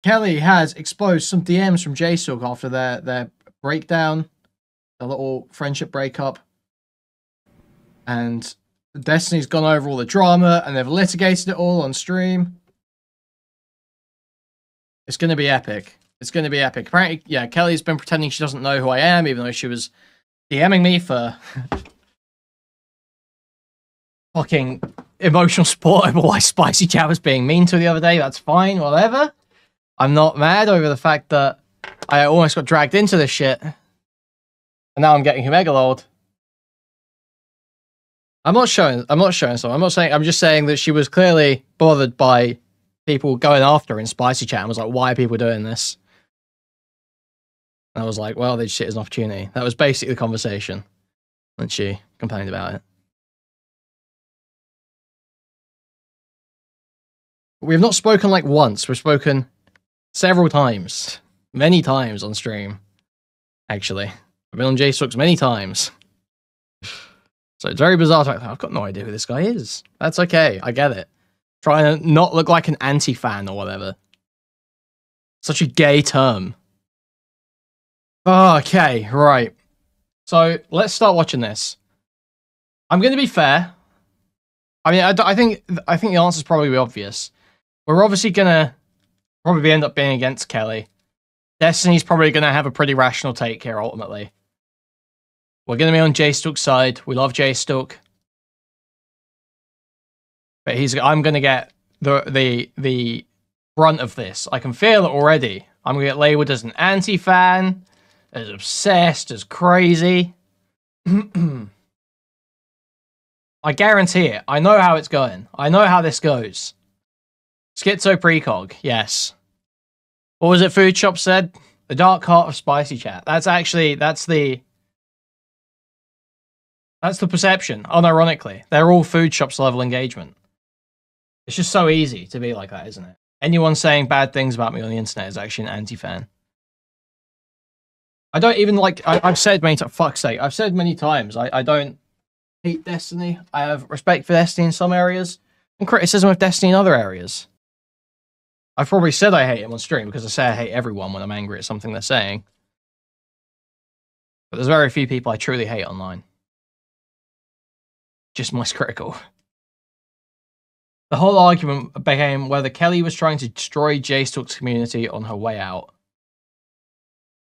Kelly has exposed some DMs from jstlk after their breakdown, a little friendship breakup, and Destiny's gone over all the drama, and they've litigated it all on stream. It's going to be epic. It's going to be epic. Apparently, yeah, Kelly's been pretending she doesn't know who I am, even though she was DMing me for fucking emotional support over why Spicy Chat was being mean to her the other day. That's fine, whatever. I'm not mad over the fact that I almost got dragged into this shit. And now I'm getting Humegalold. I'm not showing so. I'm just saying that she was clearly bothered by people going after her in Spicy Chat and was like, why are people doing this? And I was like, well, this shit is an opportunity. That was basically the conversation. And she complained about it. We've not spoken like once. We've spoken several times. Many times on stream. Actually. I've been on jstlk many times. So it's very bizarre. I've got no idea who this guy is. That's okay. I get it. Trying to not look like an anti-fan or whatever. Such a gay term. Okay, right. So let's start watching this. I'm going to be fair. I mean, I think the answer is probably obvious. We're obviously going to probably end up being against Kelly. Destiny's probably going to have a pretty rational take here, ultimately. We're going to be on jstlk's side. We love jstlk. But I'm going to get the brunt of this. I can feel it already. I'm going to get labeled as an anti-fan, as obsessed, as crazy. I guarantee it. I know how it's going. I know how this goes. Schizo precog, yes. What was it Food Shop said? The dark heart of Spicy Chat. That's the perception, unironically. They're all Food Shop's level engagement. It's just so easy to be like that, isn't it? Anyone saying bad things about me on the internet is actually an anti-fan. I don't even like... I've said many times... Fuck's sake. I've said many times, I don't hate Destiny. I have respect for Destiny in some areas, and criticism of Destiny in other areas. I've probably said I hate him on stream because I say I hate everyone when I'm angry at something they're saying. But there's very few people I truly hate online. Just most critical. The whole argument became whether Kelly was trying to destroy jstlk's community on her way out.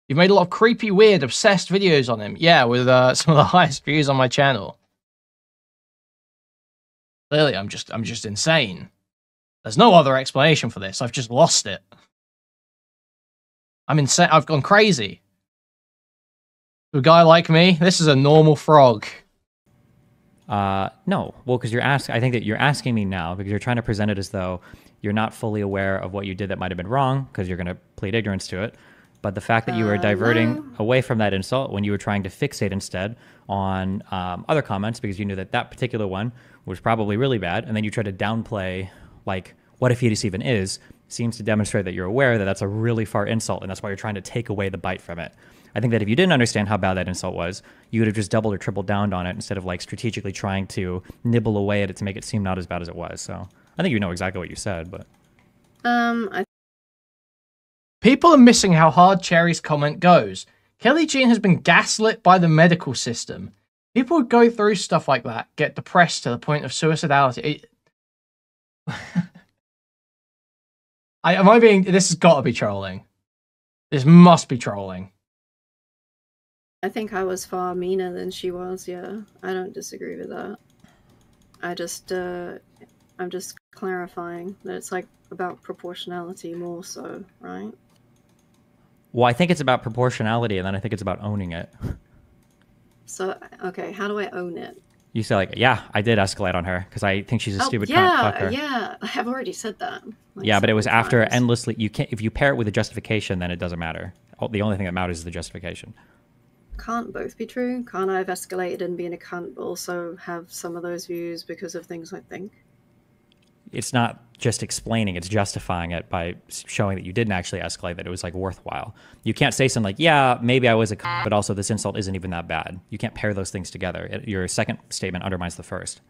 You've made a lot of creepy, weird, obsessed videos on him. Yeah, with some of the highest views on my channel. Clearly, I'm just insane. There's no other explanation for this. I've just lost it. I'm insane. I've gone crazy. To a guy like me, this is a normal frog. No. Well, because I think that you're asking me now because you're trying to present it as though you're not fully aware of what you did that might have been wrong because you're going to plead ignorance to it. But the fact that you were diverting away from that insult when you were trying to fixate instead on other comments because you knew that that particular one was probably really bad, and then you tried to downplay, like, what if Fetus even is, seems to demonstrate that you're aware that that's a really far insult, and that's why you're trying to take away the bite from it. I think that if you didn't understand how bad that insult was, you would have just doubled or tripled down on it instead of like strategically trying to nibble away at it to make it seem not as bad as it was. So I think you know exactly what you said, but... People are missing how hard Chaeiry's comment goes. Kelly Jean has been gaslit by the medical system. People who go through stuff like that get depressed to the point of suicidality. This has got to be trolling. This must be trolling. I think I was far meaner than she was, yeah. I don't disagree with that. I'm just clarifying that it's like about proportionality more so, right? Well, I think it's about proportionality, and then I think it's about owning it. So, okay, how do I own it? You say like, yeah, I did escalate on her because I think she's a stupid cunt. Fuck her. Yeah, I've already said that. Like, yeah, but it was after endlessly. You can't. If you pair it with a justification, then it doesn't matter. The only thing that matters is the justification. Can't both be true? Can't I have escalated and been a cunt, but also have some of those views because of things I think? It's not just explaining, it's justifying it by showing that you didn't actually escalate, that it was like worthwhile. You can't say something like, yeah, maybe I was a cunt, but also this insult isn't even that bad. You can't pair those things together. Your second statement undermines the first.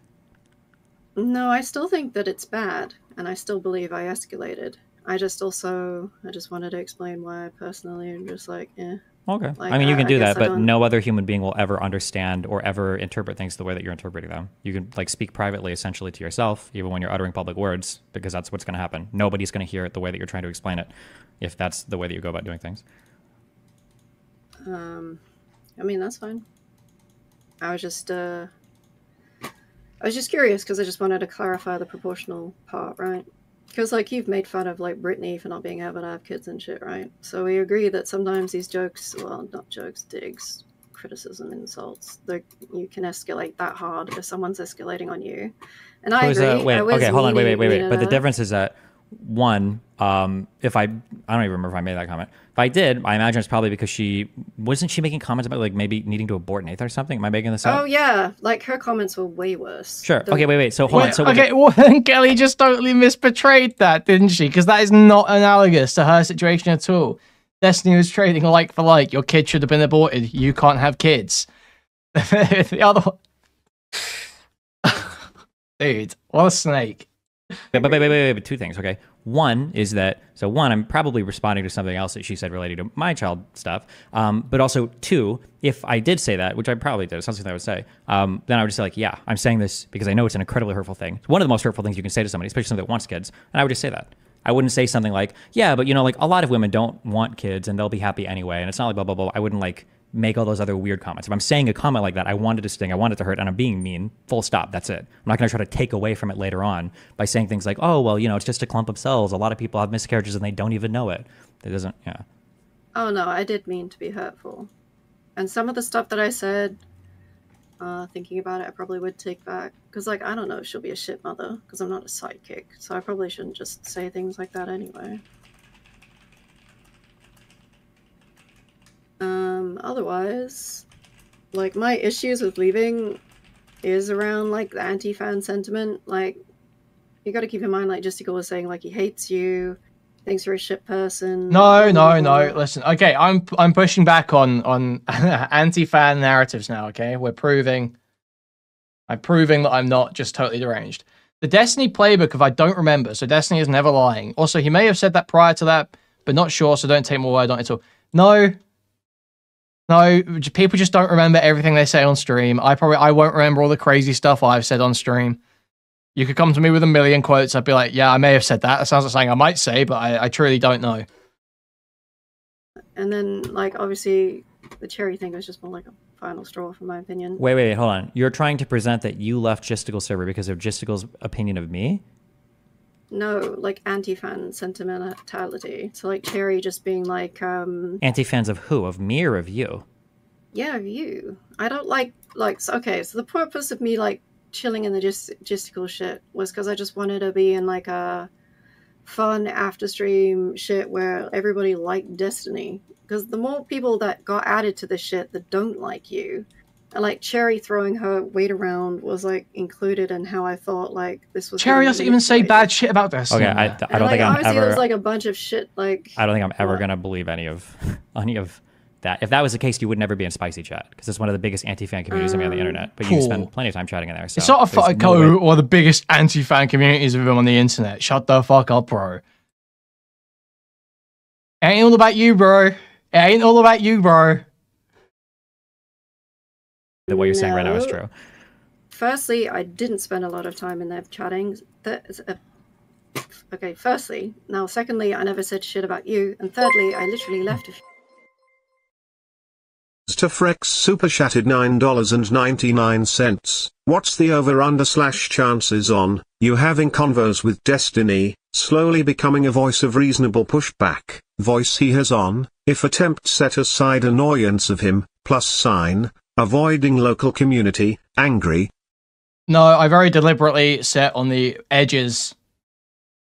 No, I still think that it's bad, and I still believe I escalated. I just wanted to explain why I personally am just like, eh. Okay. Like, I mean, you can do that, I but don't- no other human being will ever understand or ever interpret things the way that you're interpreting them. You can like speak privately, essentially, to yourself, even when you're uttering public words, because that's what's going to happen. Nobody's going to hear it the way that you're trying to explain it, if that's the way that you go about doing things. I mean, that's fine. I was just curious because I just wanted to clarify the proportional part, right? Because, like, you've made fun of, like, Brittany for not being able to have kids and shit, right? So we agree that sometimes these jokes, well, not jokes, digs, criticism, insults, you can escalate that hard if someone's escalating on you. And I agree. Wait, okay, hold on, wait. But the her. difference is that, one, if I don't even remember if I made that comment. If I did, I imagine it's probably because wasn't she making comments about like maybe needing to abort Nathan or something? Am I making this up? Oh yeah, like her comments were way worse. Sure. Okay, wait. So hold on. So okay, well, then Kelly just totally misportrayed that, didn't she? Because that is not analogous to her situation at all. Destiny was trading like for like. Your kid should have been aborted. You can't have kids. The other one... Dude, what a snake. But two things, okay? One is that, I'm probably responding to something else that she said related to my child stuff. But also, two, if I did say that, which I probably did, it's not something I would say, then I would just say, like, yeah, I'm saying this because I know it's an incredibly hurtful thing. It's one of the most hurtful things you can say to somebody, especially somebody that wants kids. And I would just say that. I wouldn't say something like, yeah, but, like, a lot of women don't want kids and they'll be happy anyway. And it's not like blah, blah, blah. I wouldn't, like, make all those other weird comments. If I'm saying a comment like that, I want it to sting, I want it to hurt, and I'm being mean, full stop, that's it. I'm not going to try to take away from it later on by saying things like, oh, well, it's just a clump of cells. A lot of people have miscarriages and they don't even know it. It doesn't, yeah. Oh, no, I did mean to be hurtful. And some of the stuff that I said, thinking about it, I probably would take back. Because, like, I don't know if she'll be a shit mother, because I'm not a sidekick. So I probably shouldn't just say things like that anyway. Otherwise, like, my issues with leaving is around, like, the anti-fan sentiment. Like, you gotta keep in mind, like, Justical was saying, like, he hates you, thinks you're a shit person. No. Listen, okay, I'm pushing back on anti-fan narratives now, okay? I'm proving that I'm not just totally deranged. The Destiny playbook, if I don't remember, so Destiny is never lying. Also, he may have said that prior to that, but not sure, so don't take my word on it at all. No, people just don't remember everything they say on stream. I won't remember all the crazy stuff I've said on stream. You could come to me with a million quotes, I'd be like, yeah, I may have said that. That sounds like something I might say, but I truly don't know. And then, like, obviously, the Chaeiry thing was just more like a final straw, from my opinion. Wait, hold on. You're trying to present that you left Gisticle's server because of Gisticle's opinion of me? No, like, anti-fan sentimentality. So, like, Chaeiry just being like, Anti-fans of who? Of me or of you? Yeah, of you. I don't like, okay, so the purpose of me, like, chilling in the Gisticle shit was because I just wanted to be in, like, a fun after-stream shit where everybody liked Destiny. Because the more people that got added to the shit that don't like you, and, like, Chaeiry throwing her weight around was, like, included in how I thought, like, this was... Chaeiry doesn't even say bad shit about Destiny. Okay, I don't think I'm ever... Obviously, there's, like, a bunch of shit, like... I don't think I'm ever going to believe any of that. If that was the case, you would never be in Spicy Chat, because it's one of the biggest anti-fan communities on the internet. But you spend plenty of time chatting in there. So it's not a one of the biggest anti-fan communities of them on the internet. Shut the fuck up, bro. It ain't all about you, bro. It ain't all about you, bro. That what you're saying right now is true. Firstly, I didn't spend a lot of time in there chatting. Okay, firstly. Now, secondly, I never said shit about you. And thirdly, I literally left Stafrex super chatted $9.99. What's the over/under/chances on you having convos with Destiny, slowly becoming a voice of reasonable pushback, voice he has on, if attempt set aside annoyance of him, +, avoiding local community, angry? No, I very deliberately set on the edges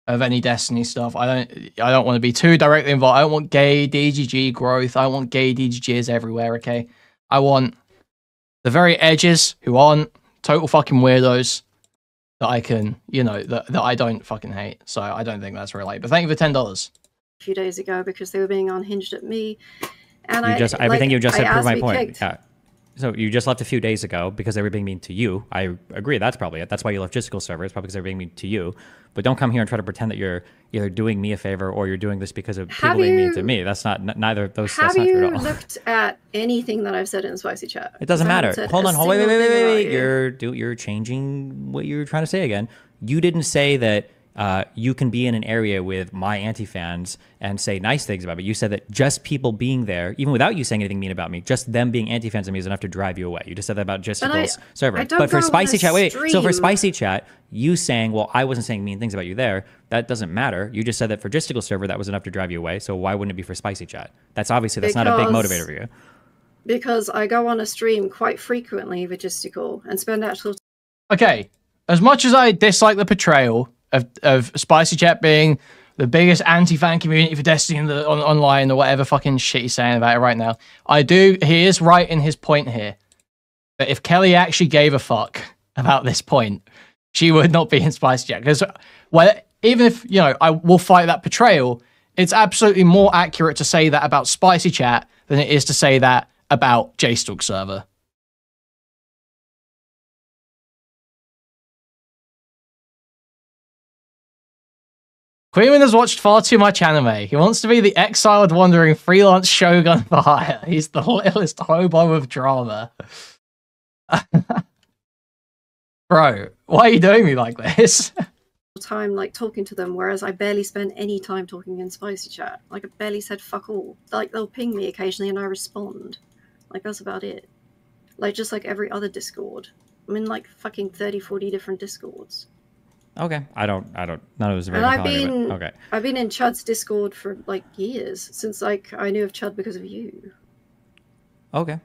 of any Destiny stuff. I don't want to be too directly involved. I don't want gay DGG growth. I want gay DGGs everywhere, okay? I want the very edges who aren't total fucking weirdos that I can, that I don't fucking hate. So I don't think that's right. But thank you for $10. a few days ago because they were being unhinged at me. And everything you just said proved my point. Yeah. So you just left a few days ago because they were being mean to you. I agree. That's probably it. That's why you left Jistical server. It's probably because they're being mean to you. But don't come here and try to pretend that you're either doing me a favor or you're doing this because of people being mean to me. That's not neither of those. That's not true at all. Have you looked at anything that I've said in Spicy Chat? It doesn't matter. Hold on. Wait. You. You're changing what you're trying to say again. You didn't say that you can be in an area with my anti-fans and say nice things about me. You said that just people being there, even without you saying anything mean about me, just them being anti-fans of me is enough to drive you away. You just said that about Justicle's server. But for Spicy Chat, so for Spicy Chat, you saying, well, I wasn't saying mean things about you there, that doesn't matter. You just said that for Justical server, that was enough to drive you away. So why wouldn't it be for Spicy Chat? That's not a big motivator for you. Because I go on a stream quite frequently with Justical and spend actual. Okay, as much as I dislike the portrayal of Spicy Chat being the biggest anti-fan community for Destiny online or whatever fucking shit he's saying about it right now, he is right in his point here. That if Kelly actually gave a fuck about this point, she would not be in Spicy Chat. Because, well, even if, I will fight that portrayal, it's absolutely more accurate to say that about Spicy Chat than it is to say that about jstlk server. Kuihman has watched far too much anime. He wants to be the exiled, wandering freelance shogun for hire. He's the littlest hobo of drama. Bro, why are you doing me like this? Time like talking to them, whereas I barely spend any time talking in Spicy Chat. Like I barely said fuck all. Like they'll ping me occasionally and I respond. Like that's about it. Like just like every other Discord. I'm in like fucking 30-40 different Discords. Okay. I don't none of those are very compelling, okay. I've been in Chud's Discord for like years, since like I knew of Chud because of you. Okay.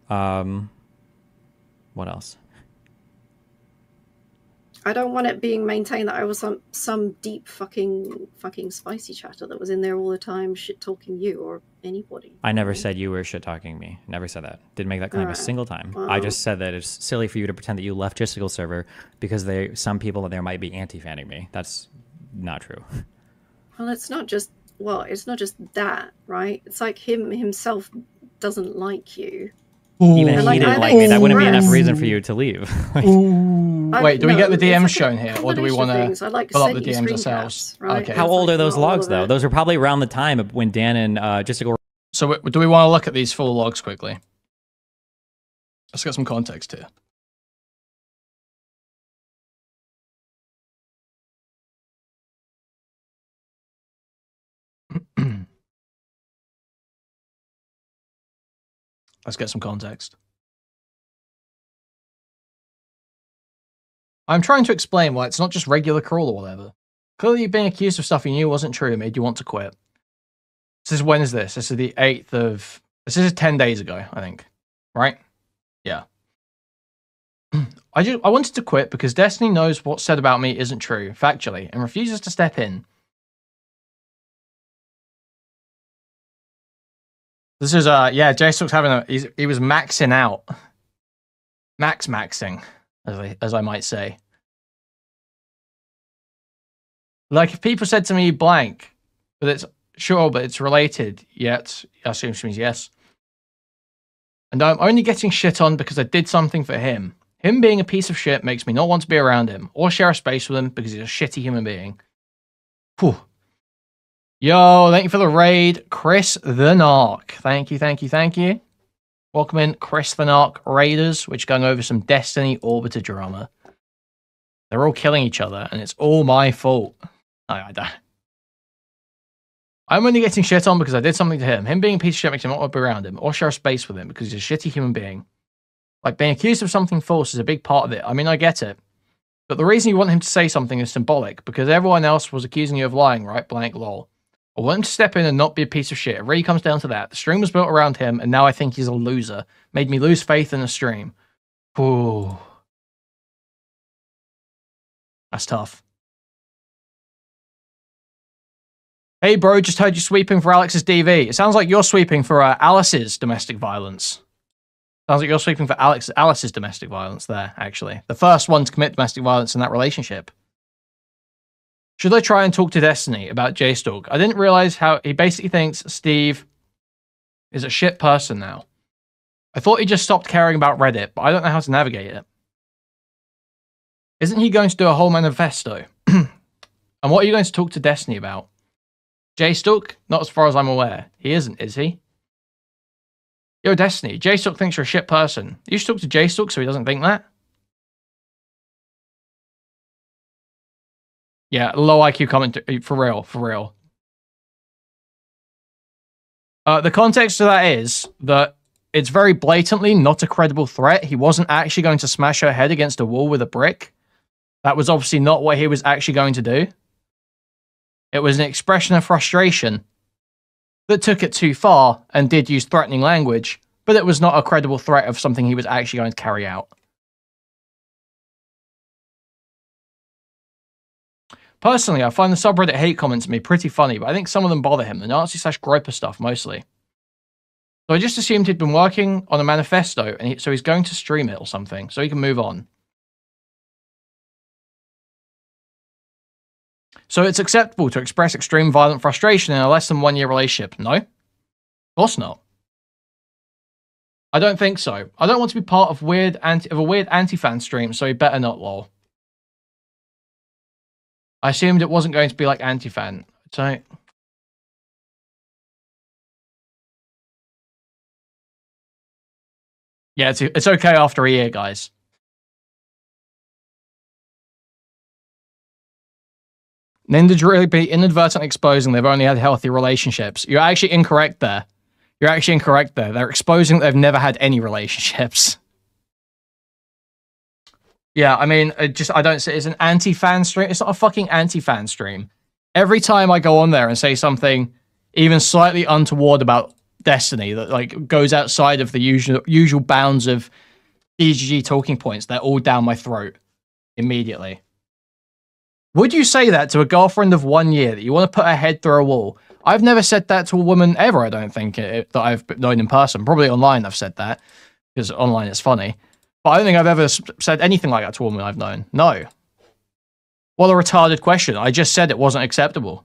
What else? I don't want it being maintained that I was some deep fucking spicy chatter that was in there all the time shit talking you or anybody. I never said you were shit talking me. Never said that. Didn't make that claim a single time. Well, I just said that it's silly for you to pretend that you left Justical server because some people there might be anti-fanning me. That's not true. Well, it's not just that, right? It's like himself doesn't like you. Even if he didn't like me, that wouldn't be enough reason for you to leave. Wait, do we get the DMs shown here, or do we want to pull up the DMs ourselves? Right? Okay. How old are those logs, though? Those are probably around the time of when Dan and Justical. So do we want to look at these full logs quickly? Let's get some context here. Let's get some context. I'm trying to explain why it's not just regular crawl or whatever. Clearly being accused of stuff you knew wasn't true made you want to quit. When is this? This is the 8th of... This is 10 days ago, I think. Right? Yeah. I wanted to quit because Destiny knows what's said about me isn't true, factually, and refuses to step in. This is, yeah, jstlk's having he was maxing out. Maxing, as I might say. Like, if people said to me, blank, but it's, sure, but it's related, yet, I assume she means yes. And I'm only getting shit on because I did something for him. Him being a piece of shit makes me not want to be around him, or share a space with him because he's a shitty human being. Whew. Yo, thank you for the raid, Chris the Narc. Thank you. Welcome in, Chris the Narc Raiders, which are going over some Destiny Orbiter drama. They're all killing each other, and it's all my fault. I don't. I'm only getting shit on because I did something to him. Him being a piece of shit makes me not want to be around him, or share a space with him because he's a shitty human being. Like, being accused of something false is a big part of it. I mean, I get it. But the reason you want him to say something is symbolic, because everyone else was accusing you of lying, right? Blank lol. I want him to step in and not be a piece of shit. It really comes down to that. The stream was built around him, and now I think he's a loser. Made me lose faith in the stream. Ooh. That's tough. Hey bro, just heard you sweeping for Alex's DV. It sounds like you're sweeping for Alice's domestic violence. Sounds like you're sweeping for Alice's domestic violence there, actually. The first one to commit domestic violence in that relationship. Should I try and talk to Destiny about jstlk? I didn't realize how he basically thinks Steve is a shit person now. I thought he just stopped caring about Reddit, but I don't know how to navigate it. Isn't he going to do a whole manifesto? And what are you going to talk to Destiny about? jstlk? Not as far as I'm aware. He isn't, is he? Yo, Destiny, jstlk thinks you're a shit person. You should talk to jstlk so he doesn't think that. Yeah, low IQ comment, for real, for real. The context of that is that it's very blatantly not a credible threat. He wasn't actually going to smash her head against a wall with a brick. That was obviously not what he was actually going to do. It was an expression of frustration that took it too far and did use threatening language, but it was not a credible threat of something he was actually going to carry out. Personally, I find the subreddit hate comments to be pretty funny, but I think some of them bother him, the Nazi/Groper stuff mostly. So I just assumed he'd been working on a manifesto, and so he's going to stream it or something, so he can move on. So it's acceptable to express extreme violent frustration in a less than 1 year relationship? No? Of course not. I don't think so. I don't want to be part of a weird anti-fan stream, so he better not, lol. I assumed it wasn't going to be like anti-fan. So... yeah, it's okay after a year, guys. Ninja really be inadvertently exposing they've only had healthy relationships. You're actually incorrect there. You're actually incorrect there. They're exposing that they've never had any relationships. Yeah, I mean, I don't say it's an anti-fan stream. It's not a fucking anti-fan stream. Every time I go on there and say something even slightly untoward about Destiny that like goes outside of the usual bounds of DGG talking points, they're all down my throat immediately. Would you say that to a girlfriend of 1 year that you want to put her head through a wall? I've never said that to a woman ever, I don't think, that I've known in person. Probably online I've said that, because online it's funny. But I don't think I've ever said anything like that to a woman I've known. No. What a retarded question. I just said it wasn't acceptable.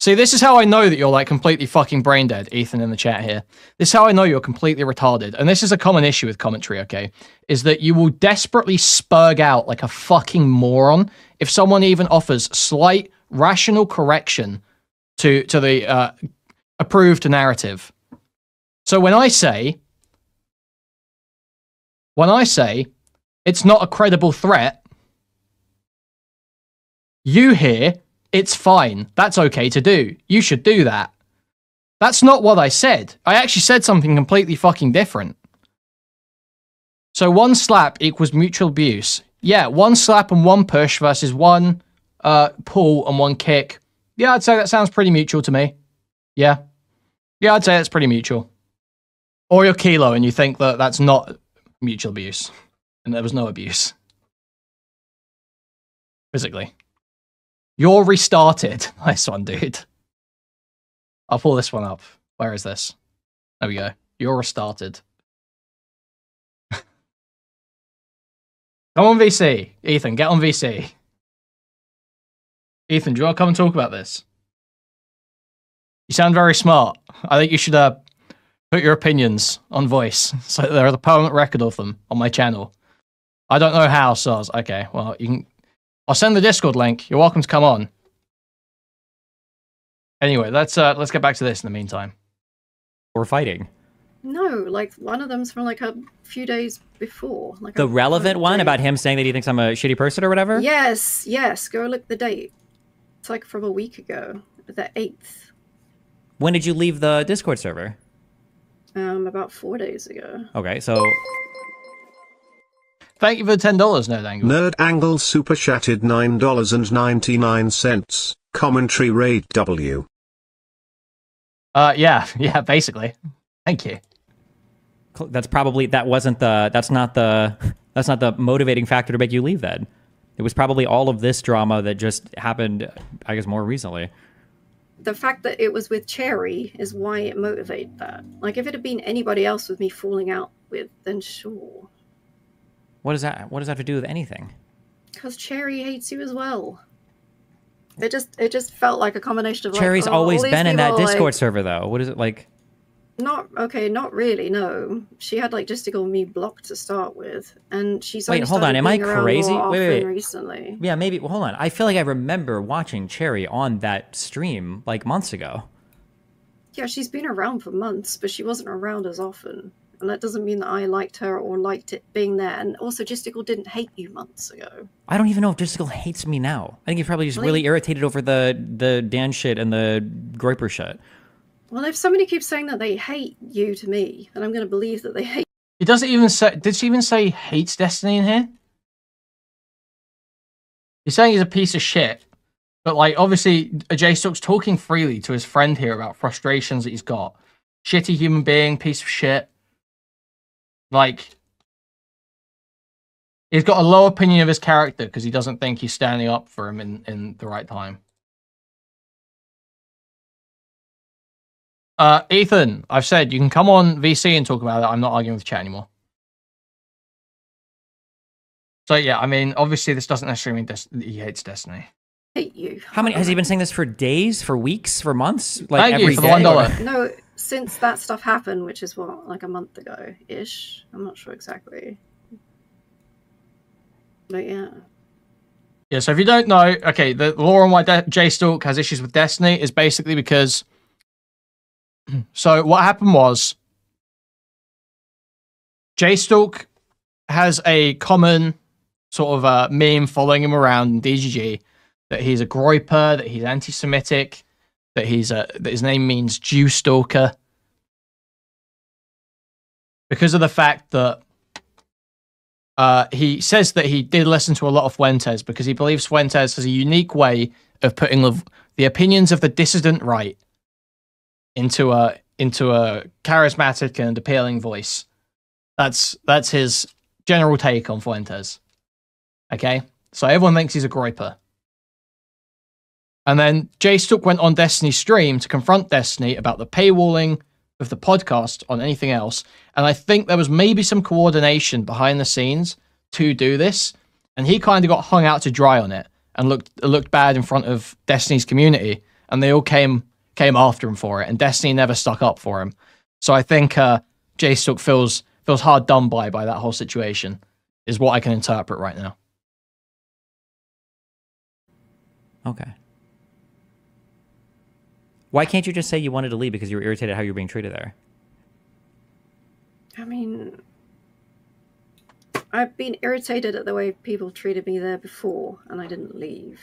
See, this is how I know that you're like completely fucking brain dead, Ethan in the chat here. This is how I know you're completely retarded. And this is a common issue with commentary, okay? Is that you will desperately spurg out like a fucking moron if someone even offers slight rational correction to the approved narrative. So when I say it's not a credible threat, you hear it's fine. That's okay to do. You should do that. That's not what I said. I actually said something completely fucking different. So 1 slap equals mutual abuse. Yeah, 1 slap and 1 push versus 1 pull and 1 kick. Yeah, I'd say that sounds pretty mutual to me. Yeah. Yeah, I'd say that's pretty mutual. Or you're Kilo and you think that that's not mutual abuse. And there was no abuse. Physically. You're restarted. Nice one, dude. I'll pull this one up. Where is this? There we go. You're restarted. Come on, VC. Ethan, get on VC. Ethan, do you want to come and talk about this? You sound very smart. I think you should put your opinions on voice, so there are the permanent record of them on my channel. I don't know how, so okay, well, you can... I'll send the Discord link. You're welcome to come on. Anyway, let's get back to this in the meantime. We're fighting. No, like one of them's from like a few days before. Like the relevant one about him saying that he thinks I'm a shitty person or whatever? Yes, yes. Go look the date. It's like from a week ago, the 8th. When did you leave the Discord server? About 4 days ago. Okay, so... Thank you for the $10, Nerd Angle. Nerd Angle super chatted $9.99. Commentary rate W. Yeah, basically. Thank you. That's probably that's not the motivating factor to make you leave then. It was probably all of this drama that just happened, I guess, more recently. The fact that it was with Chaeiry is why it motivated that. Like, if it had been anybody else with me falling out with, then sure. What does that have to do with anything? Because Chaeiry hates you as well. It just felt like a combination of Chaeiry's like, always been in that Discord like... server though. What is it like? Not really. No, she had like Justical me blocked to start with, and she's Wait, only hold on. started Am I being around crazy? more Wait. often recently. Yeah, maybe. Well, hold on. I feel like I remember watching Chaeiry on that stream like months ago. Yeah, she's been around for months, but she wasn't around as often. And that doesn't mean that I liked her or liked it being there. And also, Justical didn't hate you months ago. I don't even know if Justical hates me now. I think he's probably just really irritated over the Dan shit and the Groiper shit. Well, if somebody keeps saying that they hate you to me, then I'm going to believe that they hate. It doesn't even say. Did she even say hates Destiny in here? He's saying he's a piece of shit, but like obviously, jstlk's talking freely to his friend here about frustrations that he's got. Shitty human being, piece of shit. Like, he's got a low opinion of his character because he doesn't think he's standing up for him in the right time. Ethan, I've said you can come on VC and talk about it. I'm not arguing with chat anymore. So yeah, I mean, obviously this doesn't necessarily mean that he hates Destiny. Hate you. How many has he been saying this for days, for weeks, for months? Like Thank every you for the day? $1. No, since that stuff happened, which is what, like a month ago ish. I'm not sure exactly. But yeah. Yeah, so if you don't know, okay, the law on why jstlk has issues with Destiny is basically because. So what happened was, jstlk has a common sort of meme following him around in DGG that he's a groiper, that he's anti-Semitic, that his name means Jew stalker, because of the fact that he says that he did listen to a lot of Fuentes because he believes Fuentes has a unique way of putting the opinions of the dissident right into a charismatic and appealing voice. That's his general take on Fuentes. Okay, so everyone thinks he's a groiper. And then jstlk went on Destiny's stream to confront Destiny about the paywalling of the podcast on anything else. And I think there was maybe some coordination behind the scenes to do this. And he kind of got hung out to dry on it and looked bad in front of Destiny's community. And they all came after him for it. And Destiny never stuck up for him. So I think jstlk feels hard done by that whole situation, is what I can interpret right now. Okay. Why can't you just say you wanted to leave because you were irritated how you were being treated there? I mean, I've been irritated at the way people treated me there before, and I didn't leave.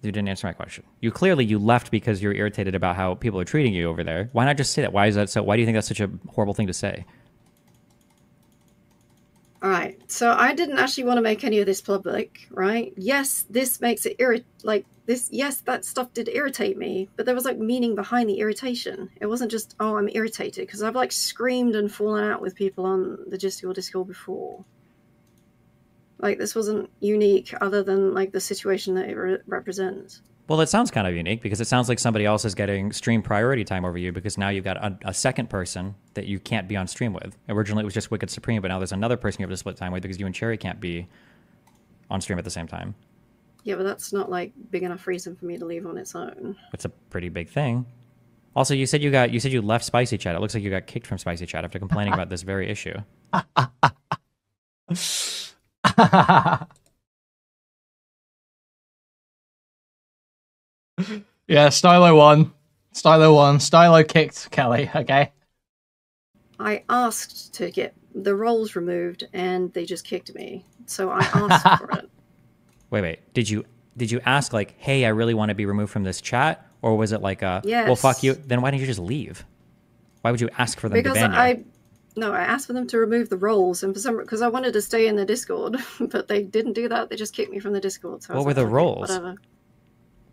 You didn't answer my question. You left because you're irritated about how people are treating you over there. Why not just say that? Why is that so? Why do you think that's such a horrible thing to say? All right, so I didn't actually want to make any of this public, right? Yes, this makes it yes, that stuff did irritate me, but there was like meaning behind the irritation. It wasn't just, oh, I'm irritated, because I've like screamed and fallen out with people on the Discord before. Like, this wasn't unique other than like the situation that it represents. Well, it sounds kind of unique because it sounds like somebody else is getting stream priority time over you because now you've got a second person that you can't be on stream with. Originally, it was just Wicked Supreme, but now there's another person you have to split time with because you and Chaeiry can't be on stream at the same time. Yeah, but that's not like big enough reason for me to leave on its own. It's a pretty big thing. Also, you said you left Spicy Chat. It looks like you got kicked from Spicy Chat after complaining about this very issue. Yeah, Stylo won. Stylo kicked Kelly, okay? I asked to get the roles removed, and they just kicked me. So I asked for it. Wait. Did you ask like, hey, I really want to be removed from this chat? Or was it like yes. Well, fuck you. Then why didn't you just leave? Why would you ask for them to ban you? No, I asked for them to remove the roles, and because I wanted to stay in the Discord, but they didn't do that. They just kicked me from the Discord. So what were the roles? Whatever.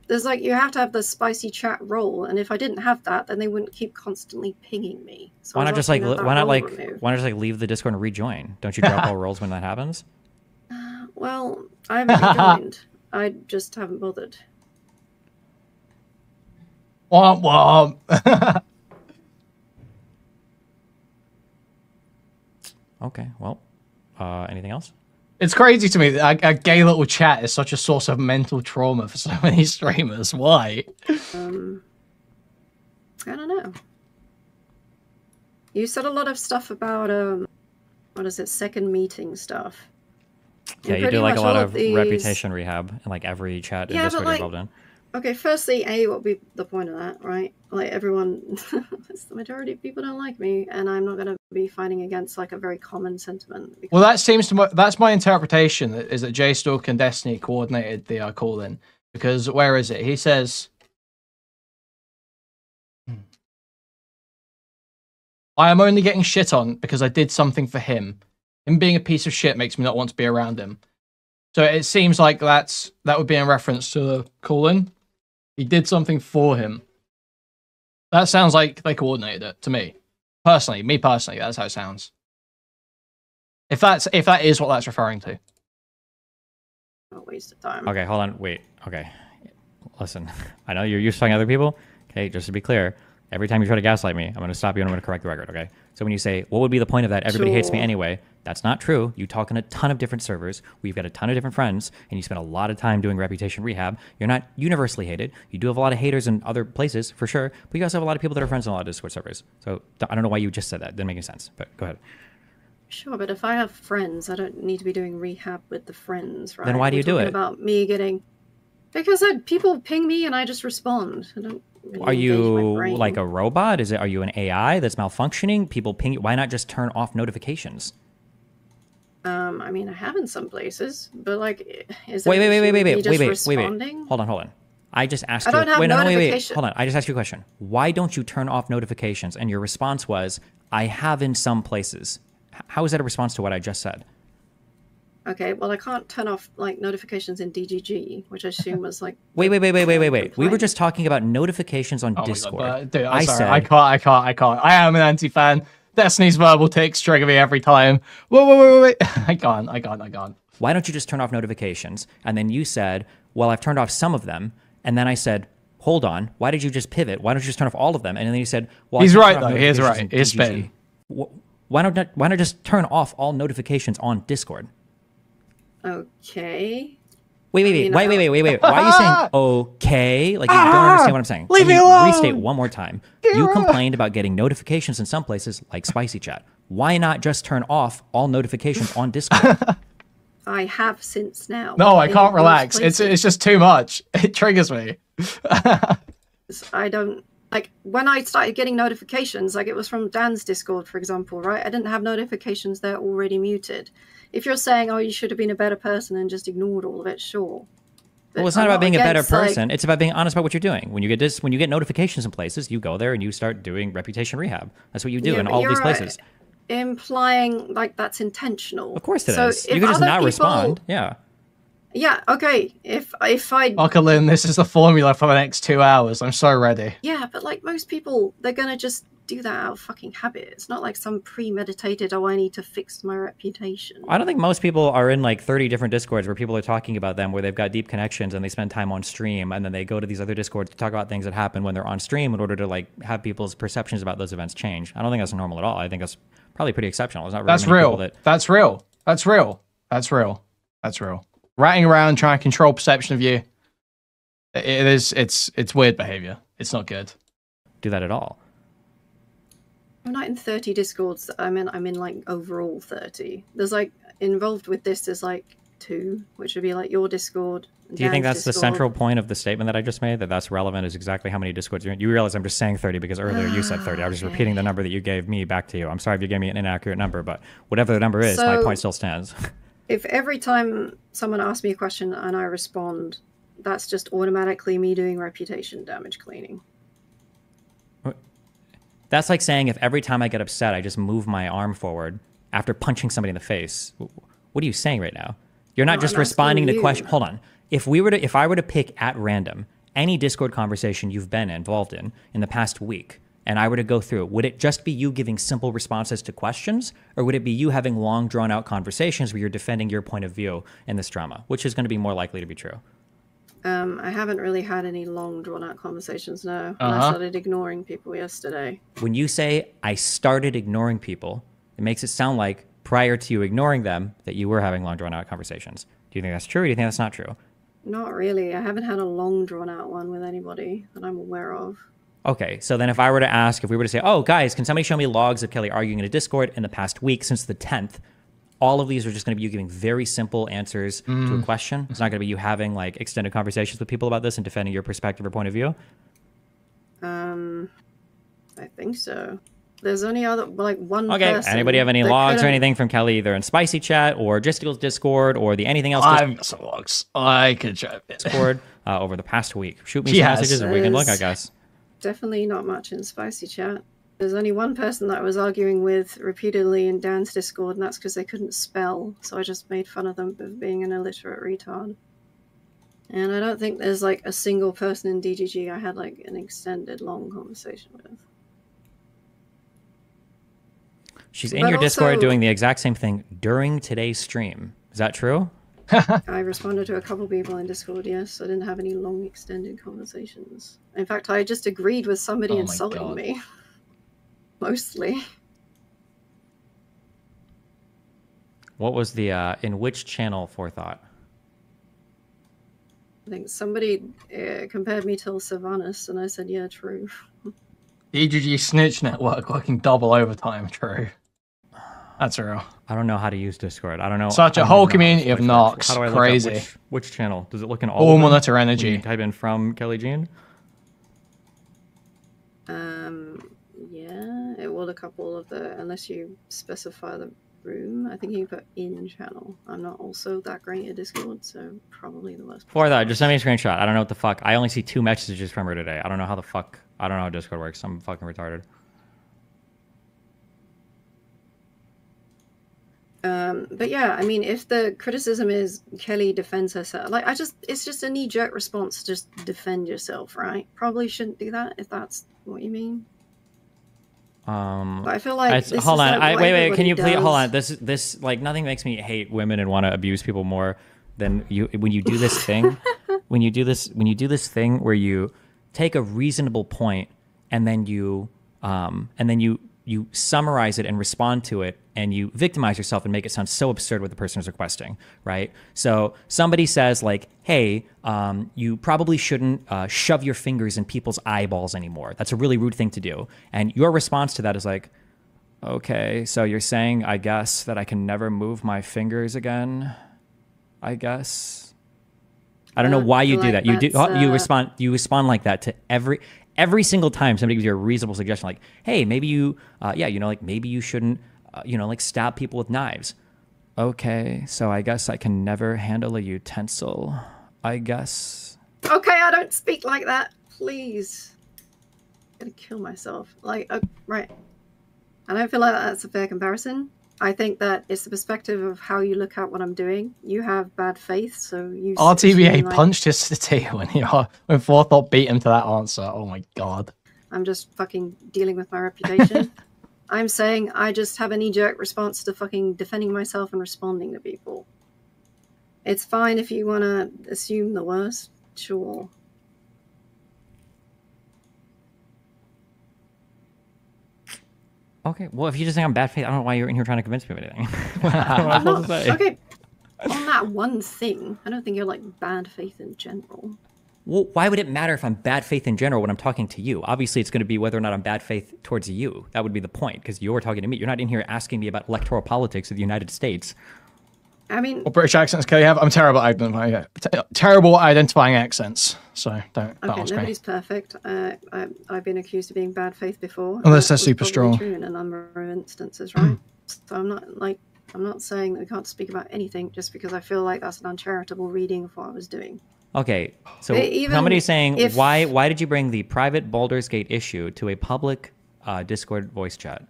There's like, you have to have the spicy chat role, and if I didn't have that, then they wouldn't keep constantly pinging me. So why not just leave the Discord and rejoin? Don't you drop all roles when that happens? Well, I haven't rejoined. I just haven't bothered. Womp womp. Okay, well, anything else? It's crazy to me that a gay little chat is such a source of mental trauma for so many streamers. Why? I don't know. You said a lot of stuff about what is it, second meeting stuff. Yeah, you do like a lot of reputation rehab in like every chat in Discord you're involved in. Okay, firstly, what would be the point of that, right? Like everyone, the majority of people don't like me, and I'm not going to be fighting against like a very common sentiment. Well, that seems to that's my interpretation, is that jstlk and Destiny coordinated the call-in, because where is it? He says, I am only getting shit on because I did something for him. Him being a piece of shit makes me not want to be around him. So it seems like that would be in reference to the call-in. He did something for him. That sounds like they coordinated it to me. Personally, that's how it sounds. If that is what that's referring to. A waste of time. Okay, hold on, wait. Okay, listen. I know you're used to talking to other people. Okay, just to be clear, every time you try to gaslight me, I'm going to stop you and I'm going to correct the record. Okay. So when you say, what would be the point of that? Everybody hates me anyway. That's not true. You talk on a ton of different servers. We've got a ton of different friends, and you spend a lot of time doing reputation rehab. You're not universally hated. You do have a lot of haters in other places, for sure, but you also have a lot of people that are friends on a lot of Discord servers. So I don't know why you just said that. Didn't make any sense, but go ahead. Sure, but if I have friends, I don't need to be doing rehab with the friends, right? Then why do you do it? About me getting... Because people ping me and I just respond. I don't really Are you engage my brain. like a robot? Are you an AI that's malfunctioning? People ping you. Why not just turn off notifications? I mean, I have in some places, but like, is wait. responding? Hold on. I just asked you. I don't have notifications. Hold on. I just asked you a question. Why don't you turn off notifications? And your response was, I have in some places. How is that a response to what I just said? Okay, well, I can't turn off like notifications in DGG, which I assume was like. Wait. We were just talking about notifications on Discord. God, dude, I'm sorry. I can't. I am an anti-fan. Destiny's verbal tics trigger me every time. Wait. I can't. Why don't you just turn off notifications? And then you said, well, I've turned off some of them. And then I said, hold on. Why did you just pivot? Why don't you just turn off all of them? And then you said, well, he's right, though. He's right. He's spitting. Why not just turn off all notifications on Discord? Okay. Wait. Why are you saying okay? Like, you don't understand what I'm saying. Leave me alone! Restate one more time. You complained about getting notifications in some places, like Spicy Chat. Why not just turn off all notifications on Discord? I have since now. No, I can't relax. It's just too much. It triggers me. I don't... Like, when I started getting notifications, like it was from Dan's Discord, for example, right? I didn't have notifications there already muted. If you're saying, oh, you should have been a better person and just ignored all of it, sure. But well, it's not about being a better person. It's about being honest about what you're doing. When you get notifications in places, you go there and you start doing reputation rehab. That's what you do in all these places. Implying like that's intentional. Of course it is. You can just not respond. Yeah. Yeah, okay. If I... Uncle Lynn, this is the formula for the next 2 hours. I'm so ready. Yeah, but like most people, they're gonna just do that out of fucking habit. It's not like some premeditated, oh, I need to fix my reputation. I don't think most people are in like 30 different Discords where people are talking about them, where they've got deep connections and they spend time on stream, and then they go to these other Discords to talk about things that happen when they're on stream in order to like have people's perceptions about those events change. I don't think that's normal at all. I think that's probably pretty exceptional. It's not really That's real. Ratting around trying to control perception of you. It's weird behavior. It's not good. Do that at all. I'm not in 30 Discords. I'm in like overall 30. There's like involved with this. There's like 2, which would be like your Discord. Do you think that's the central point of the statement that I just made? That's relevant is exactly how many Discords you're in? You realize I'm just saying 30 because earlier you said 30. I was just repeating the number that you gave me back to you. I'm sorry if you gave me an inaccurate number, but whatever the number is, my point still stands. If every time someone asks me a question and I respond, that's just automatically me doing reputation damage cleaning. That's like saying if every time I get upset, I just move my arm forward after punching somebody in the face. What are you saying right now? You're not just responding to questions. Hold on. If I were to pick at random any Discord conversation you've been involved in the past week, and I were to go through it, would it just be you giving simple responses to questions, or would it be you having long, drawn-out conversations where you're defending your point of view in this drama? Which is going to be more likely to be true? I haven't really had any long, drawn-out conversations, no. I started ignoring people yesterday. When you say, I started ignoring people, it makes it sound like prior to you ignoring them that you were having long drawn out conversations. Do you think that's true or do you think that's not true? Not really. I haven't had a long drawn out one with anybody that I'm aware of. Okay, so then if we were to say, oh, guys, can somebody show me logs of Kelly arguing in a Discord in the past week since the 10th? All of these are just going to be you giving very simple answers to a question. It's not going to be you having like extended conversations with people about this and defending your perspective or point of view. I think so. There's only one Okay, person. anybody have any logs or anything from Kelly either in Spicy Chat or Justicle's Discord or the anything else I've got some logs. I could show it. Discord over the past week? Shoot me some messages and we can look, I guess. Definitely not much in Spicy Chat. There's only one person that I was arguing with repeatedly in Dan's Discord, and that's because they couldn't spell, so I just made fun of them for being an illiterate retard. And I don't think there's like a single person in DGG I had like an extended long conversation with. She's in your Discord doing the exact same thing during today's stream. Is that true? I responded to a couple people in Discord, yes. I didn't have any long extended conversations. In fact, I just agreed with somebody insulting me. Mostly. What was the, in which channel forethought? I think somebody compared me to Sylvanas, and I said, yeah, true. DGG Snitch Network working double overtime, true. That's real. I don't know how to use Discord. I don't know. Such a whole community of narcs. How do I look Crazy. up which channel? Does it look in all Monitor Energy. When you type in from Kelly Jean? Yeah, it will look up all of the, unless you specify the room. I think you put in channel. I'm not also that great at Discord, so probably the worst. For that, just send me a screenshot. I don't know what the fuck. I only see 2 messages from her today. I don't know how the fuck. I don't know how Discord works. I'm fucking retarded. But yeah, I mean, if the criticism is Kelly defends herself, like it's just a knee-jerk response to just defend yourself, right? Probably shouldn't do that if that's what you mean. But I feel like hold on. Like wait. Can you please hold on? This like nothing makes me hate women and want to abuse people more than you when you do this thing. when you do this thing where you take a reasonable point and then you summarize it and respond to it and you victimize yourself and make it sound so absurd what the person is requesting, right? So somebody says like, hey, you probably shouldn't shove your fingers in people's eyeballs anymore. That's a really rude thing to do. And your response to that is like, okay, so you're saying, I guess, that I can never move my fingers again, I guess. I don't know why you do that. You respond like that to every single time somebody gives you a reasonable suggestion, like, hey, maybe you, maybe you shouldn't, stab people with knives. Okay, so I guess I can never handle a utensil, I guess. Okay, I don't speak like that, please. I'm gonna kill myself. Right. I don't feel like that's a fair comparison. I think that it's the perspective of how you look at what I'm doing. You have bad faith, so you... RTBA punched his city when Forethought beat him to that answer. Oh my god. I'm just fucking dealing with my reputation. I'm saying I just have a knee-jerk response to fucking defending myself and responding to people. It's fine if you want to assume the worst. Sure. Okay, well, if you just think I'm bad faith, I don't know why you're in here trying to convince me of anything. I'm not, okay, on that one thing, I don't think you're like bad faith in general. Well, why would it matter if I'm bad faith in general when I'm talking to you? Obviously, it's going to be whether or not I'm bad faith towards you. That would be the point, because you're talking to me. You're not in here asking me about electoral politics of the United States. I mean... What British accents can you have? I'm terrible at identifying accents, so don't ask me. Nobody's perfect. I've been accused of being bad faith before. Unless they're super strong. True in a number of instances, right? So I'm not saying that we can't speak about anything just because I feel like that's an uncharitable reading of what I was doing. Okay, so somebody's saying, why did you bring the private Baldur's Gate issue to a public Discord voice chat?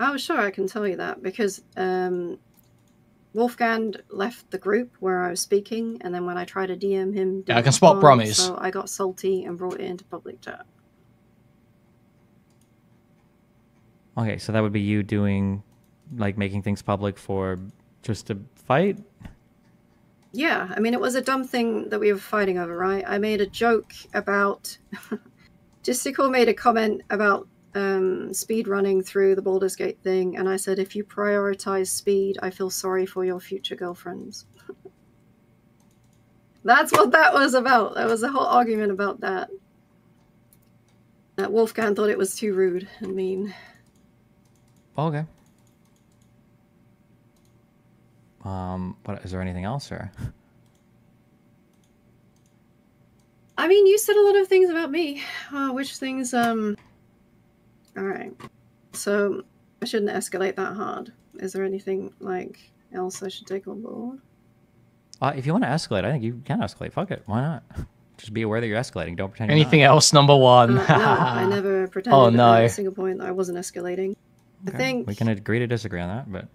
Oh, sure, I can tell you that, because Wolfgang left the group where I was speaking, and then when I tried to DM him... Yeah, I can spot Brummies. So I got salty and brought it into public chat. Okay, so that would be you doing, like, making things public for just to fight? Yeah, I mean, it was a dumb thing that we were fighting over, right? I made a joke about... Justical made a comment about speed running through the Baldur's Gate thing, and I said, if you prioritize speed, I feel sorry for your future girlfriends. That's what that was about. That was a whole argument about that. That Wolfgang thought it was too rude and mean. Okay. But is there anything else, or? I mean, you said a lot of things about me. Which things, Alright. So, I shouldn't escalate that hard. Is there anything, like, else I should take on board? If you want to escalate, I think you can escalate. Fuck it. Why not? Just be aware that you're escalating. Don't pretend Anything you're not. else, number one? No, I never pretended at a single point that I wasn't escalating. Okay. I think... We can agree to disagree on that, but...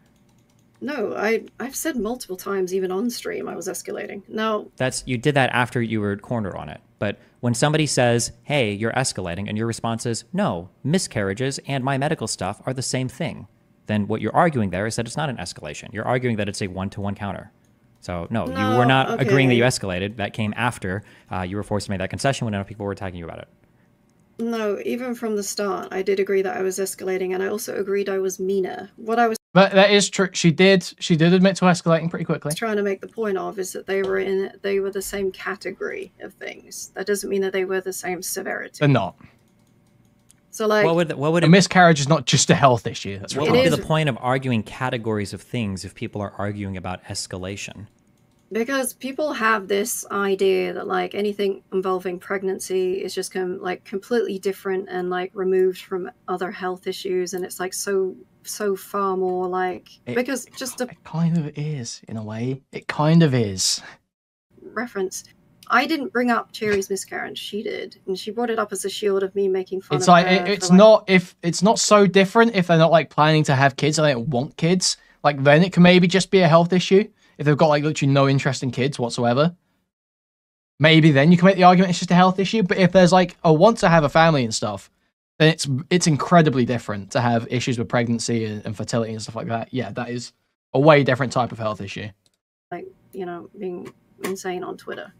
No, I've said multiple times, even on stream, I was escalating. No. You did that after you were cornered on it. But when somebody says, hey, you're escalating, and your response is, no, miscarriages and my medical stuff are the same thing, then what you're arguing there is that it's not an escalation. You're arguing that it's a one-to-one counter. So, no, you were not agreeing that you escalated. That came after you were forced to make that concession when enough people were attacking you about it. No, even from the start, I did agree that I was escalating, and I also agreed I was meaner. What I was But that is true. She did admit to escalating pretty quickly. trying to make the point of is that they were the same category of things. That doesn't mean that they were the same severity. They're not. So, like, what would a miscarriage is not just a health issue. That's what would be the point of arguing categories of things if people are arguing about escalation? Because people have this idea that, like, anything involving pregnancy is just completely different and, like, removed from other health issues, and it's like so far more like because just it kind of is in a way. It kind of is. Reference. I didn't bring up Chaeiry's miscarriage. She did, and she brought it up as a shield of me making fun. It's of like her it's not if it's not so different if they're not like planning to have kids and they don't want kids. Like then it can maybe just be a health issue if they've got like literally no interest in kids whatsoever. Maybe then you can make the argument it's just a health issue. But if there's like a want to have a family and stuff, then it's incredibly different to have issues with pregnancy and fertility and stuff like that. Yeah, that is a way different type of health issue. Like, you know, being insane on Twitter.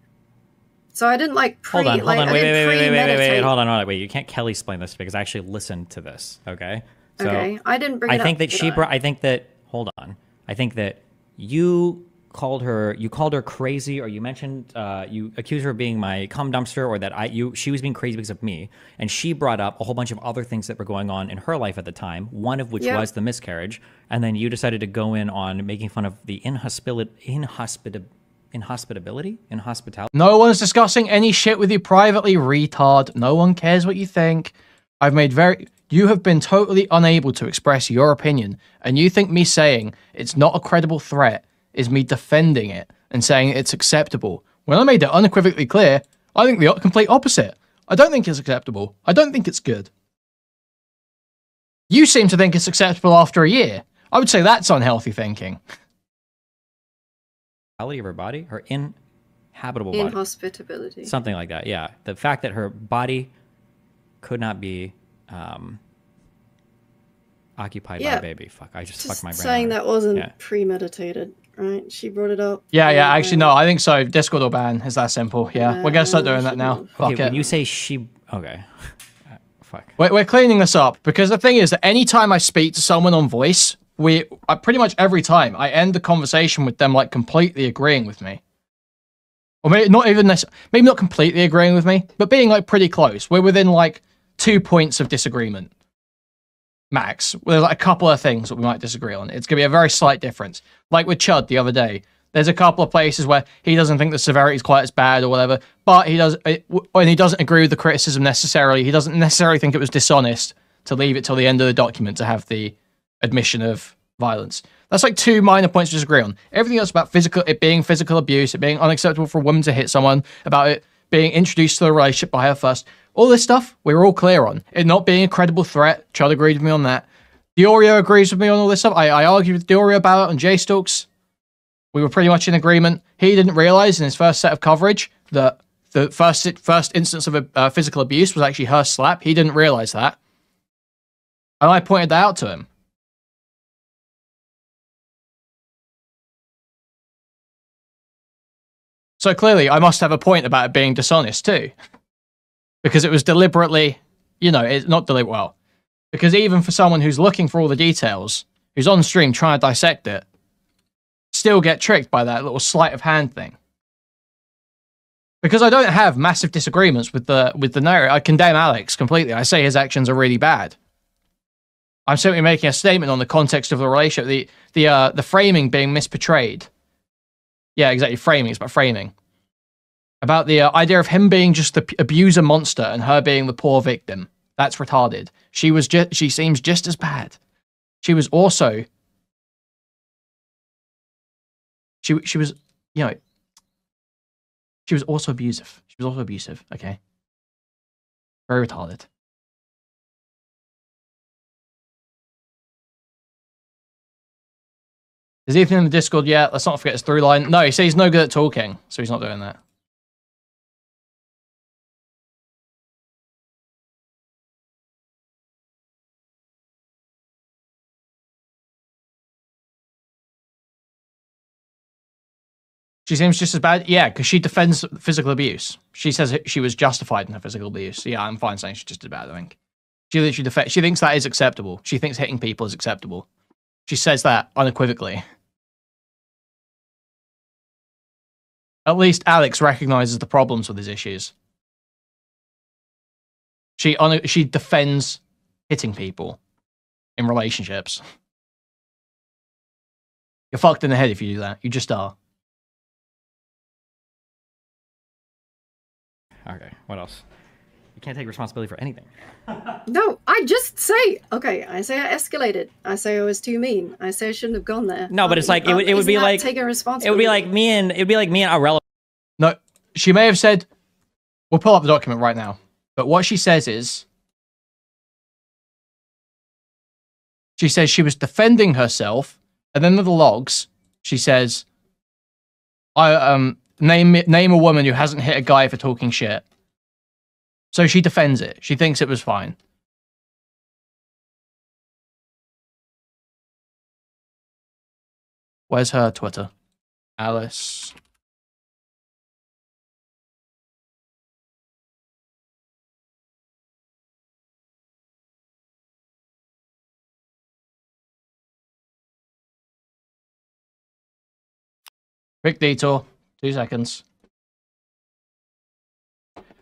So I didn't like hold on, wait, hold on, wait. You can't Kelly explain this because I actually listened to this. Okay. So okay, I didn't bring it up. I think that hold on. I think that you called her crazy, or you mentioned you accused her of being my cum dumpster, or that she was being crazy because of me, and she brought up a whole bunch of other things that were going on in her life at the time, one of which was the miscarriage, and then you decided to go in on making fun of the inhospitality. No one's discussing any shit with you privately, retard. No one cares what you think. You have been totally unable to express your opinion, and you think me saying it's not a credible threat is me defending it and saying it's acceptable. When I made it unequivocally clear, I think the complete opposite. I don't think it's acceptable. I don't think it's good. You seem to think it's acceptable after a year. I would say that's unhealthy thinking. Of her body, her inhabitable body. Inhospitability. Something like that, yeah. The fact that her body could not be occupied by a baby. Fuck, I just fucked my brain. Saying that wasn't premeditated, right? She brought it up. Yeah, actually, no, I think so. Discord or ban. It's that simple. Yeah, we're going to start doing that now. Okay, when you say she... Okay. Fuck. We're cleaning this up, because the thing is that anytime I speak to someone on voice, pretty much every time, I end the conversation with them, like, completely agreeing with me. Or maybe not even maybe not completely agreeing with me, but being, like, pretty close. We're within, like, 2 points of disagreement. Max. There's like a couple of things that we might disagree on. It's going to be a very slight difference. Like with Chud the other day, there's a couple of places where he doesn't think the severity is quite as bad or whatever, but he doesn't agree with the criticism necessarily. He doesn't necessarily think it was dishonest to leave it till the end of the document to have the admission of violence. That's like 2 minor points to disagree on. Everything else about it being physical abuse, it being unacceptable for a woman to hit someone, about it being introduced to the relationship by her first. All this stuff, we were all clear on. It not being a credible threat. Chud agreed with me on that. Diorio agrees with me on all this stuff. I argued with Diorio about it on jstlk. We were pretty much in agreement. He didn't realize in his first set of coverage that the first instance of physical abuse was actually her slap. He didn't realize that. And I pointed that out to him. So clearly, I must have a point about it being dishonest too. Because it was deliberately, it's not deliberate. Well, Because even for someone who's looking for all the details, who's on stream trying to dissect it, still get tricked by that little sleight of hand thing. Because I don't have massive disagreements with the narrative. I condemn Alex completely. I say his actions are really bad. I'm simply making a statement on the context of the relationship, the framing being misportrayed. Yeah, exactly. Framing. It's about framing. About the idea of him being just the abuser monster and her being the poor victim. That's retarded. She seems just as bad. She was also. She was, you know. She was also abusive. She was also abusive. Okay. Very retarded. Is Ethan in the Discord yet? Let's not forget his through line. No, he says he's no good at talking, so he's not doing that. She seems just as bad. Yeah, because she defends physical abuse. She says she was justified in her physical abuse. Yeah, I'm fine saying she's just as bad, I think. She literally she thinks that is acceptable. She thinks hitting people is acceptable. She says that unequivocally. At least Alex recognizes the problems with his issues. She defends hitting people in relationships. You're fucked in the head if you do that. You just are. Okay, what else? You can't take responsibility for anything. No, I just say, okay, I say I escalated. I say I was too mean. I say I shouldn't have gone there. No, but it's like, it would be like, taking responsibility. It would be like me and irrelevant. No, she may have said, we'll pull up the document right now. But what she says is, she says she was defending herself, and then in the logs, she says, name a woman who hasn't hit a guy for talking shit. So she defends it. She thinks it was fine. Where's her Twitter? Alice. Quick detour. 2 seconds.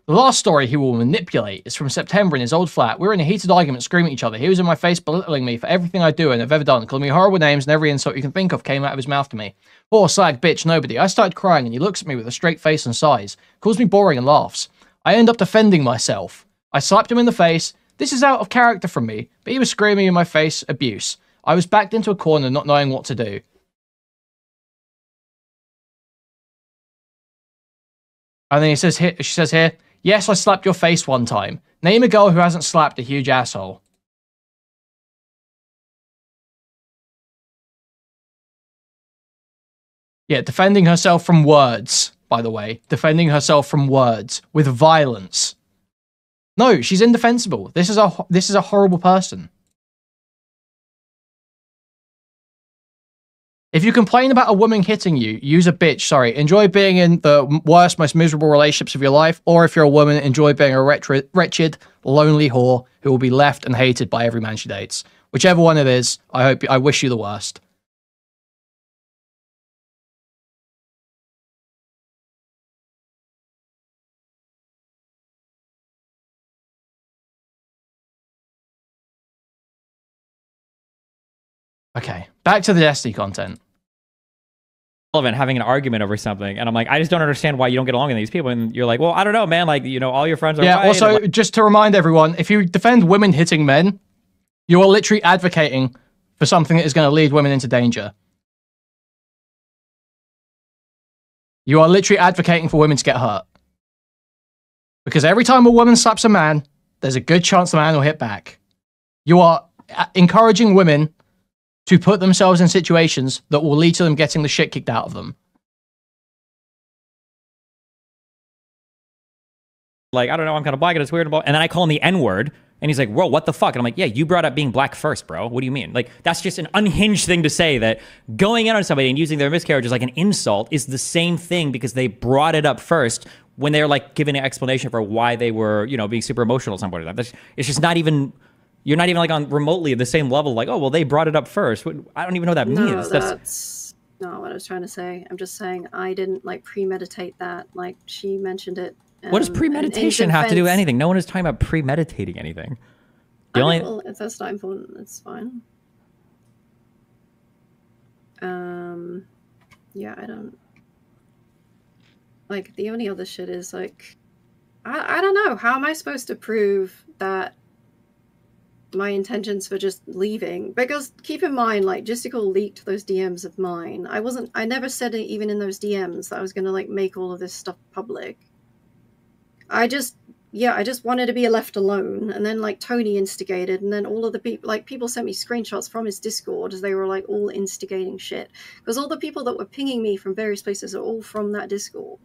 The last story he will manipulate is from September in his old flat. We were in a heated argument, screaming at each other. He was in my face, belittling me for everything I do and have ever done, calling me horrible names, and every insult you can think of came out of his mouth to me. Poor slag, bitch, nobody. I started crying, and he looks at me with a straight face and sighs, calls me boring and laughs. I end up defending myself. I slapped him in the face. This is out of character from me, but he was screaming in my face abuse. I was backed into a corner, not knowing what to do. And then she says here, yes, I slapped your face one time. Name a girl who hasn't slapped a huge asshole. Yeah, defending herself from words, by the way. Defending herself from words with violence. No, she's indefensible. This is a horrible person. If you complain about a woman hitting you, use a bitch, sorry. Enjoy being in the worst, most miserable relationships of your life, or if you're a woman, enjoy being a wretched, lonely whore who will be left and hated by every man she dates. Whichever one it is, I wish you the worst. Okay, back to the Destiny content. Having an argument over something, and I'm like, I just don't understand why you don't get along with these people. And you're like, well, I don't know, man. Like, you know, all your friends are white. Also, like, just to remind everyone, if you defend women hitting men, you are literally advocating for something that is going to lead women into danger. You are literally advocating for women to get hurt. Because every time a woman slaps a man, there's a good chance the man will hit back. You are encouraging women to put themselves in situations that will lead to them getting the shit kicked out of them. Like, I don't know, I'm kind of black and it's weird. And then I call him the N-word, and he's like, bro, what the fuck? And I'm like, yeah, you brought up being black first, bro. What do you mean? Like, that's just an unhinged thing to say, that going in on somebody and using their miscarriage as like an insult is the same thing because they brought it up first when they're like giving an explanation for why they were, you know, being super emotional at some point. It's just not even You're not even like on remotely the same level. Like, oh well, they brought it up first. I don't even know what that No, means. that's not what I was trying to say. I'm just saying I didn't like premeditate that. Like she mentioned it. What does in premeditation have to do with defense- anything? No one is talking about premeditating anything. The only well, if that's not important, it's fine. Yeah, I don't like the only other shit is like I don't know. How am I supposed to prove that my intentions for just leaving? Because keep in mind, like Justical leaked those DMs of mine. I never said it even in those DMs that I was gonna like make all of this stuff public. I just wanted to be left alone, and then like Tony instigated, and then all of the people sent me screenshots from his Discord as they were like all instigating shit. Because all the people that were pinging me from various places are all from that Discord.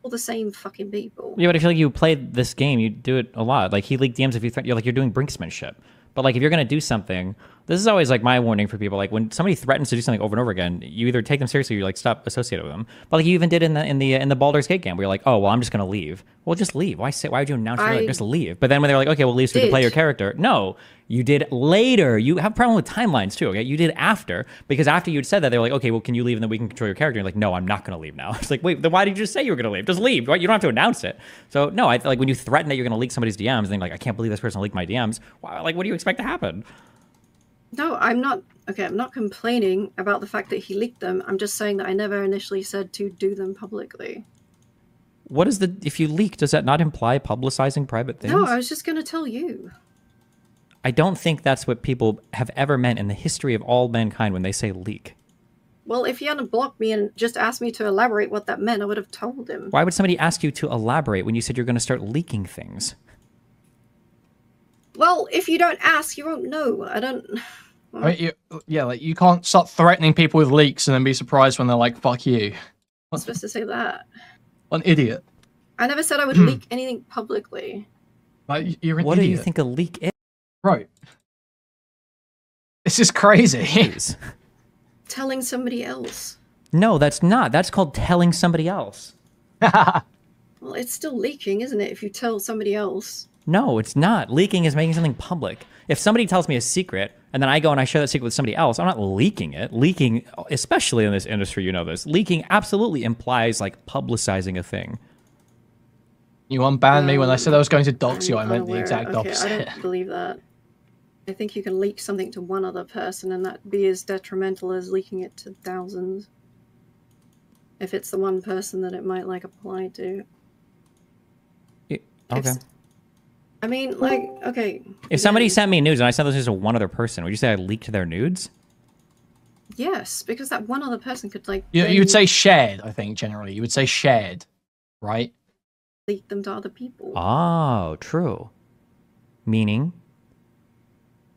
All the same fucking people. Yeah, but I feel like you played this game, you do it a lot. Like he leaked DMs if you're doing brinksmanship. But like if you're gonna do something, this is always like my warning for people. Like when somebody threatens to do something over and over again, you either take them seriously or you like stop associating with them. But like you even did in the Baldur's Gate game, where you're like, oh well, I'm just gonna leave. Well, just leave. Why would you announce you're like, just leave? But then when they're like, okay, well, leave so we can play your character. No, you did later. You have a problem with timelines too. Okay, you did after, because after you'd said that, they're like, okay, well, can you leave and then we can control your character? And you're like, no, I'm not gonna leave now. It's like, wait, then why did you just say you were gonna leave? Just leave. Right? You don't have to announce it. So no, I feel like when you threaten that you're gonna leak somebody's DMs, and then like, I can't believe this person leaked my DMs. Wow, like what do you expect to happen? No, I'm not. Okay, I'm not complaining about the fact that he leaked them. I'm just saying that I never initially said to do them publicly. What is if you leak, does that not imply publicizing private things? No, I was just going to tell you. I don't think that's what people have ever meant in the history of all mankind when they say leak. Well, if he hadn't blocked me and just asked me to elaborate what that meant, I would have told him. Why would somebody ask you to elaborate when you said you're going to start leaking things? Well, if you don't ask, you won't know. I don't... I mean, like you can't start threatening people with leaks and then be surprised when they're like, fuck you. I'm supposed to say that. What an idiot. I never said I would leak anything publicly. Like, you're an What idiot. do you think a leak is? Right. This is crazy. Telling somebody else. No, that's not. That's called telling somebody else. Well, it's still leaking, isn't it, if you tell somebody else? No, it's not. Leaking is making something public. If somebody tells me a secret, and then I go and I share that secret with somebody else, I'm not leaking it. Leaking, especially in this industry, you know this. Leaking absolutely implies, like, publicizing a thing. You unbanned me when I said I was going to dox you. I meant the unaware. exact opposite. I don't believe that. I think you can leak something to one other person and that be as detrimental as leaking it to thousands. If it's the one person that it might, like, apply to. Okay. I mean, like, okay. If somebody sent me nudes and I sent those nudes to one other person, would you say I leaked their nudes? Yes, because that one other person could, like... You would say shared, I think, generally. You would say shared, right? Leak them to other people. Oh, true. Meaning,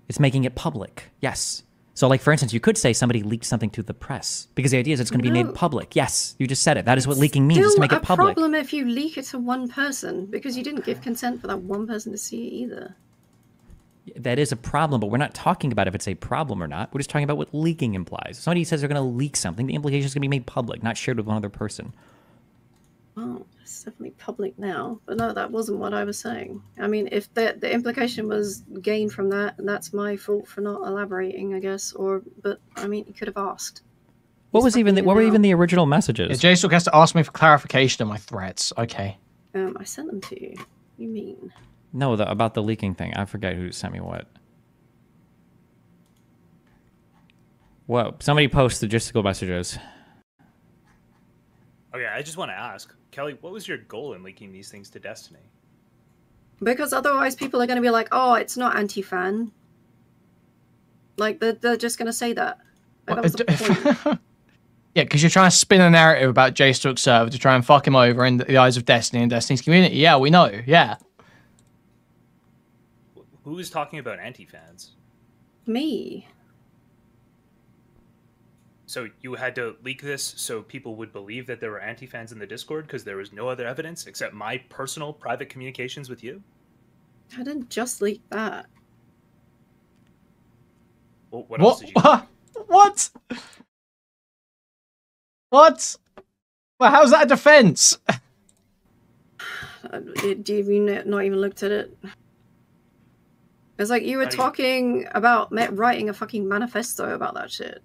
it's making it public. Yes. So, like, for instance, you could say somebody leaked something to the press because the idea is it's going to be made public. Yes, you just said it. That is what leaking means, is to make it public. It's still a problem if you leak it to one person because you didn't give consent for that one person to see it either. That is a problem, but we're not talking about if it's a problem or not. We're just talking about what leaking implies. If somebody says they're going to leak something, the implication is going to be made public, not shared with one other person. Well, it's definitely public now. But no, that wasn't what I was saying. I mean, if the implication was gained from that, that's my fault for not elaborating, I guess. But I mean, you could have asked. What were even the original messages? Yeah, jstlk has to ask me for clarification of my threats. Okay. I sent them to you. What do you mean? No, about the leaking thing. I forget who sent me what. Whoa, somebody posted logistical messages. Okay, I just want to ask, Kelly, what was your goal in leaking these things to Destiny? Because otherwise people are going to be like, oh, it's not anti-fan. Like, they're just going to say that. Like, that was the point. Yeah, because you're trying to spin a narrative about jstlk server to try and fuck him over in the eyes of Destiny and Destiny's community. Yeah, we know. Yeah. Who is talking about anti-fans? Me. So you had to leak this so people would believe that there were anti-fans in the Discord because there was no other evidence except my personal private communications with you? I didn't just leak that. Well, what else did you do? What? What? Well, how's that a defense? Do you not even looked at it? It's like you were talking about writing a fucking manifesto about that shit.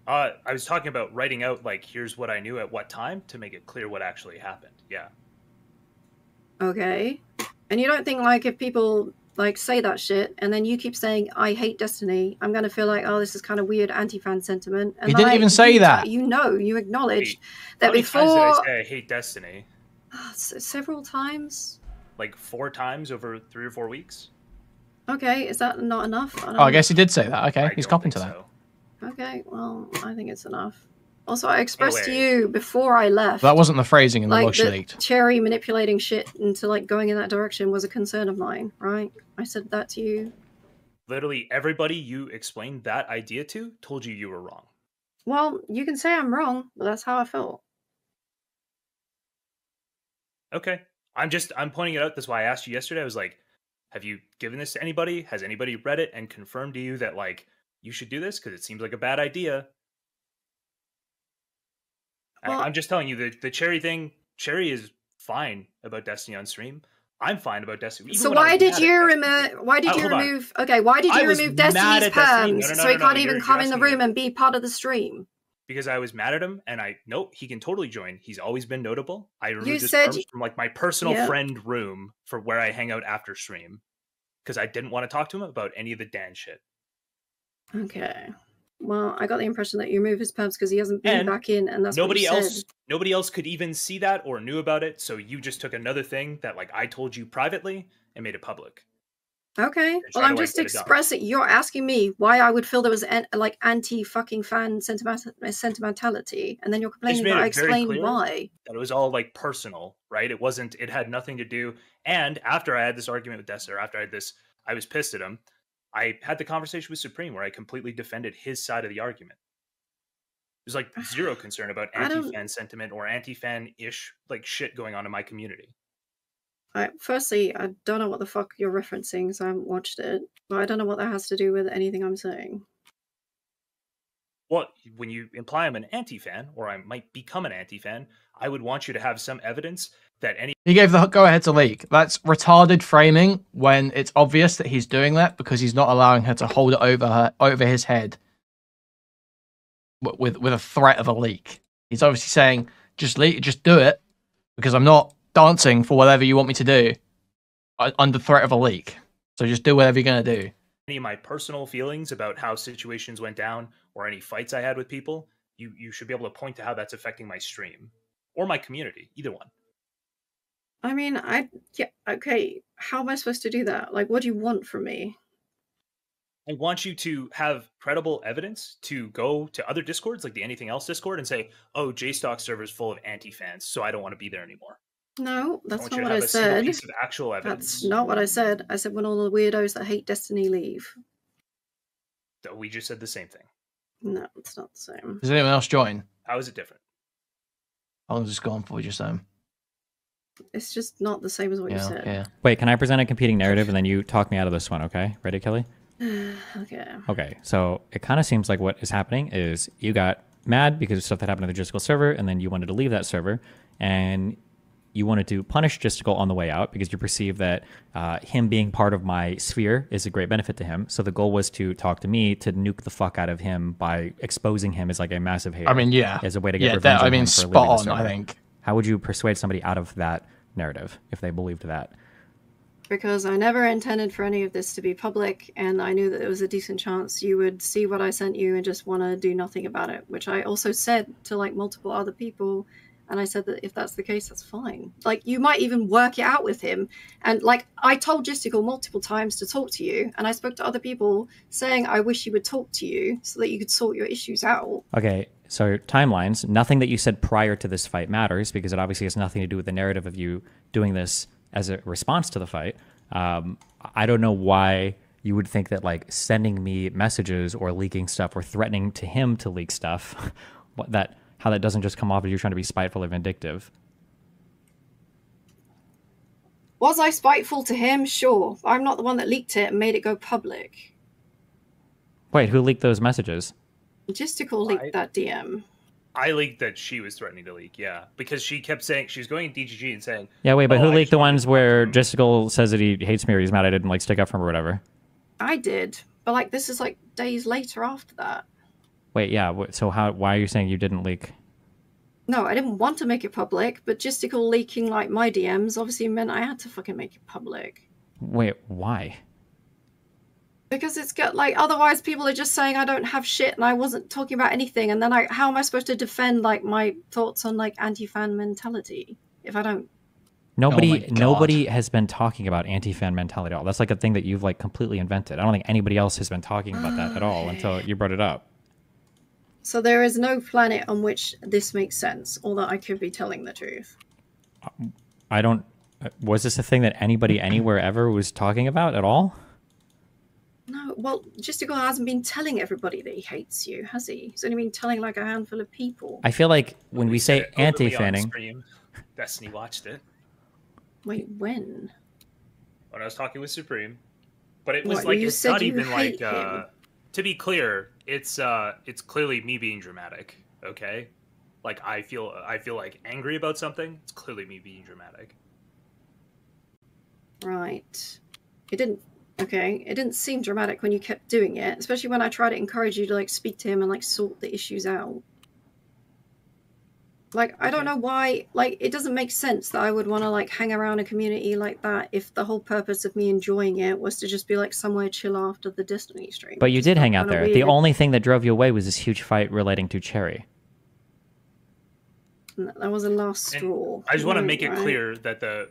I was talking about writing out, like, here's what I knew at what time to make it clear what actually happened. Yeah. Okay. And you don't think, like, if people, like, say that shit, and then you keep saying, I hate Destiny, I'm going to feel like, oh, this is kind of weird anti-fan sentiment. And you didn't even say that. You know, you acknowledged that how many before... Times did I say I hate Destiny? Several times? Like 4 times over 3 or 4 weeks? Okay, is that not enough? I guess he did say that. Okay, he's copping to that. So. Okay, well, I think it's enough. Also, I expressed to you before I left. That wasn't the phrasing in the log she that leaked. Chaeiry manipulating shit into like going in that direction was a concern of mine, right? I said that to you. Literally everybody you explained that idea to told you were wrong. Well, you can say I'm wrong, but that's how I felt. Okay. I'm pointing it out. That's why I asked you yesterday. I was like, have you given this to anybody? Has anybody read it and confirmed to you that, like, you should do this? Because it seems like a bad idea. Well, I'm just telling you, the Chaeiry thing, Chaeiry is fine about Destiny on stream. I'm fine about Destiny. So why did you remove? Why did you remove? Okay, why did you remove Destiny's perms so he can't even come in the room and be part of the stream? Because I was mad at him, and he can totally join. He's always been notable. I removed his perms from like my personal friend room for where I hang out after stream, because I didn't want to talk to him about any of the Dan shit. Okay. Well, I got the impression that you removed his perms because he hasn't been back in, and that's nobody what you else. said. Nobody else could even see that or knew about it. So you just took another thing that, like, I told you privately and made it public. Okay. Well, I'm just expressing. You're asking me why I would feel there was like anti-fucking fan sentimentality, and then you're complaining that I explained why. That it was all like personal, right? It wasn't. It had nothing to do. And after I had this argument with Dester, after I had this, I was pissed at him. I had the conversation with Supreme where I completely defended his side of the argument. There's like zero concern about anti-fan sentiment or anti-fan-ish like shit going on in my community. Firstly, I don't know what the fuck you're referencing, so I haven't watched it. But I don't know what that has to do with anything I'm saying. Well, when you imply I'm an anti-fan, or I might become an anti-fan, I would want you to have some evidence that any... He gave the go-ahead to leak. That's retarded framing when it's obvious that he's doing that because he's not allowing her to hold it over his head with a threat of a leak. He's obviously saying, just do it, because I'm not dancing for whatever you want me to do under threat of a leak. So just do whatever you're going to do. Any of my personal feelings about how situations went down or any fights I had with people, you should be able to point to how that's affecting my stream or my community, either one. I mean, okay. How am I supposed to do that? Like, what do you want from me? I want you to have credible evidence to go to other Discords, like the Anything Else Discord, and say, oh, JSTLK server is full of anti-fans, so I don't want to be there anymore. No, that's not what I said. Piece of actual evidence. That's not what I said. I said when all the weirdos that hate Destiny leave. So we just said the same thing. No, it's not the same. Does anyone else join? How is it different? I'll just go on for just It's just not the same as what you said. Yeah. Wait, can I present a competing narrative and then you talk me out of this one, okay? Ready, Kelly? Okay. Okay, so it kind of seems like what is happening is you got mad because of stuff that happened to the Gisticle server, and then you wanted to leave that server, and you wanted to punish Gisticle on the way out because you perceive that him being part of my sphere is a great benefit to him. So the goal was to talk to me to nuke the fuck out of him by exposing him as like a massive hater. I mean, yeah. As a way to get revenge on him for spot leaving the on, server. I think. How would you persuade somebody out of that narrative if they believed that? Because I never intended for any of this to be public, and I knew that there was a decent chance you would see what I sent you and just want to do nothing about it, which I also said to like multiple other people. And I said that if that's the case, that's fine. Like, you might even work it out with him. And like, I told Gisticle multiple times to talk to you, and I spoke to other people saying I wish he would talk to you so that you could sort your issues out. Okay, so timelines. Nothing that you said prior to this fight matters because it obviously has nothing to do with the narrative of you doing this as a response to the fight. I don't know why you would think that like sending me messages or leaking stuff or threatening to him to leak stuff, how that doesn't just come off as you trying to be spiteful or vindictive. Was I spiteful to him? Sure. I'm not the one that leaked it and made it go public. Wait, who leaked those messages? Gisticle leaked that DM. I leaked that she was threatening to leak, yeah. Because she kept saying, she was going in DGG and saying... Yeah, wait, but "Oh, who I leaked just the wanted ones to talk to where him." Justical says that he hates me or he's mad I didn't like stick up for him or whatever? I did, but like this is like days later after that. Wait, yeah, so why are you saying you didn't leak? No, I didn't want to make it public, but Justical leaking like my DMs obviously meant I had to fucking make it public. Wait, why? Because it's got like otherwise people are just saying I don't have shit and I wasn't talking about anything, and then how am I supposed to defend like my thoughts on like anti-fan mentality if I don't? Nobody has been talking about anti-fan mentality at all. That's like a thing that you've like completely invented. I don't think anybody else has been talking about that at all until you brought it up. So there is no planet on which this makes sense, or that I could be telling the truth. I don't. Was this a thing that anybody anywhere ever was talking about at all? No, well, Justical hasn't been telling everybody that he hates you, has he? He's only been telling like a handful of people. I feel like when we say said it openly on anti-fanning, stream. Destiny watched it Wait, when? when I was talking with Supreme. But it was What, like, you it's said not you even like, hate him? to be clear, it's clearly me being dramatic, okay? Like, I feel like angry about something, it's clearly me being dramatic. Right. It didn't seem dramatic when you kept doing it, especially when I tried to encourage you to like speak to him and like sort the issues out. Like, I don't know why, like, it doesn't make sense that I would want to like hang around a community like that if the whole purpose of me enjoying it was to just be like somewhere chill after the Destiny stream. but you Just did felt hang out kinda there. weird. The only thing that drove you away was this huge fight relating to Chaeiry. That was a last And straw. I just want to make it Right? clear that the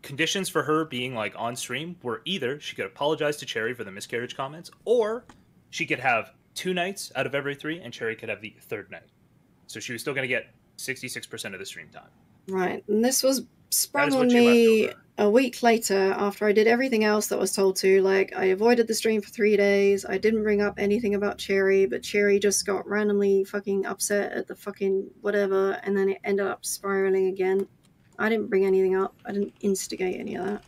conditions for her being like on stream were either she could apologize to Chaeiry for the miscarriage comments, or she could have 2 nights out of every 3, and Chaeiry could have the 3rd night. So she was still going to get 66% of the stream time. Right, and this was sprung That is on what you left me over. a week later after I did everything else that was told to. Like, I avoided the stream for 3 days. I didn't bring up anything about Chaeiry, but Chaeiry just got randomly fucking upset at the fucking whatever, and then it ended up spiraling again. I didn't bring anything up. I didn't instigate any of that.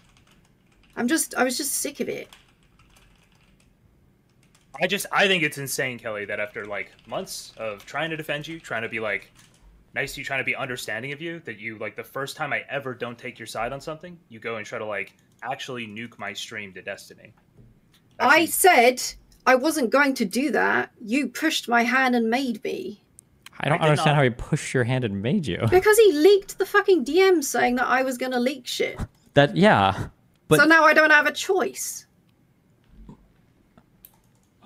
I was just sick of it. I think it's insane, Kelly, that after like months of trying to defend you, trying to be like nice to you, trying to be understanding of you, that you like the first time I ever don't take your side on something, you go and try to like actually nuke my stream to Destiny. I said I wasn't going to do that. You pushed my hand and made me. I don't I did understand not. how he pushed your hand and made you. Because he leaked the fucking DM saying that I was going to leak shit. Yeah. But So now I don't have a choice.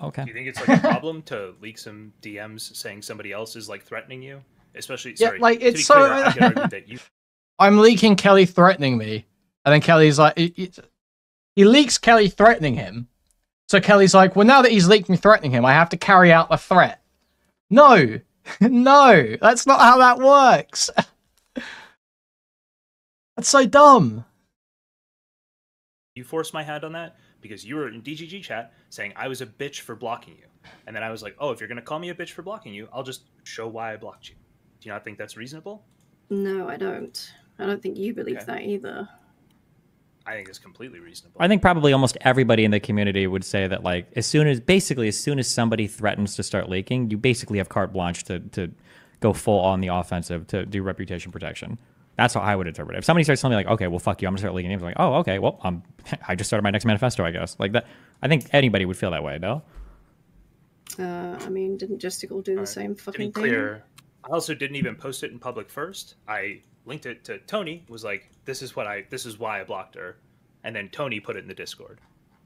okay. Do you think it's like a problem to leak some DMs saying somebody else is like threatening you? Especially, Yeah, sorry, like, to it's be so- clear, I could argue that you I'm leaking Kelly threatening me, and then Kelly's like, he leaks Kelly threatening him. So Kelly's like, well, now that he's leaked me threatening him, I have to carry out the threat. No, no, that's not how that works. That's so dumb. you forced my hand on that because you were in DGG chat saying I was a bitch for blocking you. And then I was like, oh, if you're going to call me a bitch for blocking you, I'll just show why I blocked you. Do you not think that's reasonable? No, I don't. I don't think you believe Okay. that either. I think it's completely reasonable. I think probably almost everybody in the community would say that, like, as soon as somebody threatens to start leaking, you basically have carte blanche to go full on the offensive to do reputation protection. That's how I would interpret it. If somebody starts telling me like, okay, well, fuck you, I'm gonna start leaking names, I'm like, oh, okay, well, I just started my next manifesto, I guess. Like that, I think anybody would feel that way, no? I mean, didn't Justical do the same To be fucking thing? clear, I also didn't even post it in public first. I linked it to Tony, was like, this is why I blocked her. And then Tony put it in the Discord.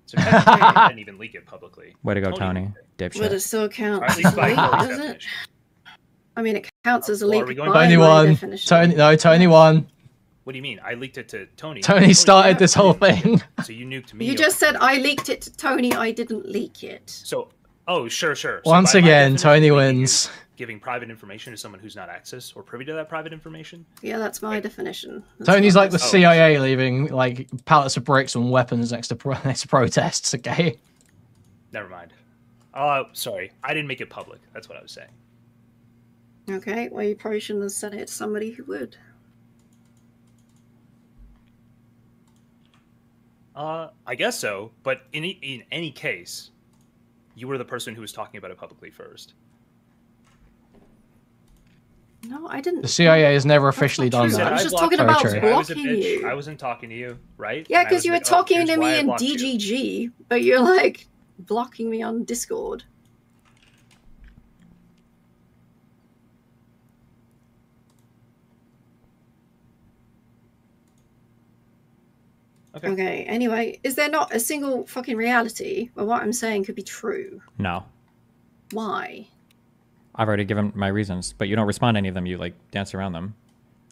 So technically, I didn't even leak it publicly. Way to go, Tony. leaked it. But Dipshit. it still Or counts at least as a by leak, Kelly's does it? definition. I mean, it counts as a Well, leak are we going by Tony my won. definition. Tony won. What do you mean? I leaked it to Tony. Tony started yeah, this whole thing. So you nuked me. You over just said here. I leaked it to Tony. I didn't leak it. So, oh, sure. So Once by my again, definition, Tony leaking wins. is giving private information to someone who's not access or privy to that private information. Yeah, that's my definition. That's Tony's not like the this- CIA leaving like pallets of bricks and weapons next to protests. Okay. Never mind. Sorry, I didn't make it public. That's what I was saying. Okay, well, you probably shouldn't have said it to somebody who would. I guess so. But in any case, you were the person who was talking about it publicly first. No, I didn't. The CIA has never That's officially not done true. that. I was I just blocked talking you. about Very true. I was a blocking bitch. you. I wasn't talking to you, right? Yeah, And I because was you were like, oh, talking here's to why me I in blocked you. DGG, but you're like blocking me on Discord. Okay, anyway, is there not a single fucking reality where what I'm saying could be true? No. Why? I've already given my reasons, but you don't respond to any of them. You like dance around them.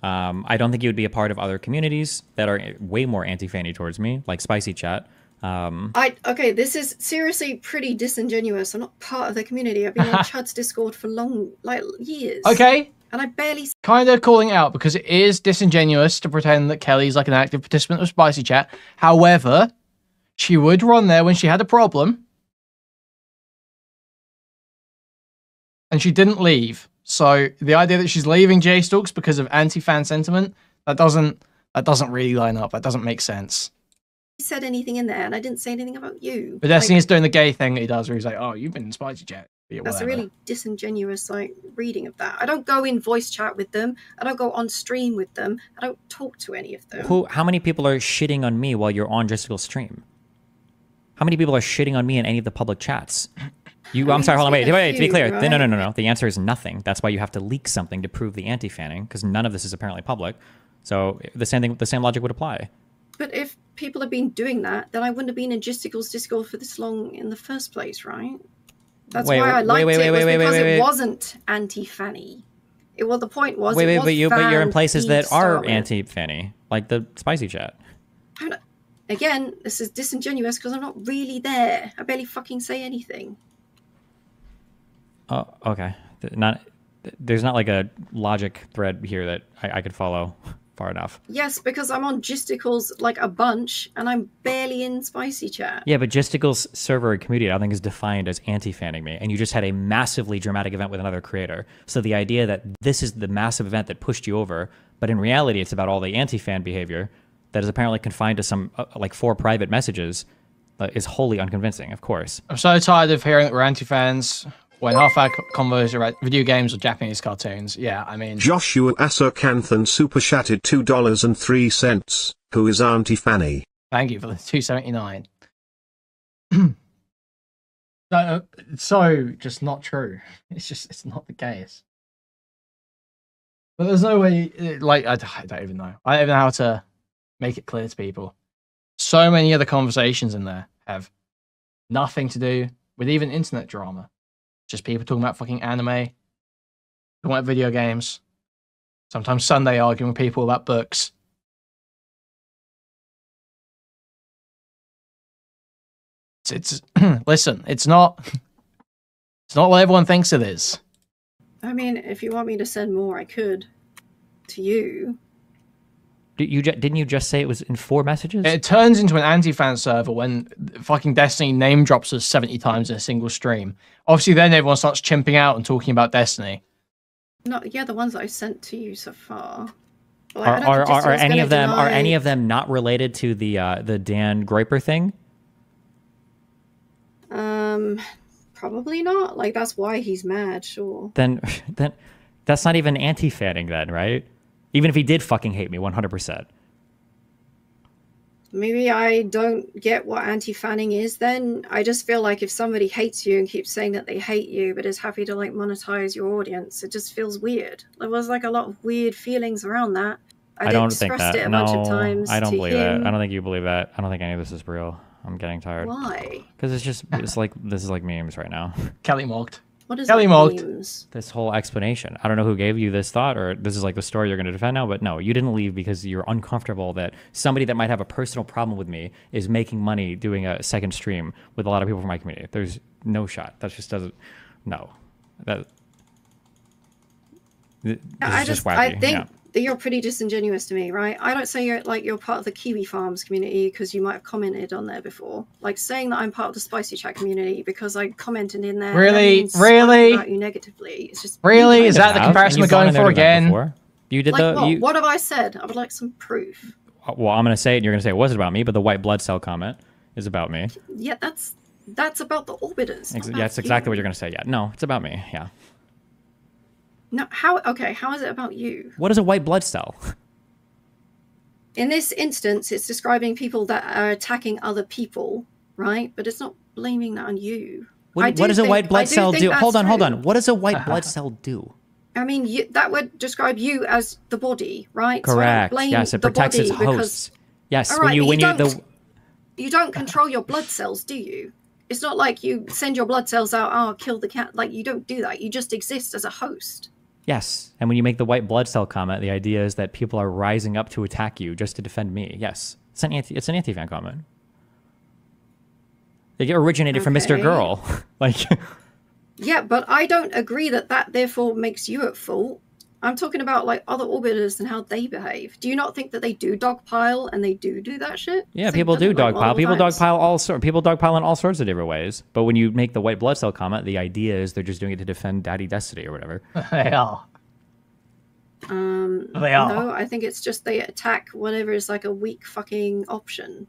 I don't think you would be a part of other communities that are way more anti-fanny towards me, like Spicy Chat. Okay, this is seriously pretty disingenuous. I'm not part of the community. I've been on Chud's Discord for years. Okay, And I barely... kind of calling it out because it is disingenuous to pretend that Kelly's like an active participant of Spicy Chat. However, she would run there when she had a problem. And she didn't leave. So the idea that she's leaving jstlk because of anti-fan sentiment, that doesn't really line up. That doesn't make sense. said anything in there, and I didn't say anything about you. But Destiny's doing the gay thing that he does where he's like, oh, you've been in Spicy Chat. Yeah, That's a whatever. really disingenuous reading of that. I don't go in voice chat with them. I don't go on stream with them. I don't talk to any of them. How many people are shitting on me while you're on jstlk's stream? How many people are shitting on me in any of the public chats? I'm sorry, hold on, wait, to be clear. Right? No. The answer is nothing. That's why you have to leak something to prove the anti-fanning, because none of this is apparently public. So the same logic would apply. But if people have been doing that, then I wouldn't have been in jstlk's Discord for this long in the first place, right? That's why I liked it, because it wasn't anti-fanny. The point was, but you're in places that are anti-fanny, like the Spicy Chat. Again, this is disingenuous because I'm not really there. I barely fucking say anything. Oh, okay. There's not like a logic thread here that I could follow far enough. Yes, because I'm on jstlk's like a bunch, and I'm barely in Spicy Chat. Yeah, but jstlk's server and community, I don't think, is defined as anti-fanning me. And you just had a massively dramatic event with another creator. So the idea that this is the massive event that pushed you over, but in reality it's about all the anti-fan behavior that is apparently confined to some, 4 private messages, is wholly unconvincing, of course. I'm so tired of hearing that we're anti-fans when half our convos are about video games or Japanese cartoons. Yeah, I mean... Joshua Asokanthan super chatted $2.03. Who is Auntie Fanny? Thank you for the $2.79. It's so just not true. It's not the case. But there's no way, I don't even know. I don't even know how to make it clear to people. So many other conversations in there have nothing to do with even internet drama. Just people talking about fucking anime, talking about video games, sometimes Sunday arguing with people about books. It's listen, it's not what everyone thinks it is. I mean, if you want me to send more, I could. To you. Didn't you just say it was in 4 messages? It turns into an anti-fan server when fucking Destiny name drops us 70 times in a single stream. Obviously, then everyone starts chimping out and talking about Destiny. No, yeah, the ones that I sent to you so far. Are any of them not related to the Dan Groiper thing? Probably not. That's why he's mad. Sure. Then that's not even anti-fanning, then, right? Even if he did fucking hate me 100%. Maybe I don't get what anti-fanning is then. I just feel like if somebody hates you and keeps saying that they hate you but is happy to monetize your audience, it just feels weird. There was a lot of weird feelings around that. I don't think that. It a bunch of times I don't believe him. that. I don't think you believe that. I don't think any of this is real. I'm getting tired. Why? Because this is like memes right now. Kelly mocked. What is Kelly mocked. memes? This whole explanation. I don't know who gave you this thought, or this is the story you're going to defend now, but no, you didn't leave because you're uncomfortable that somebody that might have a personal problem with me is making money doing a second stream with a lot of people from my community. There's no shot. That just doesn't... No. This is just wacky. I think that you're pretty disingenuous to me, right? I don't say you're part of the Kiwi Farms community because you might have commented on there before. Saying that I'm part of the Spicy Chat community because I commented in there. Really? About you negatively. It's just really? Is that the comparison we're going for again? You did what have I said? I would like some proof. Well, I'm going to say it and you're going to say it wasn't about me, but the white blood cell comment is about me. Yeah, that's about the orbiters. That's exactly what you're going to say. Yeah, no, it's about me. Yeah. No, how? Okay, how is it about you? What is a white blood cell? In this instance, it's describing people that are attacking other people, right? But it's not blaming that on you. What does a white blood cell do? Hold on. What does a white blood cell do? I mean, that would describe you as the body, right? Correct. So yes, it protects its hosts. Yes, all right, you don't control your blood cells, do you? It's not like you send your blood cells out, oh, kill the cat. Like, you don't do that. You just exist as a host. Yes, and when you make the white blood cell comment, the idea is that people are rising up to attack you just to defend me. Yes, it's an anti-fan comment. They originated from Mr. Girl. Like, yeah, but I don't agree that therefore makes you at fault. I'm talking about like other orbiters and how they behave. Do you not think that they do dogpile and they do that shit? Yeah, people do dogpile. People dogpile in all sorts of different ways. But when you make the white blood cell comment, the idea is they're just doing it to defend Daddy Destiny or whatever. They are. They are. No, I think it's just they attack whatever is like a weak fucking option.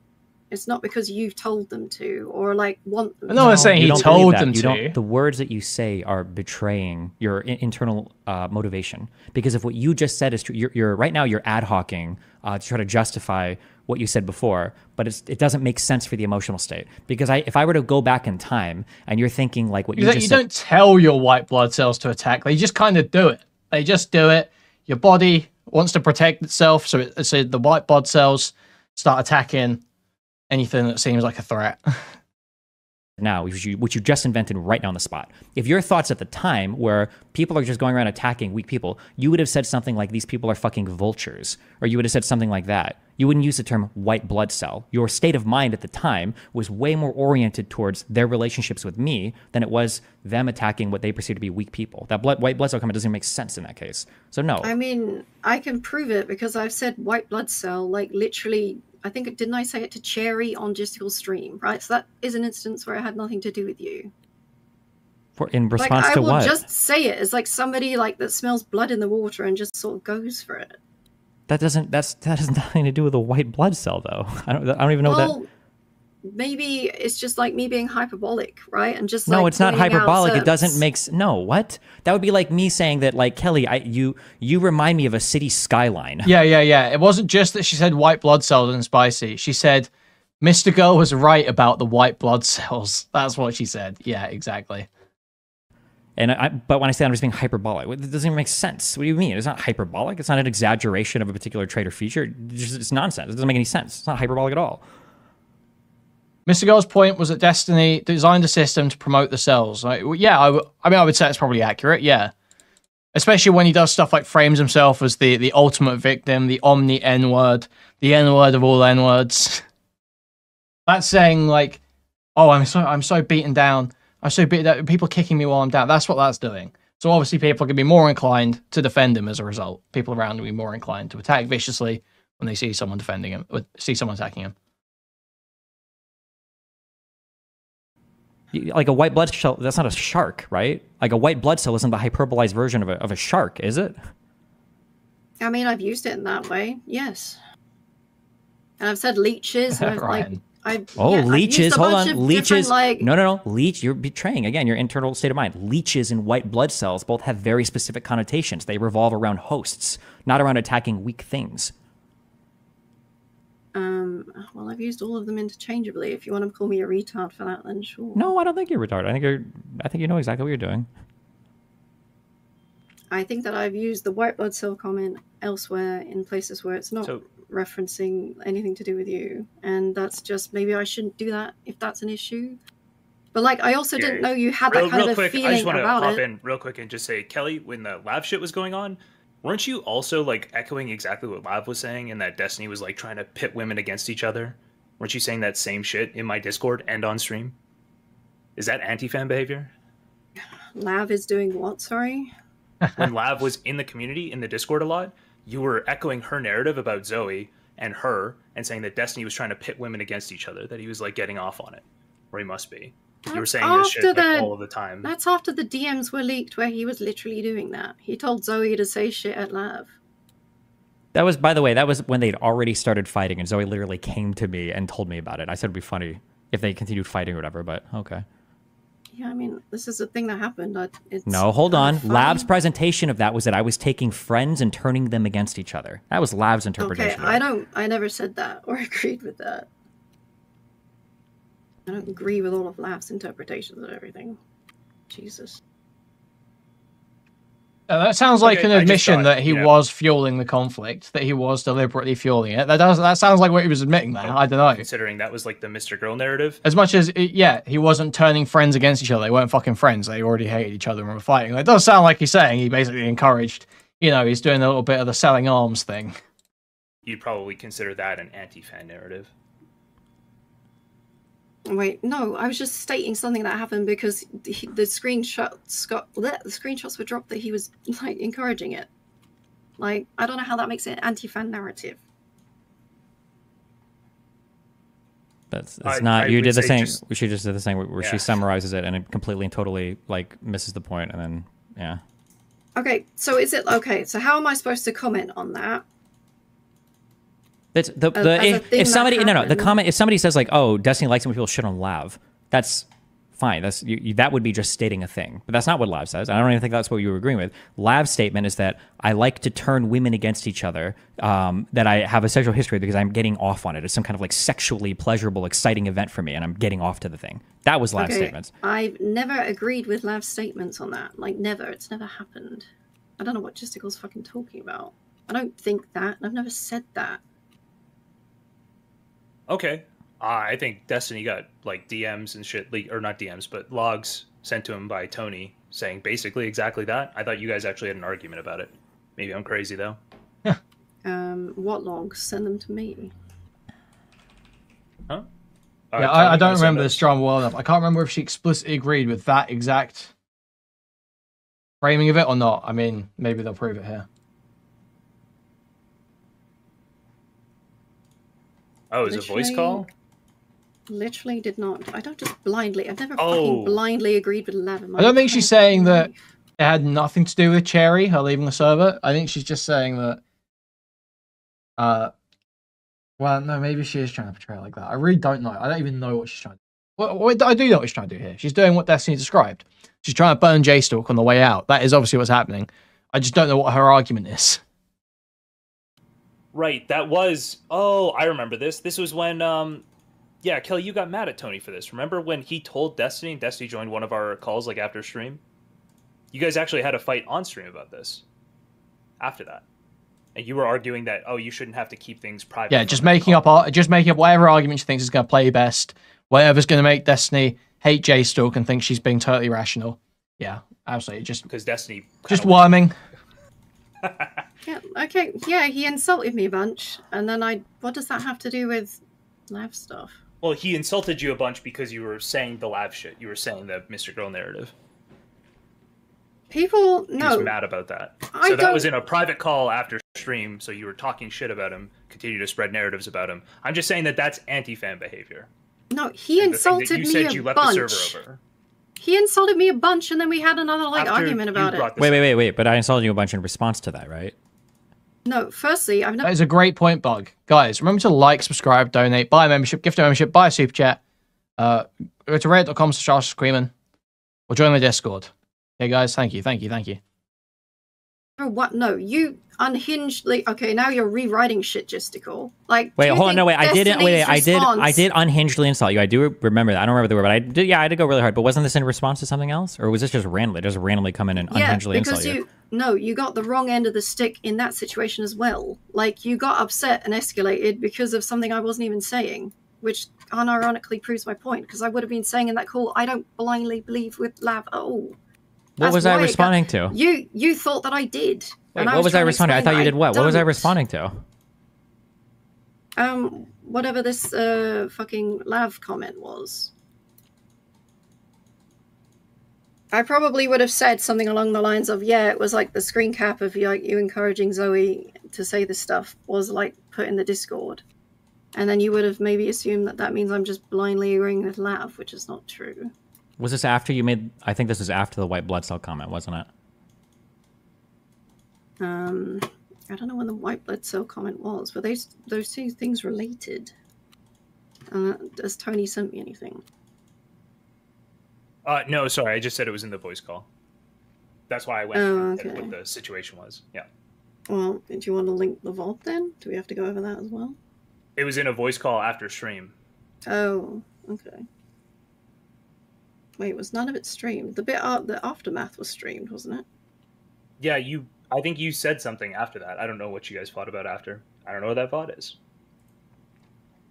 It's not because you've told them to or like want them. I'm not saying he told them to. The words that you say are betraying your internal motivation. Because if what you just said is true, you're right now you're ad hocing to try to justify what you said before, but it doesn't make sense for the emotional state. Because if I were to go back in time and you're thinking like what you just said, don't tell your white blood cells to attack. They just kind of do it. They just do it. Your body wants to protect itself, so the white blood cells start attacking anything that seems like a threat. Now, which you just invented right now on the spot. If your thoughts at the time were people are just going around attacking weak people, you would have said something like these people are fucking vultures, or you would have said something like that. You wouldn't use the term white blood cell. Your state of mind at the time was way more oriented towards their relationships with me than it was them attacking what they perceive to be weak people. That white blood cell comment doesn't make sense in that case. So no. I mean, I can prove it because I've said white blood cell like literally. I think, didn't I say it to Chaeiry on Jistical stream, right? So that is an instance where it had nothing to do with you. In response to what? I will just say it as like somebody like that smells blood in the water and just sort of goes for it. That has nothing to do with a white blood cell, though. I don't even know that. Maybe it's just like me being hyperbolic, right? And just no, it's not hyperbolic. It doesn't make no. What? That would be like me saying that, like, Kelly, you remind me of a city skyline. Yeah. It wasn't just that she said white blood cells and spicy. She said Mr. Girl was right about the white blood cells. That's what she said. Yeah, exactly. But when I say I'm just being hyperbolic, it doesn't even make sense. What do you mean? It's not hyperbolic. It's not an exaggeration of a particular trait or feature. It's nonsense. It doesn't make any sense. It's not hyperbolic at all. Mr. Girl's point was that Destiny designed a system to promote the cells. I would say it's probably accurate, yeah. Especially when he does stuff like frames himself as the ultimate victim, the omni N-word, the N-word of all N-words. That's saying like, oh, I'm so beaten down. I'm so beaten down. People kicking me while I'm down. That's what that's doing. So obviously people are going to be more inclined to defend him as a result. People around will be more inclined to attack viciously when they see someone defending him, or see someone attacking him. Like a white blood cell, that's not a shark, right? Like a white blood cell isn't the hyperbolized version of a shark, is it? I mean, I've used it in that way, yes. And I've said leeches. And leeches. Hold on. Leeches. Like... No. Leech, you're betraying, again, your internal state of mind. Leeches and white blood cells both have very specific connotations. They revolve around hosts, not around attacking weak things. Well, I've used all of them interchangeably. If you want to call me a retard for that, then sure. No, I don't think you're retarded. I think you know exactly what you're doing. I think that I've used the white blood cell comment elsewhere in places where it's not referencing anything to do with you, and that's just maybe I shouldn't do that if that's an issue. But like, I also didn't know you had that kind of a feeling about it. I just want to hop in real quick and just say, Kelly, when the Lav shit was going on, weren't you also like echoing exactly what Lav was saying, and that Destiny was like trying to pit women against each other? Weren't you saying that same shit in my Discord and on stream? Is that anti-fan behavior? Lav is doing what? Sorry. When Lav was in the community in the Discord a lot, you were echoing her narrative about Zoe and her, and saying that Destiny was trying to pit women against each other. That he was like getting off on it, or he must be. You were saying this shit like, all of the time. That's after the DMs were leaked where he was literally doing that. He told Zoe to say shit at Lav. That was, by the way, that was when they'd already started fighting, and Zoe literally came to me and told me about it. I said it'd be funny if they continued fighting or whatever, but okay. Yeah, I mean, this is a thing that happened. No, hold on. fine. Lab's presentation of that was that I was taking friends and turning them against each other. That was Lab's interpretation. Okay, I never said that or agreed with that. I don't agree with all of Lab's interpretations of everything. Jesus. That sounds like Okay, an I just admission thought, that he you know- was fueling the conflict, that he was deliberately fueling it. That sounds like what he was admitting there. I don't know. Considering that was like the Mr. Girl narrative. As much as, he wasn't turning friends against each other. They weren't fucking friends. They already hated each other and were fighting. It does sound like he's saying he basically encouraged, he's doing a little bit of the selling arms thing. You'd probably consider that an anti-fan narrative. Wait, no, I was just stating something that happened because the screenshots were dropped that he was like encouraging it. Like, I don't know how that makes it an anti-fan narrative. It's I not. You would did the say same. just- She just did the same where she Yeah. summarizes it and it completely and totally like misses the point, and then yeah. Okay, so is it okay? So how am I supposed to comment on that? That's as a thing if somebody that the happened. comment if somebody says like, oh, Destiny likes it when people shit on Lav, that's fine. That's that would be just stating a thing, but that's not what Lav says. I don't even think that's what you were agreeing with. Lav's statement is that I like to turn women against each other. That I have a sexual history because I'm getting off on it. It's some kind of like sexually pleasurable, exciting event for me, and I'm getting off to the thing. That was Lav's statements. I've never agreed with Lav's statements on that. Like, never. It's never happened. I don't know what Justicle's fucking talking about. I don't think that. I've never said that. Okay. I think Destiny got like DMs and shit, or not DMs, but logs sent to him by Tony saying basically exactly that. I thought you guys actually had an argument about it. Maybe I'm crazy though. What logs? Send them to me. Huh? Yeah, I don't remember this drama well enough. I can't remember if she explicitly agreed with that exact framing of it or not. I mean, maybe they'll prove it here. Oh, is it a voice call? Literally did not. I don't just blindly. I've never Oh. fucking blindly agreed with Lav. in my I don't think she's entire saying that life. it had nothing to do with Chaeiry, her leaving the server. I think she's just saying that. Well, no, maybe she is trying to portray it like that. I really don't know. I don't even know what she's trying to do. Well, I do know what she's trying to do here. She's doing what Destiny described. She's trying to burn jstlk on the way out. That is obviously what's happening. I just don't know what her argument is. Right, that was... Oh, I remember this. This was when... Yeah, Kelly, you got mad at Tony for this. Remember when he told Destiny, and Destiny joined one of our calls like after stream? You guys actually had a fight on stream about this. After that. And you were arguing that, oh, you shouldn't have to keep things private. Yeah, just making up whatever argument she thinks is going to play best. Whatever's going to make Destiny hate jstlk and think she's being totally rational. Yeah, absolutely. Because Destiny... Just worming. Yeah, okay. Yeah, he insulted me a bunch, and then what does that have to do with Lav stuff? Well, he insulted you a bunch because you were saying the Lav shit. You were saying the Mr. Girl narrative. People, He no. was mad about that. I So that don't- was in a private call after stream, so you were talking shit about him, continue to spread narratives about him. I'm just saying that that's anti-fan behavior. No, he And the thing that insulted you me said a you left bunch. the server over. He insulted me a bunch, and then we had another After argument about you it. brought this Wait. But I insulted you a bunch in response to that, right? No, firstly, I've That never. is a great point, Bug. Guys, remember to like, subscribe, donate, buy a membership, gift a membership, buy a super chat. Go to reddit.com/Kuihman or join the Discord. Okay, guys, thank you. What? No, you unhinged. Like, okay, now you're rewriting shit, Justical. Like, Wait, do you hold on. think No, wait. I didn't. Wait. I Destiny's did response- unhingedly insult you. I do remember that. I don't remember the word, but I did. Yeah, I did go really hard. But wasn't this in response to something else, or was this just randomly? Just randomly come in and Yeah, unhingedly insult because you? you got the wrong end of the stick in that situation as well. Like, you got upset and escalated because of something I wasn't even saying, which unironically proves my point, because I would have been saying in that call, I don't blindly believe with Lav at all. What That's was I why it responding to? You thought that I did. Wait, and what was I trying to responding? I explain thought you that did what? What was I don't. responding to? Whatever this fucking Lav comment was. I probably would have said something along the lines of, yeah, it was like the screen cap of you encouraging Zoe to say this stuff was like put in the Discord. And then you would have maybe assumed that means I'm just blindly agreeing with Lav, which is not true. Was this after you made? I think this was after the white blood cell comment, wasn't it? I don't know when the white blood cell comment was, but those two things related. Does Tony sent me anything? No, sorry, I just said it was in the voice call. That's why I went through what the situation was. Yeah. Well, do you want to link the vault then? Do we have to go over that as well? It was in a voice call after stream. Oh, okay. Wait, was none of it streamed? The aftermath was streamed, wasn't it? Yeah, I think you said something after that. I don't know what you guys fought about after. I don't know what that fought is.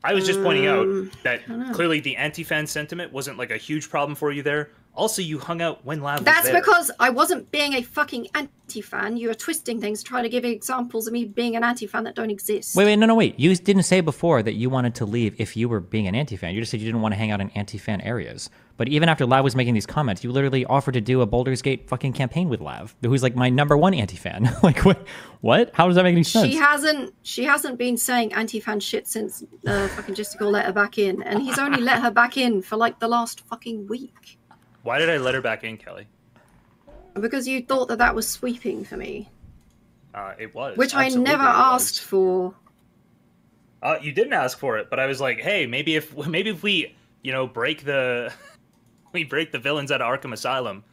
I was just pointing out that clearly the anti-fan sentiment wasn't like a huge problem for you there. Also, you hung out when Lav was there. That's because I wasn't being a fucking anti-fan. You were twisting things, trying to give examples of me being an anti-fan that don't exist. Wait, no, wait. You didn't say before that you wanted to leave if you were being an anti-fan. You just said you didn't want to hang out in anti-fan areas. But even after Lav was making these comments, you literally offered to do a Baldur's Gate fucking campaign with Lav, who's like my #1 anti-fan. Like, what? How does that make any sense? She hasn't been saying anti-fan shit since fucking Justical let her back in, and he's only let her back in for like the last fucking week. Why did I let her back in, Kelly? Because you thought that was sweeping for me. It was. Which I never asked for. You didn't ask for it, but I was like, hey, maybe if we, break the villains out of Arkham Asylum,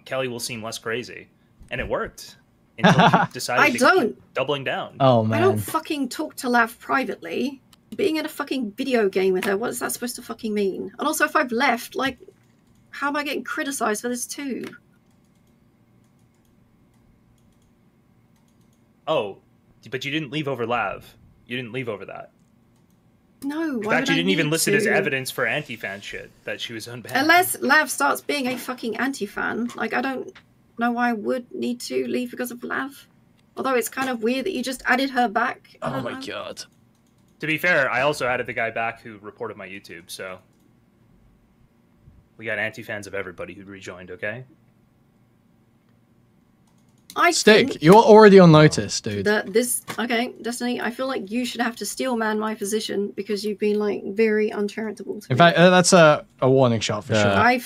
Kelly will seem less crazy. And it worked. Until she decided to keep doubling down. Oh, man. I don't fucking talk to Lav privately. Being in a fucking video game with her, what is that supposed to fucking mean? And also, if I've left, like, how am I getting criticized for this too? Oh, but you didn't leave over Lav. You didn't leave over that. No, in fact, you didn't even list it as evidence for anti-fan shit that she was unbanned. Unless Lav starts being a fucking anti-fan, like, I don't know why I would need to leave because of Lav. Although it's kind of weird that you just added her back. Oh my god. To be fair, I also added the guy back who reported my YouTube, so we got anti-fans of everybody who rejoined, okay? Stick, you're already on notice, dude. Okay, Destiny, I feel like you should have to steel man my position because you've been, like, very uncharitable to me. In fact, that's a warning shot for sure. I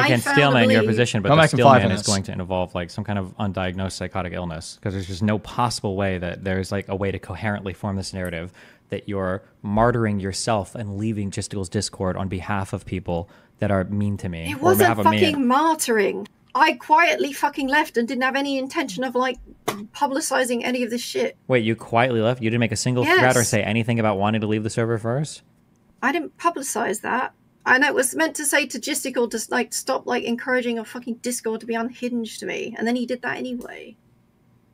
can steelman your position, but the steelman is going to involve, like, some kind of undiagnosed psychotic illness, because there's just no possible way that there's, like, a way to coherently form this narrative that you're martyring yourself and leaving Justicle's Discord on behalf of people that are mean to me. It wasn't fucking martyring. I quietly fucking left and didn't have any intention of, like, publicizing any of this shit. Wait, you quietly left? You didn't make a single threat or say anything about wanting to leave the server first? I didn't publicize that. And it was meant to say to Justical to, like, stop, like, encouraging a fucking Discord to be unhinged to me. And then he did that anyway.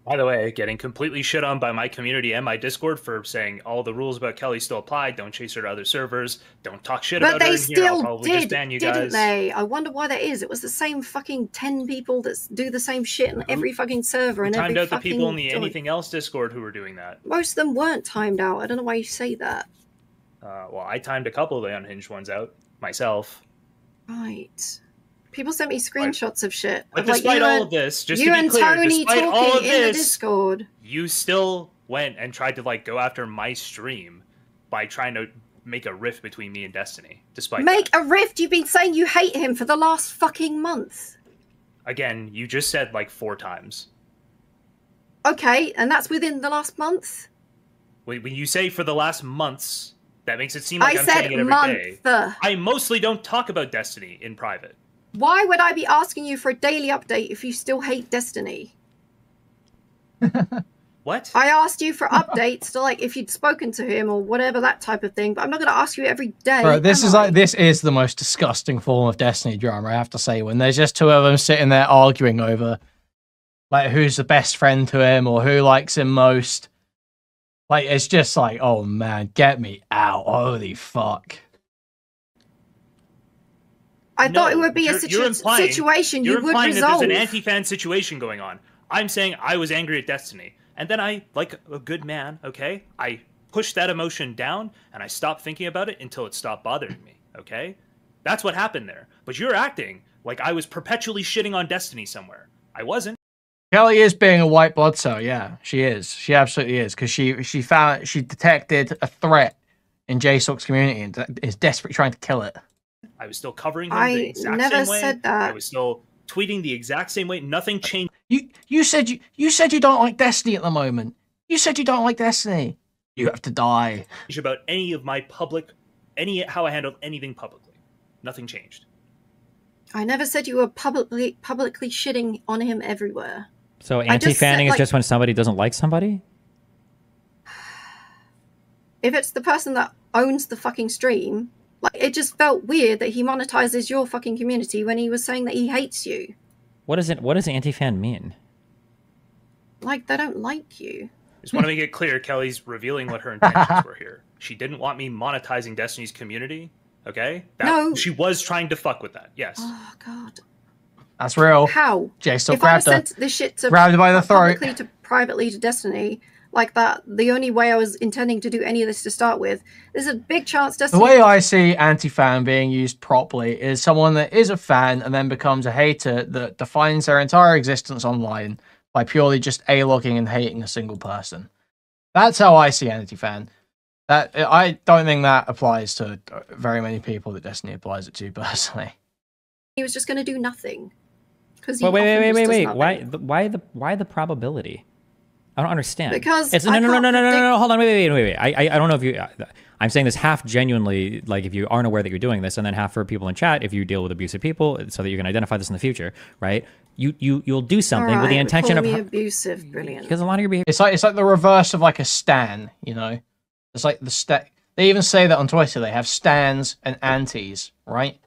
By the way, getting completely shit on by my community and my Discord for saying all the rules about Kelly still apply. Don't chase her to other servers. Don't talk shit about her. But they still did, didn't they? I wonder why that is. It was the same fucking 10 people that do the same shit on every fucking server and every fucking... Timed out the people in the anything else Discord who were doing that. Most of them weren't timed out. I don't know why you say that. Well, I timed a couple of the unhinged ones out myself. Right. People sent me screenshots of shit. But despite all of this, just you to be clear, Tony despite all of in the this, Discord. You still went and tried to, like, go after my stream by trying to make a rift between me and Destiny. Despite a rift? You've been saying you hate him for the last fucking month. Again, you just said like 4 times. Okay, and that's within the last month? When you say for the last months, that makes it seem like I'm saying it every day. I mostly don't talk about Destiny in private. Why would I be asking you for a daily update if you still hate Destiny? What? I asked you for updates to, like, if you'd spoken to him or whatever, that type of thing, but I'm not going to ask you every day. Bro, this is the most disgusting form of Destiny drama, I have to say, when there's just 2 of them sitting there arguing over, like, who's the best friend to him or who likes him most. Like, it's just like, oh man, get me out. Holy fuck. I thought it would be a situation you would resolve. You're implying that there's an anti-fan situation going on. I'm saying I was angry at Destiny. And then I, like a good man, okay, I pushed that emotion down and I stopped thinking about it until it stopped bothering me, okay? That's what happened there. But you're acting like I was perpetually shitting on Destiny somewhere. I wasn't. Kelly is being a white blood cell, yeah. She is. She absolutely is. Because she detected a threat in jstlk's community and is desperately trying to kill it. I was still covering him the exact same way. I never said that. I was still tweeting the exact same way. Nothing changed. You said you don't like Destiny at the moment. You said you don't like Destiny. You have to die. About any of my how I handled anything publicly. Nothing changed. I never said you were publicly shitting on him everywhere. So anti-fanning is just when somebody doesn't like somebody? If it's the person that owns the fucking stream, like, it just felt weird that he monetizes your fucking community when he was saying that he hates you. What does anti-fan mean? Like, they don't like you. Just want to make it clear, Kelly's revealing what her intentions were here. She didn't want me monetizing Destiny's community, okay? No. She was trying to fuck with that, yes. Oh, God. That's real. How? Jay still if I grabbed her. sent this shit to Grabbed her by the throat. privately to Destiny, like that, the only way I was intending to do any of this to start with, there's a big chance Destiny... The way I see anti-fan being used properly is someone that is a fan and then becomes a hater that defines their entire existence online by purely just A-logging and hating a single person. That's how I see anti-fan. That I don't think that applies to very many people that Destiny applies it to personally. He was just going to do nothing. Well, wait. Why the probability? I don't understand. Because it's no. Hold on, wait. I don't know if you. I'm saying this half genuinely, like if you aren't aware that you're doing this, and then half for people in chat if you deal with abusive people, so that you can identify this in the future, right? You'll do something with the intention of abusive, brilliant. Because a lot of your behavior. It's like the reverse of like a stan, you know. It's like They even say that on Twitter. They have stans and antis, right?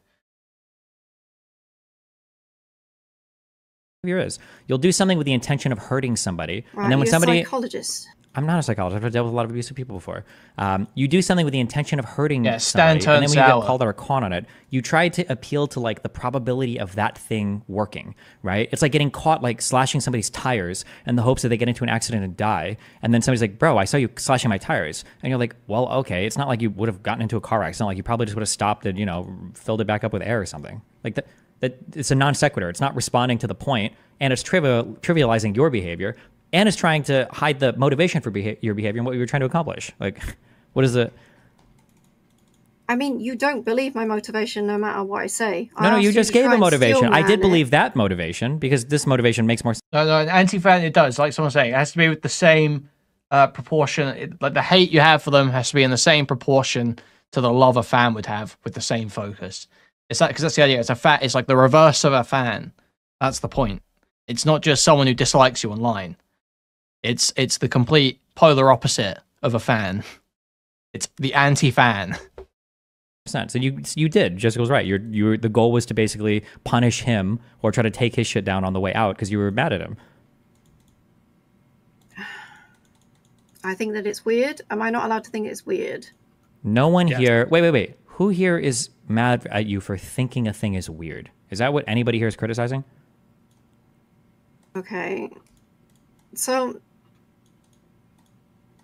Is you'll do something with the intention of hurting somebody, right, and then when somebody psychologist. I'm not a psychologist. I've dealt with a lot of abusive people before. You do something with the intention of hurting somebody, Stan and then when you sour. get called out or caught on it, you try to appeal to like the probability of that thing working, right? It's like getting caught like slashing somebody's tires in the hopes that they get into an accident and die, and then somebody's like, "Bro, I saw you slashing my tires," and you're like, "Well, okay, it's not like you would have gotten into a car accident. Like you probably just would have stopped and filled it back up with air or something." Like that it's a non sequitur. It's not responding to the point, and it's trivializing your behavior. And is trying to hide the motivation for your behavior and what you were trying to accomplish. Like, what is it? I mean, you don't believe my motivation no matter what I say. No, you just gave a motivation. I did believe that motivation because this motivation makes more sense. No, anti-fan, it does. Like someone saying, it has to be with the same proportion. Like the hate you have for them has to be in the same proportion to the love a fan would have with the same focus. It's like, because that's the idea. It's like the reverse of a fan. That's the point. It's not just someone who dislikes you online. It's the complete polar opposite of a fan. It's the anti-fan. And you did. Jessica was right. The goal was to basically punish him or try to take his shit down on the way out because you were mad at him. I think that it's weird. Am I not allowed to think it's weird? No one here. Wait. Who here is mad at you for thinking a thing is weird? Is that what anybody here is criticizing? Okay. So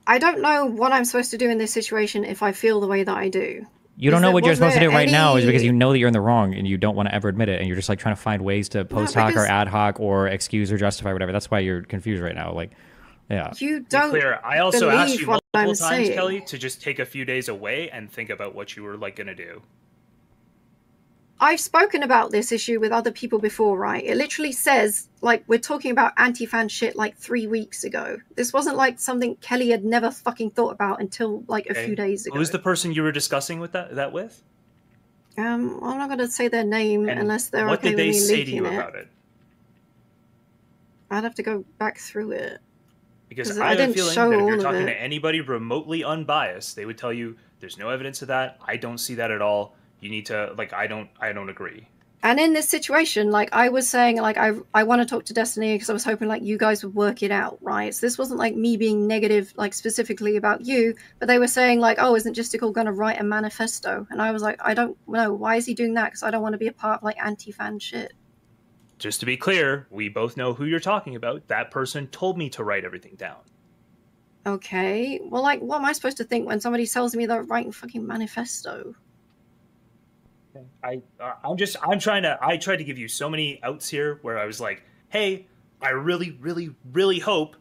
I don't know what I'm supposed to do in this situation if I feel the way that I do. You don't know what you're supposed to do right now is because you know that you're in the wrong and you don't want to ever admit it and you're just like trying to find ways to post hoc or ad hoc or excuse or justify whatever. That's why you're confused right now. Like, yeah. You don't. Clear. I also asked you multiple times, saying. Kelly, to just take a few days away and think about what you were like going to do. I've spoken about this issue with other people before, right? It literally says, like, we're talking about anti-fan shit like 3 weeks ago. This wasn't like something Kelly had never fucking thought about until like a few days ago. Who's the person you were discussing with that with? I'm not going to say their name unless they're what okay did they with me say to you leaking about it? I'd have to go back through it. Because I have a feeling that if you're talking to anybody remotely unbiased, they would tell you there's no evidence of that. I don't see that at all. You need to, like, I don't agree. And in this situation, like, I was saying, like, I want to talk to Destiny because I was hoping, like, you guys would work it out, right? So this wasn't, like, me being negative, like, specifically about you, but they were saying, like, oh, isn't Justical going to write a manifesto? And I was like, I don't know. Why is he doing that? Because I don't want to be a part of, like, anti-fan shit. Just to be clear, we both know who you're talking about. That person told me to write everything down. Okay. Well, like, what am I supposed to think when somebody tells me they're writing fucking manifesto? I tried to give you so many outs here where I was like, hey, I really, really, really hope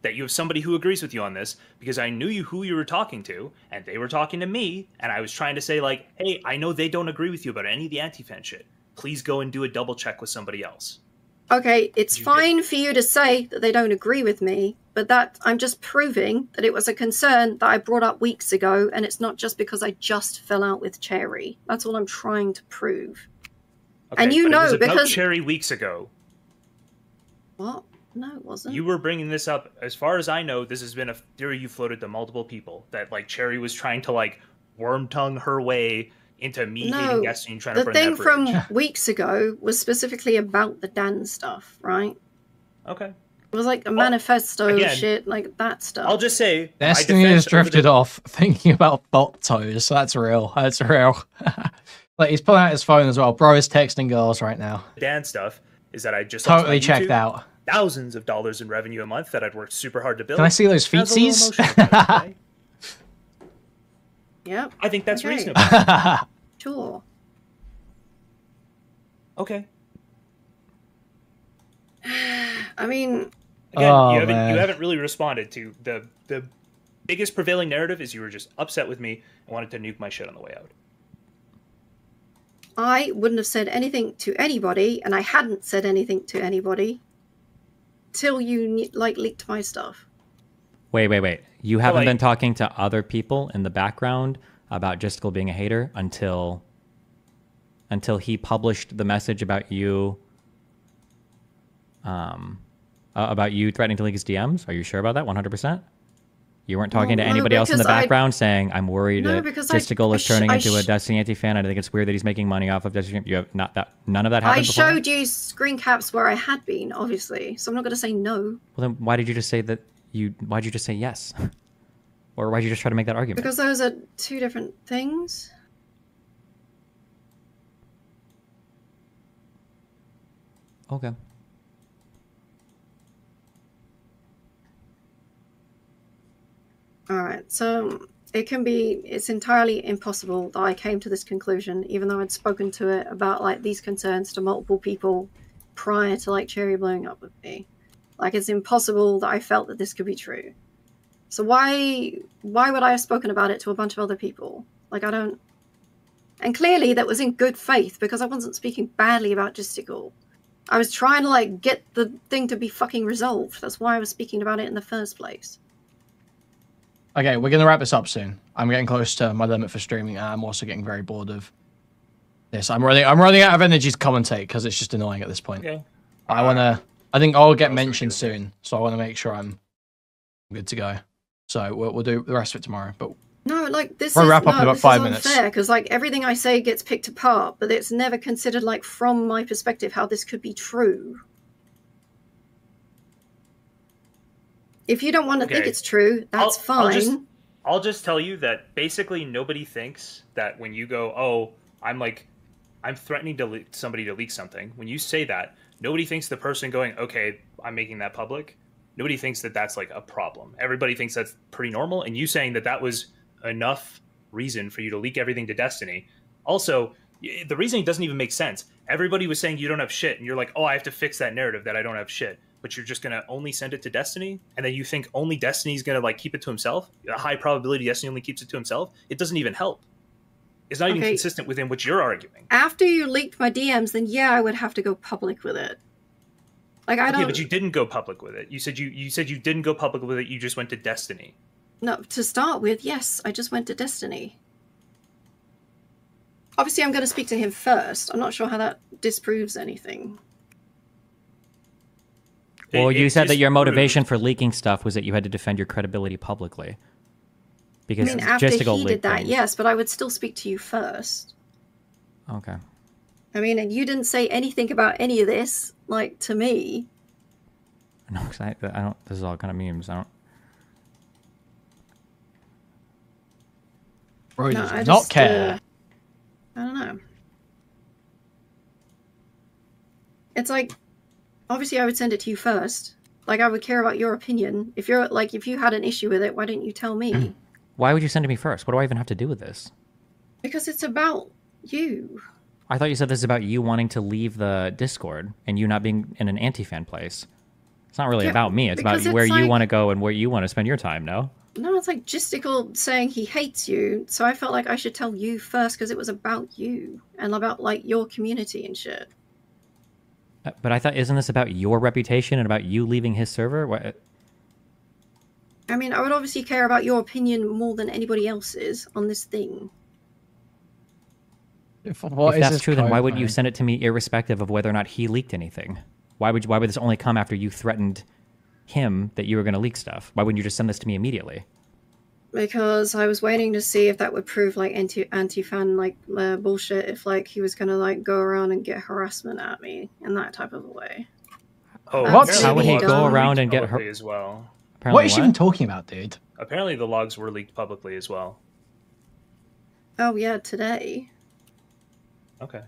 that you have somebody who agrees with you on this because I knew who you were talking to and they were talking to me and I was trying to say like, hey, I know they don't agree with you about any of the anti-fan shit. Please go and do a double check with somebody else. Okay, it's fine for you to say that they don't agree with me, but that I'm just proving that it was a concern that I brought up weeks ago, and it's not just because I just fell out with Chaeiry. That's all I'm trying to prove. And you but it was know, about because... Chaeiry weeks ago. What? No, it wasn't. You were bringing this up. As far as I know, this has been a theory you floated to multiple people, that like Chaeiry was trying to like worm tongue her way into me hating Destiny and trying to burn that bridge. The thing from weeks ago was specifically about the Dan stuff, right? Okay. It was like a manifesto shit, like that stuff. I'll just say Destiny has drifted off thinking about bot toes. That's real. That's real. Like, he's pulling out his phone as well. Bro is texting girls right now. Dan stuff is that I just totally checked out. Thousands of dollars in revenue a month that I'd worked super hard to build. Can I see those feetsies? Okay? Yep. I think that's reasonable. Sure. Okay. I mean, again, you haven't really responded to the biggest prevailing narrative is you were just upset with me and wanted to nuke my shit on the way out. I wouldn't have said anything to anybody, and I hadn't said anything to anybody till you like leaked my stuff. Wait. You haven't been talking to other people in the background about Jistical being a hater until he published the message about you threatening to leak his DMs? Are you sure about that? 100%? You weren't talking to anybody else in the background saying, I'm worried that Jistical is turning into a Destiny anti-fan, and I think it's weird that he's making money off of Destiny. You have none of that happened before? I showed you screen caps where I had been, obviously, so I'm not going to say no. Well, then why did you just say that why'd you just say yes? Or why'd you just try to make that argument? Because those are two different things. Okay. Alright, so it's entirely impossible that I came to this conclusion, even though I'd spoken to it about like these concerns to multiple people prior to like Chaeiry blowing up with me. Like, it's impossible that I felt that this could be true. So why would I have spoken about it to a bunch of other people? Like, I don't... And clearly that was in good faith, because I wasn't speaking badly about Jistical. I was trying to like get the thing to be fucking resolved. That's why I was speaking about it in the first place. Okay, we're gonna wrap this up soon. I'm getting close to my limit for streaming, and I'm also getting very bored of this. I'm running out of energy to commentate because it's just annoying at this point. Okay. I think I'll get mentioned soon, so I want to make sure I'm good to go. So we'll do the rest of it tomorrow. But no, like this we'll is wrap up in about 5 minutes. Unfair, because like everything I say gets picked apart, but it's never considered like from my perspective how this could be true. If you don't want to think it's true, that's fine. I'll just tell you that basically nobody thinks that when you go, oh, I'm threatening to somebody to leak something. When you say that, nobody thinks the person going, okay, I'm making that public. Nobody thinks that that's like a problem. Everybody thinks that's pretty normal. And you saying that that was enough reason for you to leak everything to Destiny. Also, the reasoning doesn't even make sense. Everybody was saying you don't have shit, and you're like, oh, I have to fix that narrative that I don't have shit. But you're just going to only send it to Destiny, and then you think only Destiny's going to like keep it to himself? A high probability Destiny only keeps it to himself? It doesn't even help. It's not even consistent within what you're arguing. After you leaked my DMs, then yeah, I would have to go public with it. Like, I don't... Yeah, but you didn't go public with it. You said you didn't go public with it, you just went to Destiny. No, to start with, yes, I just went to Destiny. Obviously, I'm going to speak to him first. I'm not sure how that disproves anything. Well, you said that your motivation for leaking stuff was that you had to defend your credibility publicly. Because I mean, after Jistical he did that, yes, but I would still speak to you first. Okay. I mean, and you didn't say anything about any of this, like, to me. No, because I don't... This is all kind of memes. I don't... Bro does not care. I don't know. It's like... Obviously, I would send it to you first. Like, I would care about your opinion. If you're like, if you had an issue with it, why didn't you tell me? Why would you send it to me first? What do I even have to do with this? Because it's about you. I thought you said this is about you wanting to leave the Discord and you not being in an anti-fan place. It's not really about me. It's about where you want to go and where you want to spend your time, no? No, it's like Jistical saying he hates you. So I felt like I should tell you first because it was about you and about, like, your community and shit. But I thought, isn't this about your reputation and about you leaving his server? What? I mean, I would obviously care about your opinion more than anybody else's on this thing. If that's true, then why would you send it to me irrespective of whether or not he leaked anything? Why would this only come after you threatened him that you were going to leak stuff? Why wouldn't you just send this to me immediately? Because I was waiting to see if that would prove like anti-fan like bullshit. If like he was gonna like go around and get harassment at me in that type of a way. Oh, What? How would he go around and get publicly as well? What is she even talking about, dude? Apparently, the logs were leaked publicly as well. Oh yeah, today. Okay.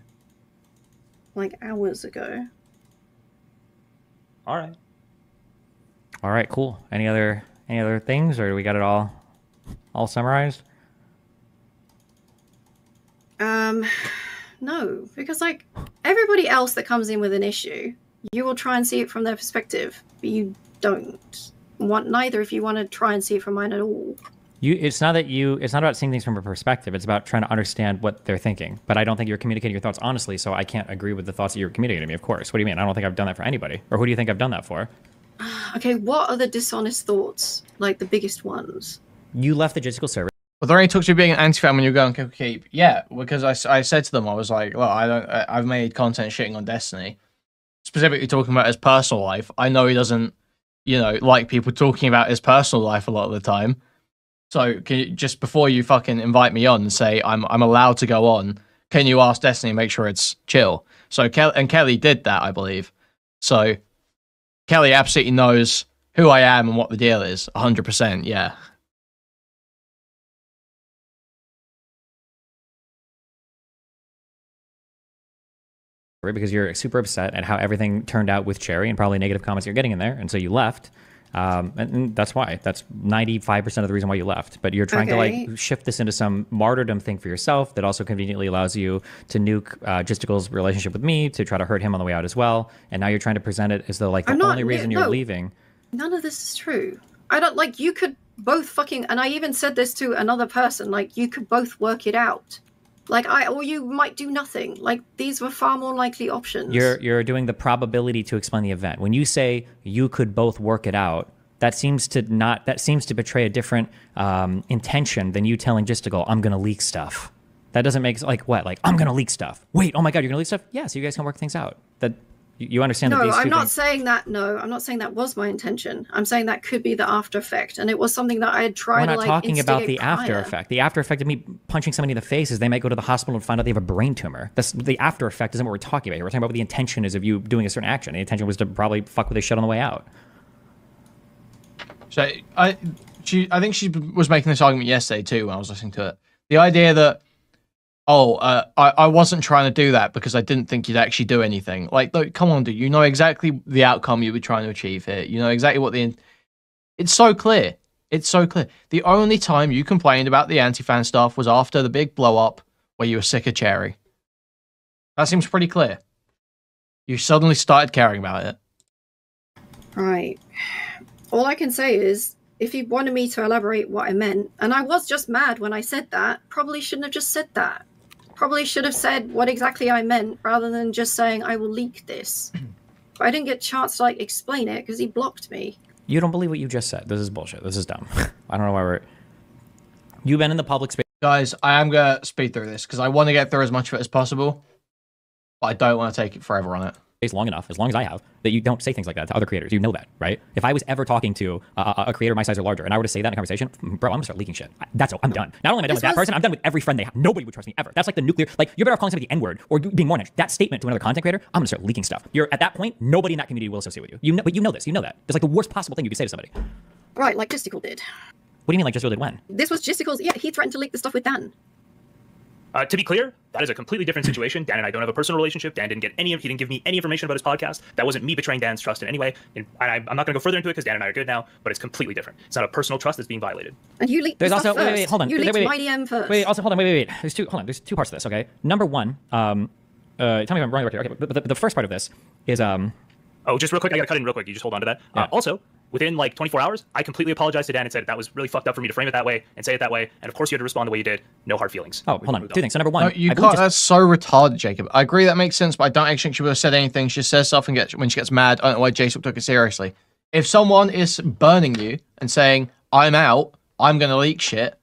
Like hours ago. All right. All right, cool. Any other things, or we got it all summarized? No, because like everybody else that comes in with an issue, you will try and see it from their perspective, but you don't want neither if you want to try and see it from mine at all. It's not about seeing things from a perspective. It's about trying to understand what they're thinking. But I don't think you're communicating your thoughts honestly, so I can't agree with the thoughts that you're communicating to me, of course. What do you mean? I don't think I've done that for anybody. Or who do you think I've done that for? Okay, what are the dishonest thoughts? Like the biggest ones? You left the logistical server. Well, there any talks about being an anti-fan when you're going to keep? Yeah, because I said to them, I was like, well, I've made content shitting on Destiny, specifically talking about his personal life. I know he doesn't, like people talking about his personal life a lot of the time. So can you, just before you fucking invite me on and say I'm allowed to go on, can you ask Destiny and make sure it's chill? So Kelly did that, I believe. So Kelly absolutely knows who I am and what the deal is. 100%, yeah. Because you're super upset at how everything turned out with Chaeiry and probably negative comments you're getting in there, and so you left. And that's why. That's 95% of the reason why you left. But you're trying to like shift this into some martyrdom thing for yourself that also conveniently allows you to nuke Gisticle's relationship with me, to try to hurt him on the way out as well. And now you're trying to present it as though like the only reason you're leaving. None of this is true. I don't like you could both fucking, and I even said this to another person, like you could both work it out. Like or you might do nothing. Like these were far more likely options. You're doing the probability to explain the event. When you say you could both work it out, that seems to betray a different intention than you telling Gisticle, I'm gonna leak stuff. That doesn't make like what? Like I'm gonna leak stuff. Wait, oh my god, you're gonna leak stuff? Yeah, so you guys can work things out. That you understand that these two I'm not saying that. No, I'm not saying that was my intention. I'm saying that could be the after effect, and it was something that I had tried. We're not talking about the after effect. The after effect of me punching somebody in the face is they might go to the hospital and find out they have a brain tumor. That's the after effect. Isn't what we're talking about here. We're talking about what the intention is of you doing a certain action. The intention was to probably fuck with this shit on the way out. So I think she was making this argument yesterday too when I was listening to it. The idea that I wasn't trying to do that because I didn't think you'd actually do anything. Like, look, come on, dude. You know exactly the outcome you were trying to achieve here. You know exactly what it's so clear. It's so clear. The only time you complained about the anti-fan stuff was after the big blow-up where you were sick of Chaeiry. That seems pretty clear. You suddenly started caring about it. Right. All I can say is, if you wanted me to elaborate what I meant, and I was just mad when I said that, probably shouldn't have just said that. Probably should have said what exactly I meant rather than just saying I will leak this. But I didn't get a chance to like explain it because he blocked me. You don't believe what you just said. This is bullshit. This is dumb. I don't know why you've been in the public space. Guys, I am going to speed through this because I want to get through as much of it as possible, but I don't want to take it forever on it. Long enough, as long as I have, that you don't say things like that to other creators. You know that, right? If I was ever talking to a creator my size or larger, and I were to say that in a conversation, bro, I'm gonna start leaking shit. I'm done. Not only am I done with that person, I'm done with every friend they have. Nobody would trust me ever. That's like the nuclear. Like you're better off calling somebody the N-word or being more niche. That statement to another content creator, I'm gonna start leaking stuff. You're at that point, nobody in that community will associate with you. But you know this. You know that. It's like the worst possible thing you could say to somebody. Right, like Gisticle did. What do you mean, like Gisticle did when? This was Gisticle's. Yeah, he threatened to leak the stuff with Dan. To be clear, that is a completely different situation. Dan and I don't have a personal relationship. Dan didn't get he didn't give me any information about his podcast. That wasn't me betraying Dan's trust in any way. And I'm not going to go further into it because Dan and I are good now, but it's completely different. It's not a personal trust that's being violated. And you leaked There's the stuff also, first. wait, hold on. You leaked my DM first. Wait. There's two parts to this, okay? Number one, tell me if I'm wrong here. Okay, but the first part of this is Oh, just real quick, I got to cut in real quick. You just hold on to that. Yeah. Also, within like 24 hours, I completely apologized to Dan and said that was really fucked up for me to frame it that way and say it that way. And of course, you had to respond the way you did. No hard feelings. Oh, hold on. Two things. So number one, no, you can't. That's so retarded, Jacob. I agree that makes sense, but I don't actually think she would have said anything. She just says stuff and when she gets mad. I don't know why Jason took it seriously. If someone is burning you and saying, I'm out, I'm going to leak shit,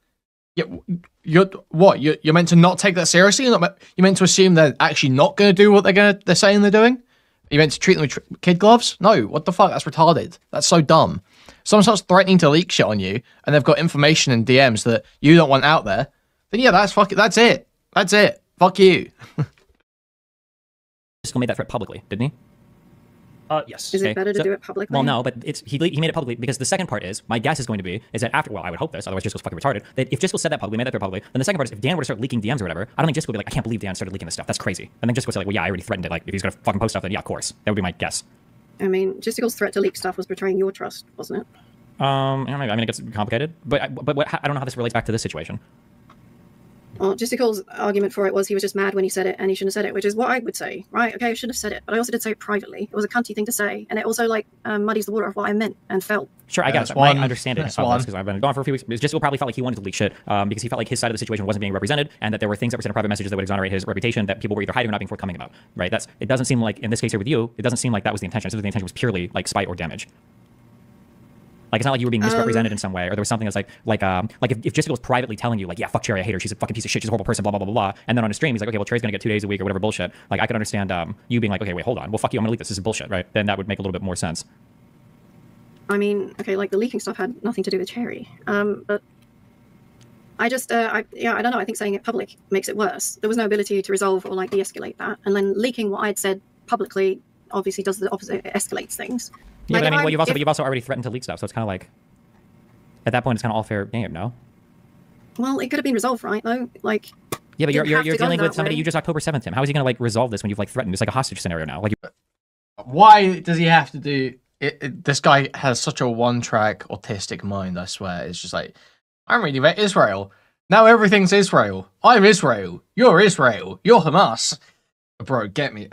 You're what? You're meant to not take that seriously. You're meant to assume they're actually not going to do what they're saying they're doing. You're meant to treat them with kid gloves. No, what the fuck? That's retarded. That's so dumb. Someone starts threatening to leak shit on you, and they've got information in DMs that you don't want out there. Then yeah, that's it. That's it. Fuck you. Just made that threat publicly, didn't he? Yes. Is it better to do it publicly? Well, no, but he made it publicly because the second part is, my guess is going to be, is that after, well, I would hope this, otherwise Jiskel's fucking retarded, that if Jiskel said that publicly, made that threat publicly, then the second part is, if Dan were to start leaking DMs or whatever, I don't think Jiskel would be like, I can't believe Dan started leaking this stuff. That's crazy. And then Jiskel would say like, well, yeah, I already threatened it. Like, if he's going to fucking post stuff, then yeah, of course. That would be my guess. I mean, Jiskel's threat to leak stuff was betraying your trust, wasn't it? I don't know. I mean, it gets complicated, but I don't know how this relates back to this situation. Well, Jiskel's argument for it was he was just mad when he said it and he shouldn't have said it, which is what I would say. Right, okay, I should have said it, but I also did say it privately. It was a cunty thing to say, and it also, like, muddies the water of what I meant and felt. Sure, I got it. I understand it because I've been gone for a few weeks. Jiskel probably felt like he wanted to leak shit because he felt like his side of the situation wasn't being represented and that there were things that were sent in private messages that would exonerate his reputation that people were either hiding or not being forthcoming about. Right? It doesn't seem like, in this case here with you, it doesn't seem like that was the intention. It seems like the intention was purely, like, spite or damage. Like, it's not like you were being misrepresented in some way, or there was something that's like if Jessica was privately telling you, like, yeah, fuck Chaeiry, I hate her, she's a fucking piece of shit, she's a horrible person, blah, blah, blah, blah, blah, and then on a stream, he's like, okay, well, Chaeiry's gonna get 2 days a week or whatever bullshit. Like, I could understand you being like, okay, wait, hold on, well, fuck you, I'm gonna leak this is bullshit, right? Then that would make a little bit more sense. I mean, okay, like, the leaking stuff had nothing to do with Chaeiry, but I just, I don't know, I think saying it public makes it worse. There was no ability to resolve or, like, de-escalate that, and then leaking what I'd said publicly obviously does the opposite, it escalates things. Yeah, like, but I mean, you've also already threatened to leak stuff, so it's kind of like, at that point, it's kind of all fair game, no? Well, it could have been resolved, right, though? Like, yeah, but you're dealing with somebody you just October 7th him. How is he going to, like, resolve this when you've, like, threatened? It's like a hostage scenario now. Like, why does he have to do it? This guy has such a one-track autistic mind, I swear. It's just like, I'm reading about Israel. Now everything's Israel. I'm Israel. You're Israel. You're Hamas. Bro, get me.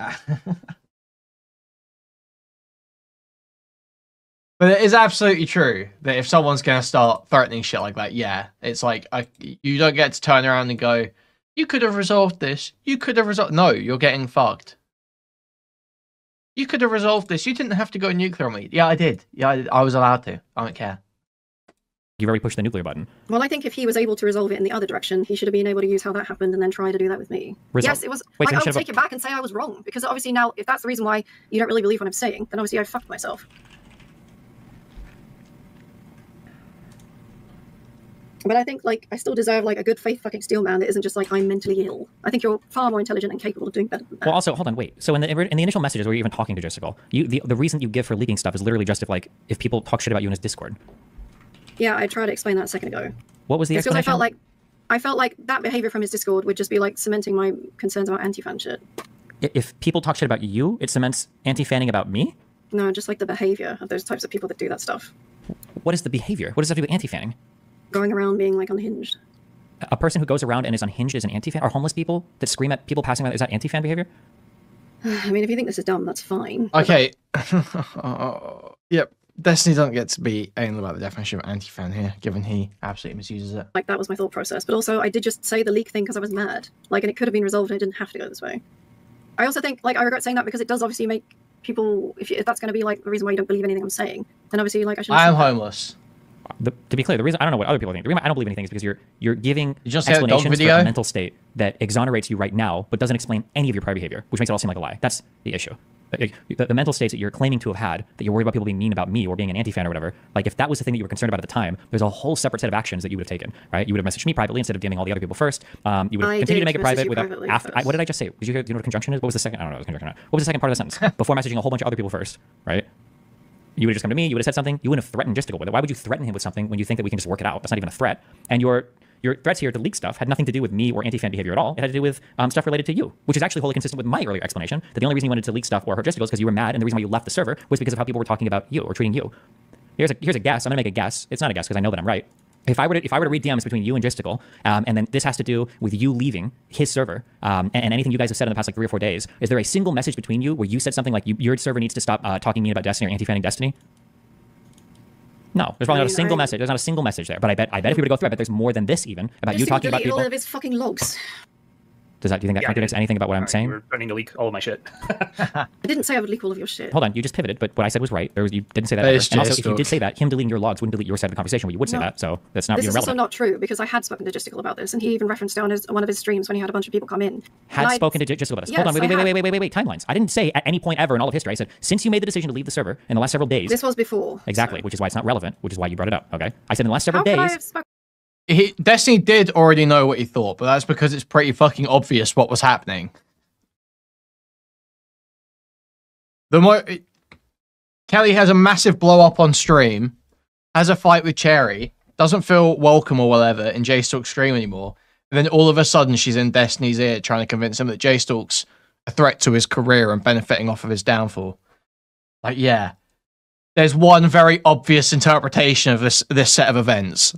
But it is absolutely true that if someone's going to start threatening shit like that, yeah, it's like, you don't get to turn around and go, you could have resolved this. You could have resolved... No, you're getting fucked. You could have resolved this. You didn't have to go nuclear on me. Yeah, I did. Yeah, I was allowed to. I don't care. You've already pushed the nuclear button. Well, I think if he was able to resolve it in the other direction, he should have been able to use how that happened and then try to do that with me. Yes, it was... Wait, like, I would take it back and say I was wrong. Because obviously now, if that's the reason why you don't really believe what I'm saying, then obviously I fucked myself. But I think, like, I still deserve, like, a good faith fucking steel man that isn't just like, I'm mentally ill. I think you're far more intelligent and capable of doing better than that. Well, also, hold on, wait. So in the initial messages where you're even talking to Jessica, the reason you give for leaking stuff is literally just if people talk shit about you in his Discord. Yeah, I tried to explain that a second ago. What was the explanation? Because I felt like that behavior from his Discord would just be, like, cementing my concerns about anti-fan shit. If people talk shit about you, it cements anti-fanning about me? No, just, like, the behavior of those types of people that do that stuff. What is the behavior? What does that have to do with anti-fanning? Going around being, like, unhinged. A person who goes around and is unhinged is an anti-fan? Are homeless people that scream at people passing by, is that anti-fan behavior? I mean, if you think this is dumb, that's fine. Okay. Yep. Destiny doesn't get to be anal about the definition of anti-fan here, given he absolutely misuses it. Like, that was my thought process. But also, I did just say the leak thing because I was mad. Like, and it could have been resolved and it didn't have to go this way. I also think, like, I regret saying that because it does obviously make people, if that's going to be, like, the reason why you don't believe anything I'm saying, then obviously, like, I should... I am homeless. To be clear, the reason I don't know what other people think. The reason I don't believe anything is because you're giving just explanations for a mental state that exonerates you right now, but doesn't explain any of your prior behavior, which makes it all seem like a lie. That's the issue. The mental states that you're claiming to have had, that you're worried about people being mean about me or being an anti-fan or whatever, like if that was the thing that you were concerned about at the time, there's a whole separate set of actions that you would have taken, right? You would have messaged me privately instead of DMing all the other people first. You would have continued to make it private without after. What did I just say? Do you know what conjunction is? What was the second? I don't know what conjunction is. What was the second part of the sentence? Before messaging a whole bunch of other people first, right? You would have just come to me, you would have said something, you wouldn't have threatened just to go with it. Why would you threaten him with something when you think that we can just work it out? That's not even a threat. And your threats here to leak stuff had nothing to do with me or anti-fan behavior at all. It had to do with stuff related to you, which is actually wholly consistent with my earlier explanation, that the only reason you wanted to leak stuff or hurt Jessica is because you were mad, and the reason why you left the server was because of how people were talking about you or treating you. Here's a guess. I'm gonna make a guess. It's not a guess because I know that I'm right. If I were to read DMs between you and Jistical, and then this has to do with you leaving his server, and anything you guys have said in the past like 3 or 4 days, is there a single message between you where you said something like your server needs to stop talking mean about Destiny or anti-fanning Destiny? No, there's probably not a single message. There's not a single message there. But I bet if we were to go through, I bet there's more than this even about you talking about people. All of his fucking logs. Do you think that contradicts anything about what I'm saying? You were threatening to leak all of my shit. I didn't say I would leak all of your shit. Hold on, you just pivoted, but what I said was right. You didn't say that. That And also, if you did say that, him deleting your logs wouldn't delete your side of the conversation where you would say that, so that's not This even is also relevant. not true, because I had spoken to Justical about this, and he even referenced it on one of his streams when he had a bunch of people come in. Had spoken to Justical about this. Hold on, wait, timelines. I didn't say at any point ever in all of history. I said, since you made the decision to leave the server in the last several days. This was before. Exactly, so. which is why it's not relevant, which is why you brought it up, okay? I said in the last several How could I days. have spoken? Destiny did already know what he thought, but that's because it's pretty fucking obvious what was happening. Kelly has a massive blow up on stream, has a fight with Chaeiry, doesn't feel welcome or whatever in jstlk's stream anymore, and then all of a sudden she's in Destiny's ear trying to convince him that jstlk's a threat to his career and benefiting off of his downfall. Like, yeah, there's one very obvious interpretation of this set of events.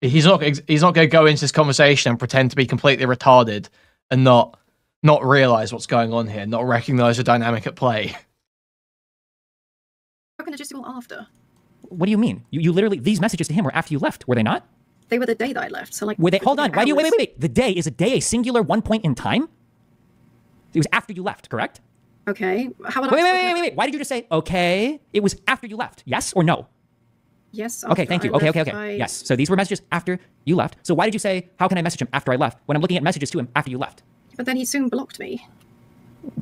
He's not going to go into this conversation and pretend to be completely retarded and not realize what's going on here, not recognize the dynamic at play. Spoken to Justical after. What do you mean? You literally, these messages to him were after you left, were they not? They were the day that I left. So like, Were they? Hold on. Why do you hours. wait? The day is a singular one point in time. It was after you left, correct? Okay. How would I? Wait. Why did you just say okay? It was after you left. Yes or no? Yes. Okay, thank you. Okay. Yes. So these were messages after you left. So why did you say, how can I message him after I left, when I'm looking at messages to him after you left? But then he soon blocked me.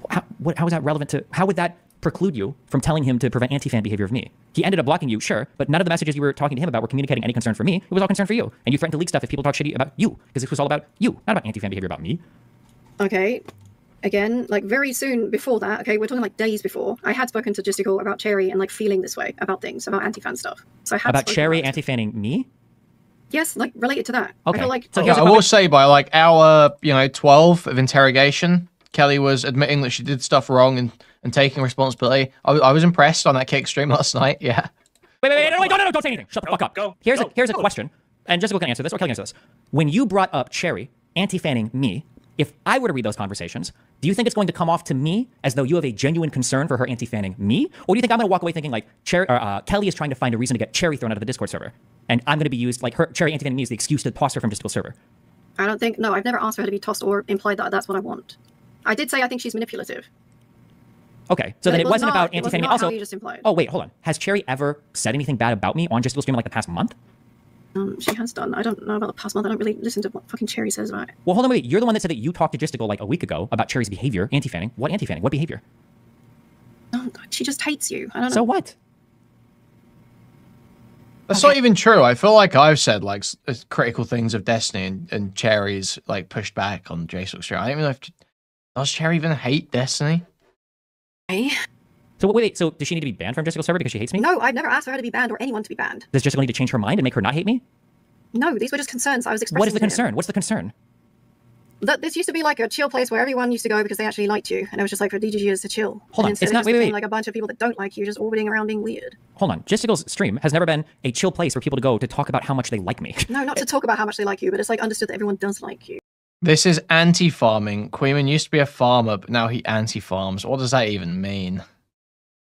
How is that relevant to, how would that preclude you from telling him to prevent anti-fan behavior of me? He ended up blocking you, sure, but none of the messages you were talking to him about were communicating any concern for me. It was all concern for you. And you threatened to leak stuff if people talk shitty about you, because this was all about you, not about anti-fan behavior about me. Okay. Again, like very soon before that, okay, we're talking like days before, I had spoken to Justical about Chaeiry and like feeling this way about things, about anti-fan stuff. So I had about spoken Chaeiry about it. anti-fanning me? Yes, like related to that. Okay. I feel like So Yeah, I will say by like hour 12 of interrogation, Kelly was admitting that she did stuff wrong and taking responsibility. I was impressed on that kick stream last night. Yeah. Wait, no, don't say anything. Shut the fuck up. Go. Here's a question, and Jessica can answer this, or Kelly can answer this. When you brought up Chaeiry anti-fanning me, if I were to read those conversations, do you think it's going to come off to me as though you have a genuine concern for her anti-fanning me? Or do you think I'm going to walk away thinking like Kelly is trying to find a reason to get Chaeiry thrown out of the Discord server? And I'm going to be used, like Chaeiry anti-fanning me is the excuse to toss her from Discord server. I don't think, no, I've never asked for her to be tossed or implied that that's what I want. I did say I think she's manipulative. Okay, so then it wasn't about anti-fanning me. Also, you just implied. oh wait, hold on. Has Chaeiry ever said anything bad about me on Discord stream like the past month? She has done. I don't know about the past month. I don't really listen to what fucking Chaeiry says about it. Well, hold on, wait. You're the one that said that you talked to Justical like a week ago about Chaeiry's behavior, anti-fanning. What anti-fanning? What behavior? She just hates you. I don't know. So what? That's not even true. I feel like I've said like critical things of Destiny and Chaeiry's like pushed back on jstlk's stream. I don't even know if does Chaeiry even hate Destiny? Hey. So wait, so does she need to be banned from Justical server because she hates me? No, I've never asked for her to be banned or anyone to be banned. Does Justical need to change her mind and make her not hate me? No, these were just concerns I was expressing. What is the to him. concern? What's the concern? That this used to be like a chill place where everyone used to go because they actually liked you, and it was just like for DGGers to chill. Hold on, instead it's it not. just Wait. became like a bunch of people that don't like you just orbiting around being weird. Hold on, Justical's stream has never been a chill place for people to go to talk about how much they like me. No, not to talk about how much they like you, but it's like understood that everyone does like you. This is anti-farming. Kuihman used to be a farmer, but now he anti-farms. What does that even mean?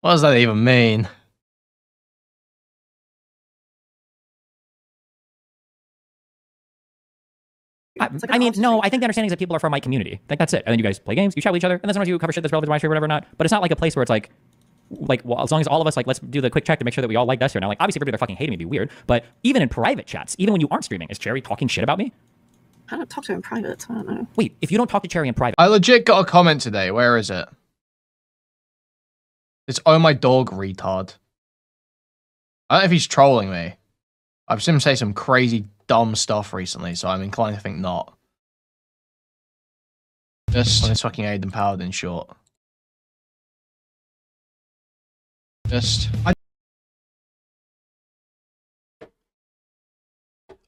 What does that even mean? I mean, no, I think the understanding is that people are from my community. I think that's it. And then you guys play games, you chat with each other, and then sometimes you cover shit that's relevant to my stream or whatever or not. But it's not like a place where it's like, well, as long as all of us, like, let's do the quick check to make sure that we all like Destiny. Now, like, obviously, everybody fucking hating me would be weird. But even in private chats, even when you aren't streaming, is Chaeiry talking shit about me? I don't talk to her in private, so I don't know. Wait, if you don't talk to Chaeiry in private, I legit got a comment today. Where is it? It's oh my dog retard. I don't know if he's trolling me. I've seen him say some crazy dumb stuff recently, so I'm inclined to think not. Just on this fucking Aiden Paladin short.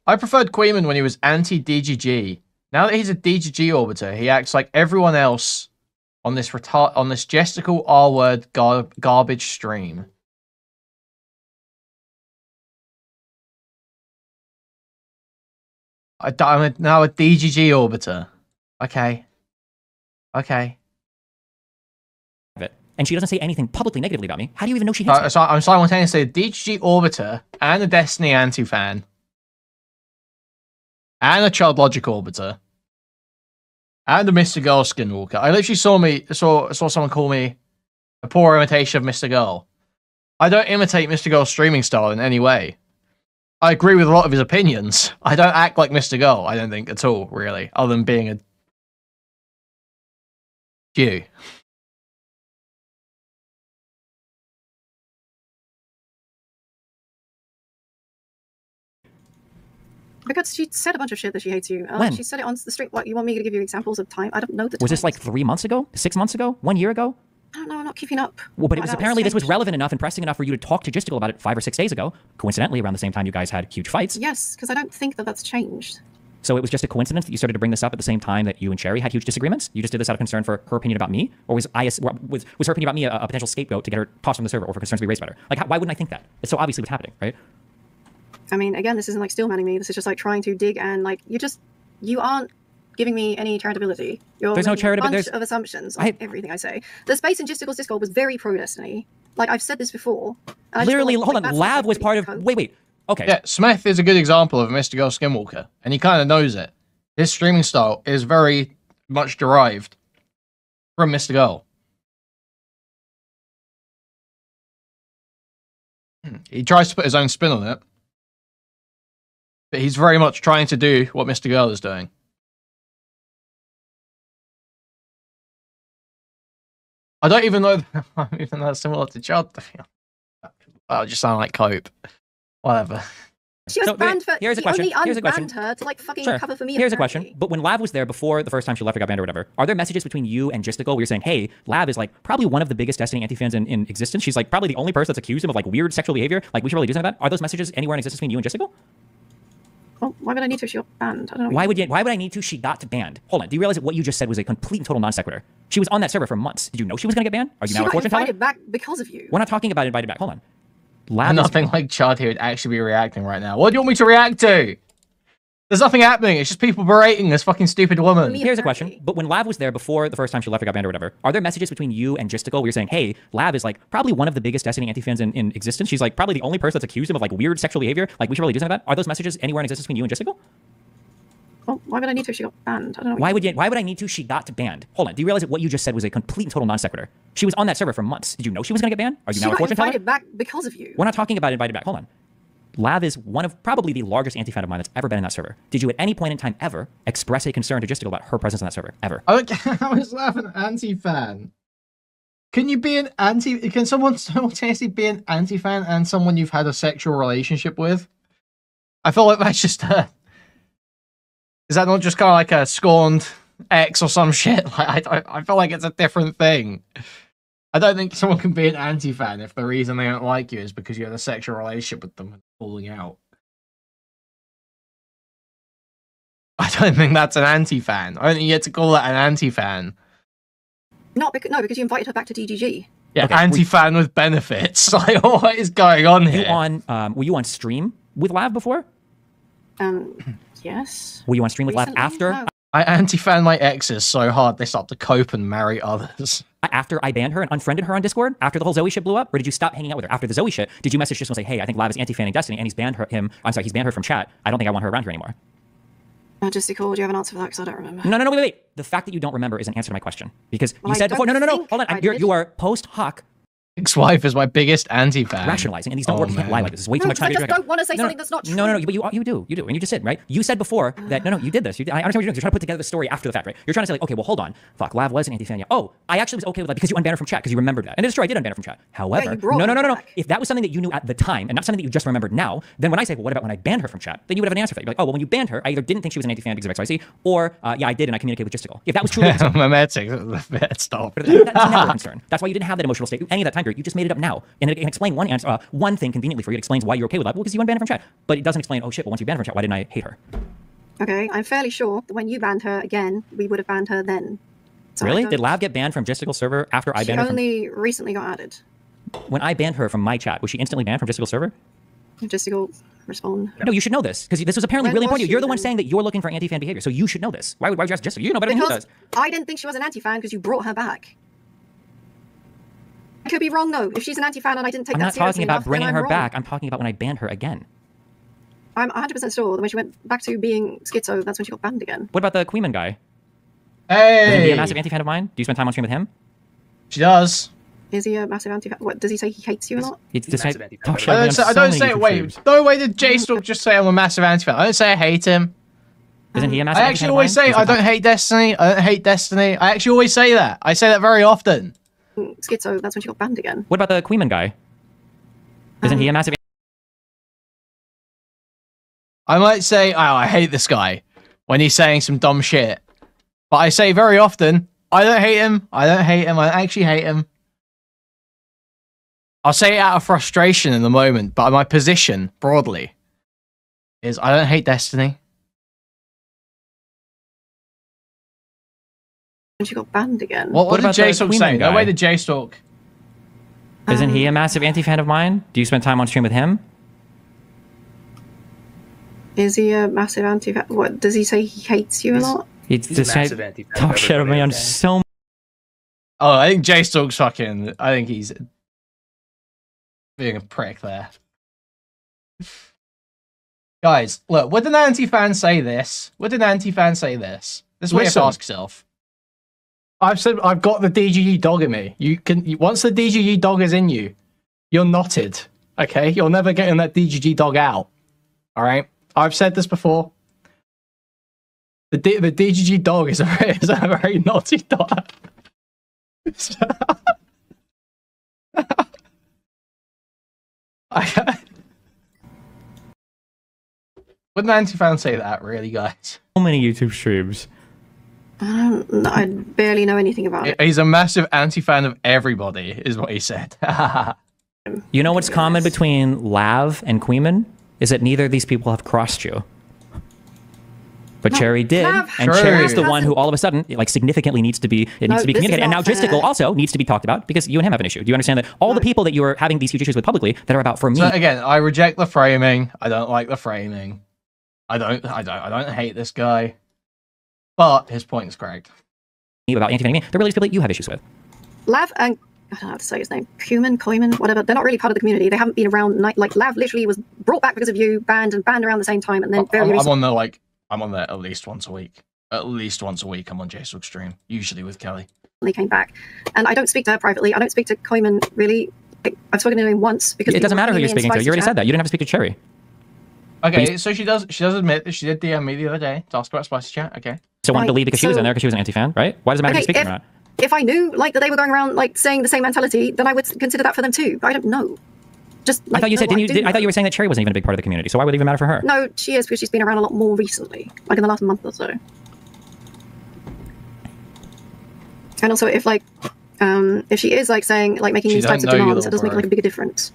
I preferred Kuihman when he was anti-DGG. Now that he's a DGG orbiter, he acts like everyone else on this Jestical R-word garbage stream. I'm now a DGG orbiter. Okay. and she doesn't say anything publicly negatively about me, how do you even know she hates me? So I'm simultaneously a DGG orbiter and a Destiny anti-fan. And a Child Logic orbiter. And the Mr. Girl Skinwalker. I literally saw someone call me a poor imitation of Mr. Girl. I don't imitate Mr. Girl's streaming style in any way. I agree with a lot of his opinions. I don't act like Mr. Girl, I don't think, at all, really, other than being a Jew. Because she said a bunch of shit that she hates you. When? She said it on the street. What, you want me to give you examples of time? I don't know the Was this times. like 3 months ago? 6 months ago? 1 year ago? I don't know, I'm not keeping up. Well, but it Why was that apparently this was changed. relevant enough and pressing enough for you to talk to Jistical about it 5 or 6 days ago. Coincidentally, around the same time you guys had huge fights. Yes, because I don't think that that's changed. So it was just a coincidence that you started to bring this up at the same time that you and Chaeiry had huge disagreements? You just did this out of concern for her opinion about me? Or was her opinion about me a potential scapegoat to get her tossed from the server or for concerns to be raised about her? Like, why wouldn't I think that? It's so obviously what's happening, right? I mean, again, this isn't like steel manning me. This is just like trying to dig and like, you aren't giving me any charitability. You're There's no making a charitability. bunch of assumptions on everything I say. The space in Justicle's Discord was very pro-Destiny. Like, I've said this before. And I just feel Literally, like, hold on, that's Lav not was really part of... cope. Wait. Okay. Yeah, Smith is a good example of a Mr. Girl Skinwalker, and he kind of knows it. His streaming style is very much derived from Mr. Girl. He tries to put his own spin on it, but he's very much trying to do what Mr. Girl is doing. I don't even know even that's similar to Chad. That would just sound like cope. Whatever. She was So, banned for... here's a he question. only Here's a question. unbanned her to like fucking Sure. cover for me. Here's a apparently. question. But when Lav was there before the first time she left or got banned or whatever, are there messages between you and Jistical where you're saying, hey, Lav is like probably one of the biggest Destiny anti-fans in existence. She's like probably the only person that's accused him of like weird sexual behavior. Like we should really do something about it. Are those messages anywhere in existence between you and Jistical? Well, why would I need to? She got banned. I don't know. Why would I need to? She got banned. Hold on. Do you realize that what you just said was a complete and total non sequitur? She was on that server for months. Did you know she was going to get banned? Are you She now a got fortune teller? invited back because of you. We're not talking about invited back. Hold on. Lav is- Nothing like Chad here would actually be reacting right now. What do you want me to react to? There's nothing happening. It's just people berating this fucking stupid woman. Me- Here's a apparently. question. But when Lav was there before the first time she left or got banned or whatever, are there messages between you and Jistical where you're saying, hey, Lav is like probably one of the biggest Destiny anti-fans in existence. She's like probably the only person that's accused him of like weird sexual behavior. Like we should really do something about it. Are those messages anywhere in existence between you and Jistical? Well, why would I need to? She got banned. I don't know. Why would I need to? She got banned. Hold on. Do you realize that what you just said was a complete and total non sequitur? She was on that server for months. Did you know she was going to get banned? Are you She now a got fortune teller? invited back because of you. We're not talking about invited back. Hold on. Lav is one of probably the largest anti-fan of mine that's ever been in that server. Did you at any point in time ever express a concern to Jistical about her presence on that server? Ever? I don't get how is Lav an anti-fan? Can you be an anti? Can someone simultaneously be an anti-fan and someone you've had a sexual relationship with? I feel like that's just is that not just kind of like a scorned ex or some shit? Like, I feel like it's a different thing. I don't think someone can be an anti-fan if the reason they don't like you is because you had a sexual relationship with them and falling out. I don't think that's an anti-fan. I don't think you get to call that an anti-fan. No, because you invited her back to DGG. Yeah, Okay, anti-fan with benefits. Like, what is going on Were here? were you on stream with Lav before? Yes. Were you on stream with Lav Recently? after? No. I anti-fan my exes so hard they start to cope and marry others. After I banned her and unfriended her on Discord? After the whole Zoe shit blew up? Or did you stop hanging out with her? After the Zoe shit, did you message just and say, hey, I think Lav is anti-fanning Destiny and he's banned he's banned her from chat. I don't think I want her around here anymore. Justical, do you have an answer for that? Because I don't remember. No, wait. The fact that you don't remember is an answer to my question. Because Well, you I said before, don't no. think Hold on. I did. You are post hoc Ex-wife is my biggest anti-fan. rationalizing, and these don't work. You can't lie like this. It's way too No, much because time. I just don't want to say something that's not true. No, but you do, and you just said, right? You said before that, no, you did this. I understand what you're doing. You're trying to put together the story after the fact, right? You're trying to say, like, okay, well, hold on. Fuck, Lav was an anti-fan, yeah. Oh, I actually was okay with that because you unbanned her from chat, because you remembered that. And it's true, I did unban her from chat. However, you brought no. her back. If that was something that you knew at the time, and not something that you just remembered now, then when I say, well, what about when I banned her from chat? Then you would have an answer for that. You'd be like, oh, well, when you banned her, I either didn't think she was an anti-fan because of XYZ, or, yeah, I did, and I communicated with Jistical. If that was true, Memetic. Stop. that's never a concern. That's why you didn't have that emotional state any of that time period. You just made it up now. And it can explain one thing conveniently for you. It explains why you're okay with that. Well, because you unbanned her from chat. But it doesn't explain, oh shit, well, once you banned her from chat, why didn't I hate her? Okay, I'm fairly sure that when you banned her again, we would have banned her then. So I Really? don't- Did Lav get banned from Justical's server after I She banned her only recently got added. when I banned her from my chat, was she instantly banned from Justical's server? Justical, respond. No, you should know this. Because this was apparently When really was important to you. You're she the one then? saying that you're looking for anti-fan behavior. So you should know this. Why would you ask Justical? You know better than he Because does. I didn't think she was an anti-fan because you brought her back. I could be wrong though. If she's an anti-fan and I didn't take I'm that not seriously talking about enough, then bringing I'm her wrong. back. I'm talking about when I banned her again. I'm 100% sure that when she went back to being schizo, that's when she got banned again. What about the Kuihman guy? Isn't he Hey, a massive anti-fan of mine? Do you spend time on stream with him? she does. Is he a massive anti? What does he say? He hates you a lot. He's He's a massive anti-fan. talk shit I about me don't on say. I so don't many say. YouTube Wait, streams. no way did jstlk just say I'm a massive anti-fan. I don't say I hate him. Isn't he a massive I anti-fan actually of always mine? say Do you I spend don't time- hate Destiny. I don't hate Destiny. I actually always say that. I say that very often. Schizo. That's when she got banned again. What about the Kuihman guy? Isn't he a massive? I might say, oh, I hate this guy when he's saying some dumb shit. But I say very often, I don't hate him. I don't hate him. I don't actually hate him. I'll say it out of frustration in the moment, but my position, broadly, is I don't hate Destiny. When she got banned again. What did about the jstlk Kuihman say? No guy? way did jstlk. Isn't he a massive anti-fan of mine? Do you spend time on stream with him? Is he a massive anti? What does he say? He hates you a lot. He's He's a just massive anti-fan. of talk shit about me everybody, on okay? so. Oh, I think jstlk's fucking. I think he's being a prick there. Guys, look, would an anti-fan say this? Would an anti-fan say this? This is what you have to Listen. ask yourself. I've said I've got the DGG dog in me. Once the DGG dog is in you, you're knotted. Okay, you're never getting that DGG dog out. All right, I've said this before. The DGG dog is a very naughty dog. Wouldn't an anti-fan say that, really, guys? Many YouTube streams. I barely know anything about it. He's a massive anti-fan of everybody, is what he said. You know what's common between Lav and Kuihman is that neither of these people have crossed you. But No, Chaeiry did, Lav and True. Chaeiry's the hasn't- one who all of a sudden, like, significantly needs to be No, this is communicated. And now not fair. Jistical also needs to be talked about because you and him have an issue. Do you understand that all the people that you are having these huge issues with publicly that are about for me? So again, I reject the framing. I don't like the framing. I don't hate this guy. But his point is correct. About anti-fanning me, they're really people that you have issues with. Lav and I don't know how to say his name. Kuihman, whatever. They're not really part of the community. They haven't been around. Like Lav literally was brought back because of you, banned around the same time, and then very I'm recently on there at least once a week. At least once a week I'm on jstlk stream, usually with Kelly. came back. And I don't speak to her privately. I don't speak to Kuihman really. I've spoken to him once because It doesn't people matter who see you're me in speaking to. Spicy You already chat. said that. You didn't have to speak to Chaeiry. Okay, so she does admit that she did DM me the other day to ask about Spicy Chat. Okay. So wanted to Right, leave because she was in so- there because she was an anti-fan, right? Why does it matter if you Okay, speak to her or not? If I knew like that they were going around like saying the same mentality, then I would consider that for them too. But I don't know. Just I thought you said, no, didn't you? I thought you were saying that Chaeiry wasn't even a big part of the community. So why would it even matter for her? No, she is because she's been around a lot more recently, like in the last month or so. And also, if like, if she is like saying like making She these types of don't know you, demands, it does little make like a bigger difference.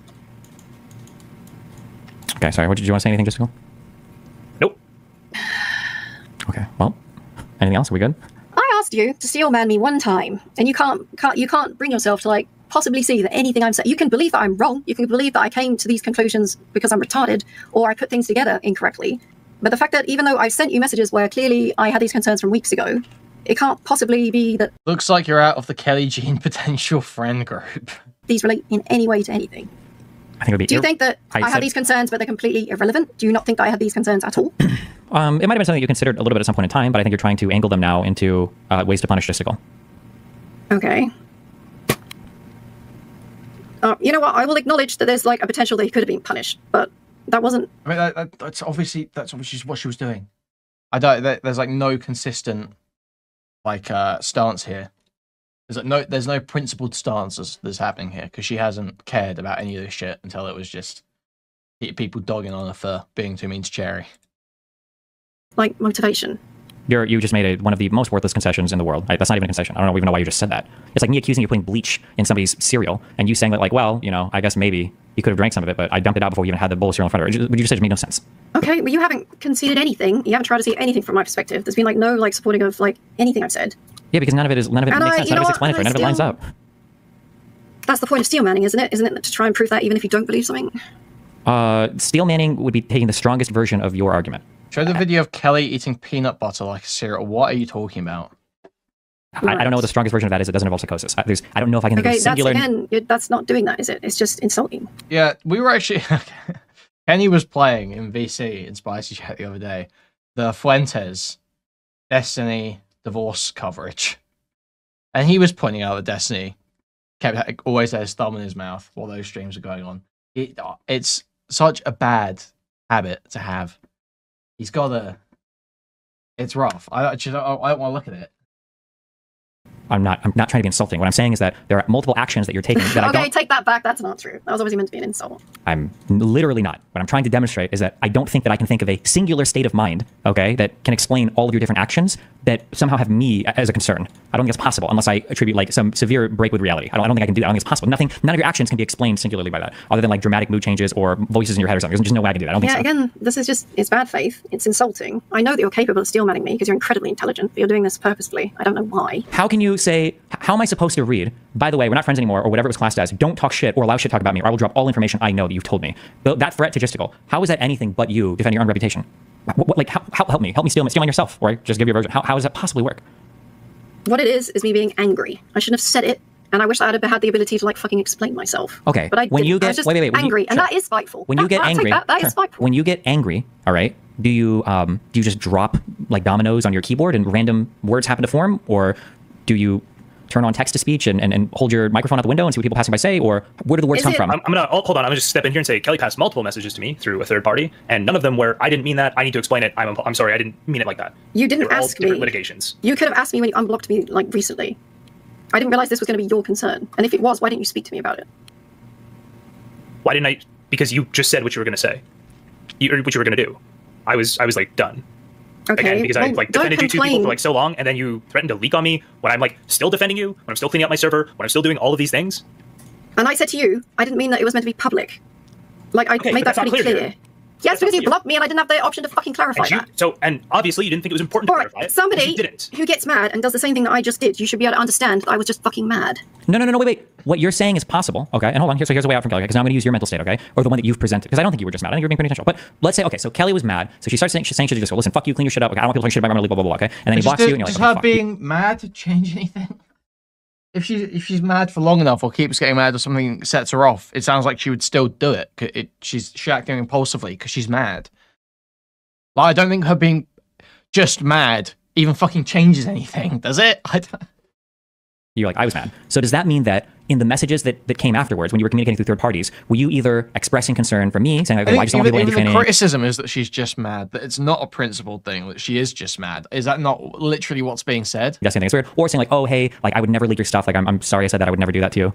Okay, sorry. What did you want to say? Anything, Jistical? Nope. Okay. Well, anything else? Are we good? I asked you to steel man me one time, and you can't bring yourself to like possibly see that anything I'm saying. You can believe that I'm wrong. You can believe that I came to these conclusions because I'm retarded, or I put things together incorrectly. But the fact that even though I've sent you messages where clearly I had these concerns from weeks ago, it can't possibly be that Looks like you're out of the Kelly Jean potential friend group. these relate in any way to anything. I think it would be. Do you think that I I said- had these concerns, but they're completely irrelevant? Do you not think that I had these concerns at all? It might have been something you considered a little bit at some point in time, but I think you're trying to angle them now into ways to punish Jistical. Okay. You know what? I will acknowledge that there's like a potential that he could have been punished, but that wasn't. I mean, that's obviously what she was doing. There's like no consistent like stance here. There's no principled stance that's happening here because she hasn't cared about any of this shit until it was just people dogging on her for being too mean to Chaeiry. Like motivation. You just made one of the most worthless concessions in the world. That's not even a concession. I don't even know why you just said that. It's like me accusing you of putting bleach in somebody's cereal, and you saying that, like, well, you know, I guess maybe you could have drank some of it, but I dumped it out before you even had the bowl of cereal in front of her. Would you just say it made no sense? Okay, but you haven't conceded anything. You haven't tried to see anything from my perspective. There's been like no like supporting of like anything I've said. Yeah, because none of it makes sense. you None know of it's what? explanatory. None of it lines up. That's the point of steel manning, isn't it? Isn't it to try and prove that even if you don't believe something? Steel manning would be taking the strongest version of your argument. Show the video of Kelly eating peanut butter like a cereal. What are you talking about? I don't know what the strongest version of that is. It doesn't involve psychosis. I don't know if I can think of Okay, a singular. that's not doing that, is it? It's just insulting. Yeah, we were actually. Kenny was playing in VC in Spicy Chat the other day. The Fuentes, Destiny, divorce coverage, and he was pointing out that Destiny always had his thumb in his mouth while those streams are going on. It's such a bad habit to have. He's got a. It's rough. I don't want to look at it. I'm not trying to be insulting. What I'm saying is that there are multiple actions that you're taking that I don't... Okay, take that back. That's not true. That was obviously meant to be an insult. I'm literally not. What I'm trying to demonstrate is that I don't think that I can think of a singular state of mind, okay, that can explain all of your different actions that somehow have me as a concern. I don't think it's possible unless I attribute like some severe break with reality. I don't think I can do that. I don't think it's possible. None of your actions can be explained singularly by that, other than like dramatic mood changes or voices in your head or something. There's just no way I can do that. I don't think so. Again, this is just, it's bad faith. It's insulting. I know that you're capable of steelmanning me because you're incredibly intelligent, but you're doing this purposefully. I don't know why. How can you say, how am I supposed to read, by the way, we're not friends anymore, or whatever it was classed as, don't talk shit or allow shit talk about me, or I will drop all information I know that you've told me. But that threat to Jistical, how is that anything but you defending your own reputation? Like, help me steal yourself, or just give you a version. How does that possibly work? What it is me being angry. I shouldn't have said it, and I wish I had the ability to like fucking explain myself. Okay, but I when didn't. you get I was just sure. angry, and that is spiteful. When you get angry, that is spiteful. When you get angry, all right, do you just drop like dominoes on your keyboard and random words happen to form, or do you turn on text to speech and hold your microphone out the window and see what people passing by say, or where do the words come from? Hold on. I'm gonna just step in here and say Kelly passed multiple messages to me through a third party, and none of them were I didn't mean that. I need to explain it. I'm sorry. I didn't mean it like that. You didn't ask me. Litigations. You could have asked me when you unblocked me like recently. I didn't realize this was going to be your concern, and if it was, why didn't you speak to me about it? Why didn't I? Because you just said what you were going to say, what you were going to do. I was like done. Okay. Again, because I like defended you two people for like so long, and then you threatened to leak on me when I'm like still defending you, when I'm still cleaning up my server, when I'm still doing all of these things. And I said to you, I didn't mean that it was meant to be public. Like I made that pretty clear. Here. Yes, because you blocked me and I didn't have the option to fucking clarify that. And obviously you didn't think it was important to clarify it. Somebody who gets mad and does the same thing that I just did, you should be able to understand that I was just fucking mad. No, wait. What you're saying is possible, okay? And hold on, here's a way out from Kelly, because now I'm going to use your mental state, okay? Or the one that you've presented, because I don't think you were just mad. I think you were being pretty intentional. But let's say, okay, so Kelly was mad, so she starts saying shit to just go, listen, fuck you, clean your shit up. Okay, I don't want people talking shit about my blah, blah, blah, okay? And then he blocks you, and you're like, does her being mad to change anything? If she's mad for long enough or keeps getting mad or something sets her off, it sounds like she would still do it. She's acting impulsively because she's mad. Like, I don't think her being just mad even fucking changes anything, does it? You're like, I was mad. So does that mean that in the messages that came afterwards, when you were communicating through third parties, were you either expressing concern for me, saying, like, I just don't want people the criticism is that she's just mad, that it's not a principled thing, that she is just mad. Is that not literally what's being said? That's something that's weird. Or saying like, oh, hey, like, I would never leak your stuff. Like, I'm sorry I said that. I would never do that to you.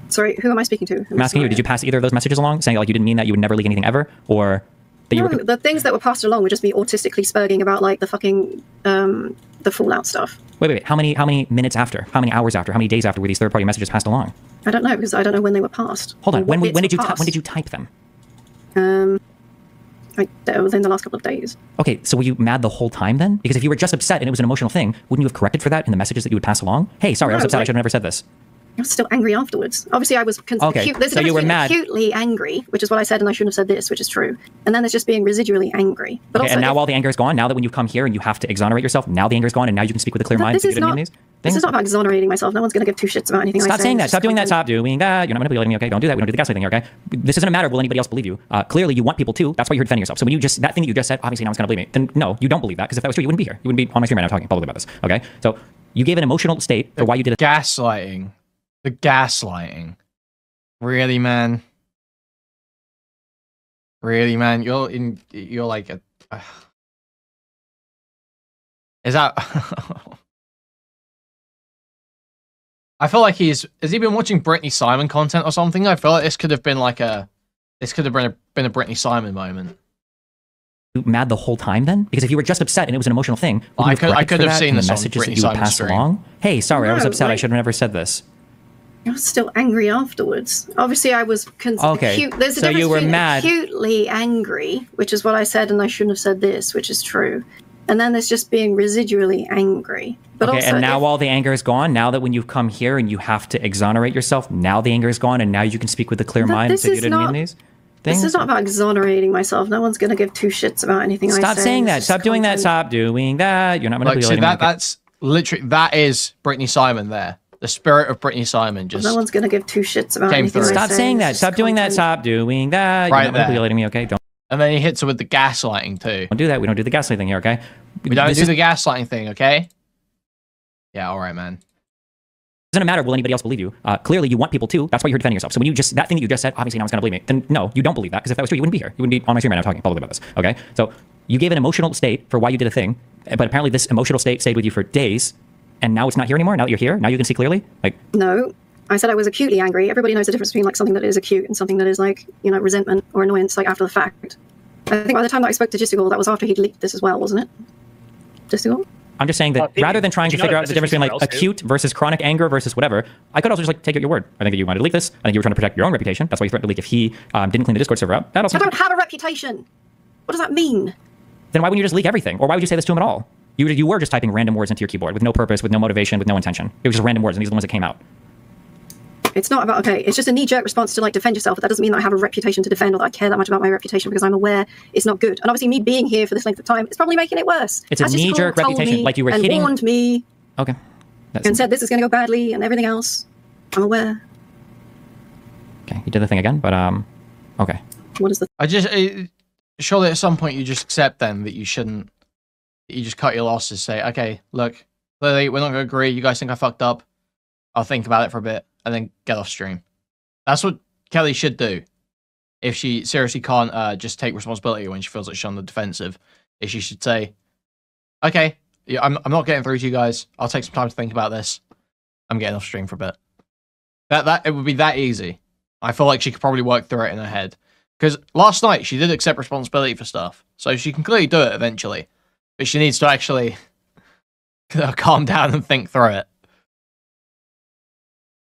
Sorry, who am I speaking to? I'm asking you, did you pass either of those messages along, saying like you didn't mean that, you would never leak anything ever? Or that no, the things that were passed along would just be autistically spurging about like the fucking the Fallout stuff. Wait. How many minutes after? How many hours after? How many days after were these third-party messages passed along? I don't know, because I don't know when they were passed. Hold on. When did you type them? Like within the last couple of days. Okay, so were you mad the whole time then? Because if you were just upset and it was an emotional thing, wouldn't you have corrected for that in the messages that you would pass along? Hey, sorry, I was upset. I should have never said this. I was still angry afterwards. Obviously, I was so you were mad. Acutely angry, which is what I said, and I shouldn't have said this, which is true. And then there's just being residually angry. But okay, also, and now all the anger is gone. Now that when you come here and you have to exonerate yourself, now the anger is gone, and now you can speak with a clear mind. This is not about exonerating myself. No one's going to give two shits about anything I say. Stop saying that. Stop doing that. Stop doing that. You're not manipulating me. Okay, don't do that. We don't do the gaslighting here. Okay, this doesn't matter. Will anybody else believe you? Clearly, you want people to. That's why you're defending yourself. So when you just that thing that you just said, obviously no one's going to believe me. Then no, you don't believe that, because if that was true, you wouldn't be here. You wouldn't be on my stream right now talking publicly about this. Okay, so you gave an emotional state for why you did it. Gaslighting. The gaslighting. Really, man? Really, man? You're like a... Is that... I feel like has he been watching Brittany Simon content or something? I feel like this could have been like this could have been a Brittany Simon moment. Mad the whole time then? Because if you were just upset and it was an emotional thing, I could have seen the messages that you would pass along. Hey, sorry, I was upset. I should have never said this. I was still angry afterwards. Obviously, I was okay. There's a so difference you were between mad. Acutely angry, which is what I said, and I shouldn't have said this, which is true. And then there's just being residually angry. But okay, also, and now all the anger is gone. Now that when you come here and you have to exonerate yourself, now the anger is gone, and now you can speak with a clear mind. So you didn't mean these things? This is not about exonerating myself. No one's going to give two shits about anything I say. Stop saying that. Stop doing that. Stop doing that. You're not manipulating me. That's literally, that is Brittany Simon there. The spirit of Brittany Simon just... No one's going to give two shits about anything I say. Stop saying that. Stop doing that. Stop doing that. You're not manipulating me, okay? Don't. And then he hits her with the gaslighting too. Don't do that. We don't do the gaslighting thing here, okay? We don't do the gaslighting thing, okay? Yeah, all right, man. Doesn't matter, will anybody else believe you? Clearly, you want people to. That's why you're defending yourself. So when you just, that thing that you just said, obviously no one's going to believe me. Then no, you don't believe that, because if that was true, you wouldn't be here. You wouldn't be on my stream right now talking publicly about this, okay? So you gave an emotional state for why you did a thing, but apparently this emotional state stayed with you for days, and now it's not here anymore? Now that you're here? Now you can see clearly? Like, No, I said I was acutely angry. Everybody knows the difference between like something that is acute and something that is like, you know, resentment or annoyance, like after the fact. I think by the time that I spoke to Justical, that was after he'd leaked this as well, wasn't it? Justical? I'm just saying that rather than trying to figure out the difference between like acute versus chronic anger versus whatever, I could also just like take at your word. I think that you wanted to leak this. I think you were trying to protect your own reputation. That's why you threatened to leak if he didn't clean the Discord server up. That also. I don't have a reputation. What does that mean? Then why wouldn't you just leak everything? Or why would you say this to him at all? You were just typing random words into your keyboard with no purpose, with no motivation, with no intention. It was just random words, and these are the ones that came out. It's not about, okay, it's just a knee-jerk response to like defend yourself, but that doesn't mean that I have a reputation to defend or that I care that much about my reputation, because I'm aware it's not good. And obviously me being here for this length of time is probably making it worse. It's a knee-jerk reputation, like you were and hitting... warned me. Okay. And said this is going to go badly and everything else. I'm aware. Okay, you did the thing again, but okay. What is the... Surely at some point you just accept then that you shouldn't... You just cut your losses, say, okay, look, clearly we're not going to agree, you guys think I fucked up, I'll think about it for a bit, and then get off stream. That's what Kelly should do. If she seriously can't just take responsibility when she feels like she's on the defensive, is she should say, okay, yeah, I'm not getting through to you guys, I'll take some time to think about this, I'm getting off stream for a bit. It would be that easy. I feel like she could probably work through it in her head. Because last night she did accept responsibility for stuff, so she can clearly do it eventually. But she needs to actually calm down and think through it.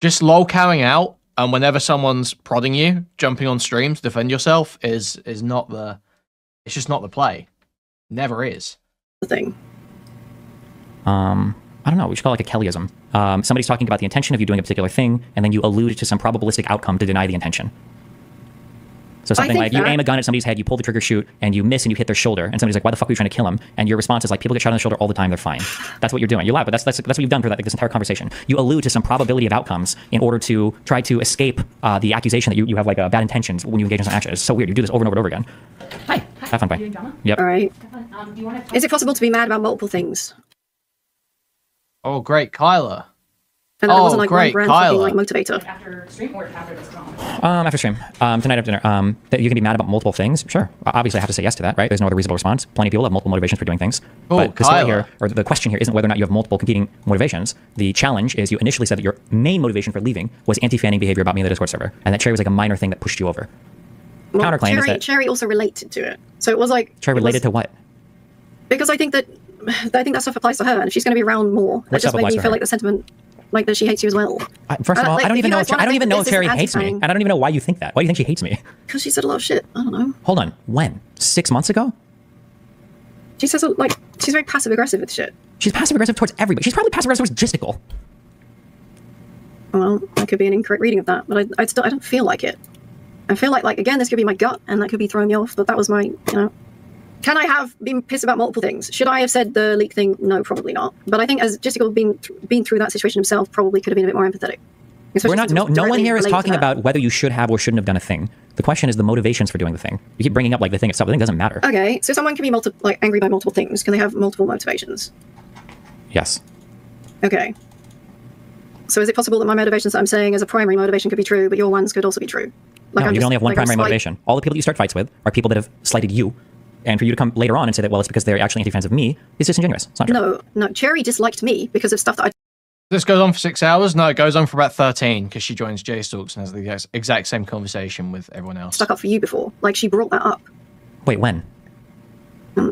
Just lolcowing out, and whenever someone's prodding you, jumping on stream to defend yourself is not the... It's just not the play. Never is. The thing. I don't know, we should call it like a Kellyism. Somebody's talking about the intention of you doing a particular thing, and then you allude to some probabilistic outcome to deny the intention. So something like you aim a gun at somebody's head, you pull the trigger, shoot, and you miss and you hit their shoulder, and somebody's like, why the fuck are you trying to kill him? And your response is like, people get shot in the shoulder all the time, they're fine. That's what you're doing. You're loud, but that's what you've done for this entire conversation. You allude to some probability of outcomes in order to try to escape the accusation that you have like bad intentions when you engage in some action. It's so weird. You do this over and over and over again. Hi. Have fun, bye. Yep. All right. Is it possible to be mad about multiple things? Oh, great, Kyla. And that wasn't like great, one brand Kyla. fucking like motivator. After stream or after this drama? After stream. Tonight after dinner. That you can be mad about multiple things. Sure. Obviously, I have to say yes to that, right? There's no other reasonable response. Plenty of people have multiple motivations for doing things. Oh, but the story Kyla. here, or the question here, isn't whether or not you have multiple competing motivations. The challenge is you initially said that your main motivation for leaving was anti-fanning behavior about me in the Discord server, and that Chaeiry was like a minor thing that pushed you over. Well, Counterclaim is that Chaeiry also related to it. So it was like... Chaeiry related to what? Because I think that stuff applies to her, and if she's going to be around more, What that just stuff made applies me to feel her? like the sentiment, like that she hates you as well. First of all, like, I don't even know. I don't even know if this is Chaeiry hates me, anti-fanning. and I don't even know why you think that. Why do you think she hates me? Because she said a lot of shit. I don't know. Hold on. When? 6 months ago? She says like she's very passive aggressive with shit. She's passive aggressive towards everybody. She's probably passive aggressive towards Justical. Well, that could be an incorrect reading of that, but I don't feel like it. I feel like again, this could be my gut, and that could be throwing me off. But that was my, Can I have been pissed about multiple things? Should I have said the leak thing? No, probably not. But I think as Justical been through that situation himself, probably could have been a bit more empathetic. We're not. No one here is talking about whether you should have or shouldn't have done a thing. The question is the motivations for doing the thing. You keep bringing up like the thing itself. The thing doesn't matter. Okay, so someone can be angry by multiple things. Can they have multiple motivations? Yes. Okay. So is it possible that my motivations that I'm saying as a primary motivation could be true, but your ones could also be true? No, you can only have one primary motivation. All the people that you start fights with are people that have slighted you. And for you to come later on and say that, well, it's because they're actually anti-fans of me, is disingenuous. It's not true. No, Chaeiry disliked me because of stuff that I... This goes on for 6 hours? No, it goes on for about 13, because she joins jstlk and has the exact same conversation with everyone else. stuck up for you before. Like, she brought that up. Wait, when?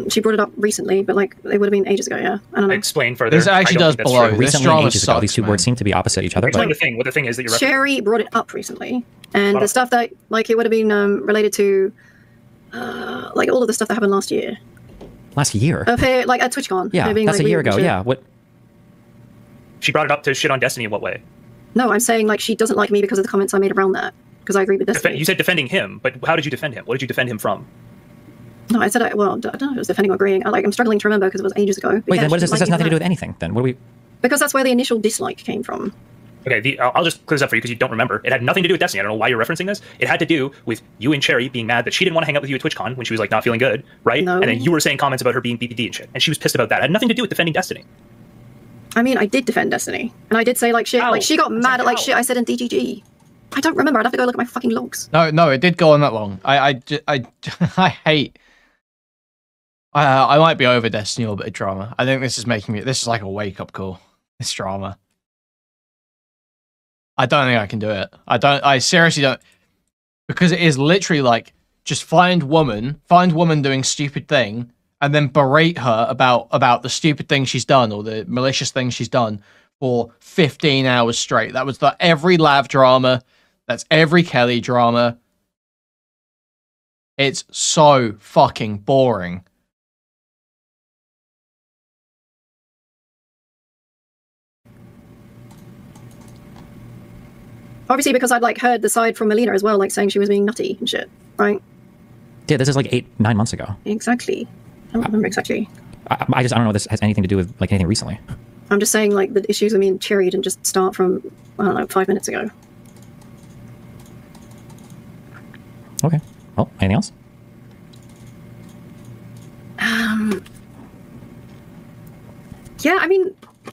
She brought it up recently, but it would have been ages ago, yeah. I don't know. Explain further. This actually does blow. This Recently drama ages ago. sucks, These two words seem to be opposite each other. Explain But the thing. What the thing is that you're Chaeiry brought it up recently, and the stuff that, it would have been related to, all of the stuff that happened last year. last year? At TwitchCon. Yeah, being, that's a year ago. shit. Yeah, what? She brought it up to shit on Destiny in what way? No, I'm saying, she doesn't like me because of the comments I made around that, because I agree with Destiny. You said defending him, but how did you defend him? What did you defend him from? No, I said, I don't know if it was defending or agreeing. I'm struggling to remember because it was ages ago. Wait, then what is this? This has nothing to do with anything, then. What do we... Because that's where the initial dislike came from. Okay, I'll just clear this up for you because you don't remember. It had nothing to do with Destiny. I don't know why you're referencing this. It had to do with you and Chaeiry being mad that she didn't want to hang out with you at TwitchCon when she was like not feeling good, right? No. And then you were saying comments about her being BPD and shit, and she was pissed about that. It had nothing to do with defending Destiny. I mean, I did defend Destiny, and I did say like shit. Ow. Like she got mad at like Ow. shit I said in DGG. I don't remember. I'd have to go look at my fucking logs. No, it did go on that long. I hate. I might be over Destiny or a bit of drama. I think this is making me. This is like a wake up call. This drama. I don't think I can do it. I seriously don't, because it is literally like just find woman doing stupid thing and then berate her about the stupid thing she's done or the malicious thing she's done for 15 hours straight. That was every Lav drama. That's every Kelly drama. It's so fucking boring. Obviously, because I'd like heard the side from Melina as well, like saying she was being nutty and shit, right? Yeah, this is like 8-9 months ago. Exactly. I don't remember exactly. I don't know if this has anything to do with like anything recently. I'm just saying like the issues with me and Chaeiry didn't just start from, I don't know, 5 minutes ago. Okay. Well, anything else? Yeah, I mean, I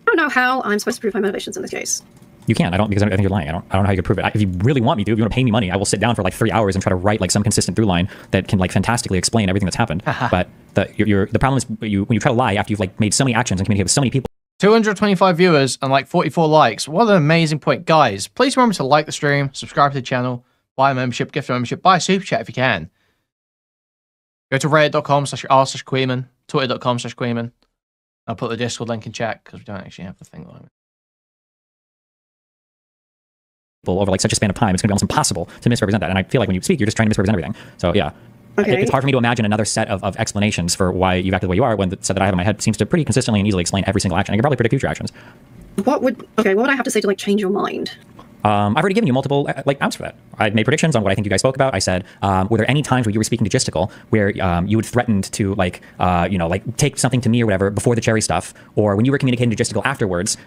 don't know how I'm supposed to prove my motivations in this case. You can't. I don't, because I think you're lying. I don't know how you could prove it. If you really want me to, if you want to pay me money, I will sit down for like 3 hours and try to write like some consistent through line that can like fantastically explain everything that's happened. But the problem is when you try to lie after you've like made so many actions and communicated with so many people. 225 viewers and like 44 likes. What an amazing point. Guys, please remember to like the stream, subscribe to the channel, buy a membership, gift a membership, buy a super chat if you can. Go to reddit.com/r/Kuihman, twitter.com/Kuihman. I'll put the Discord link in chat because we don't actually have the thing on it. Over like such a span of time, it's going to be almost impossible to misrepresent that. And I feel like when you speak, you're just trying to misrepresent everything. So yeah, Okay. it's hard for me to imagine another set of explanations for why you've acted the way you are when the set that I have in my head seems to pretty consistently and easily explain every single action. I can probably predict future actions. What would I have to say to like change your mind? I've already given you multiple like outs for that. I've made predictions on what I think you guys spoke about. I said, were there any times where you were speaking to Gistical where you had threatened to like, like take something to me or whatever before the Chaeiry stuff, or when you were communicating to Gistical afterwards?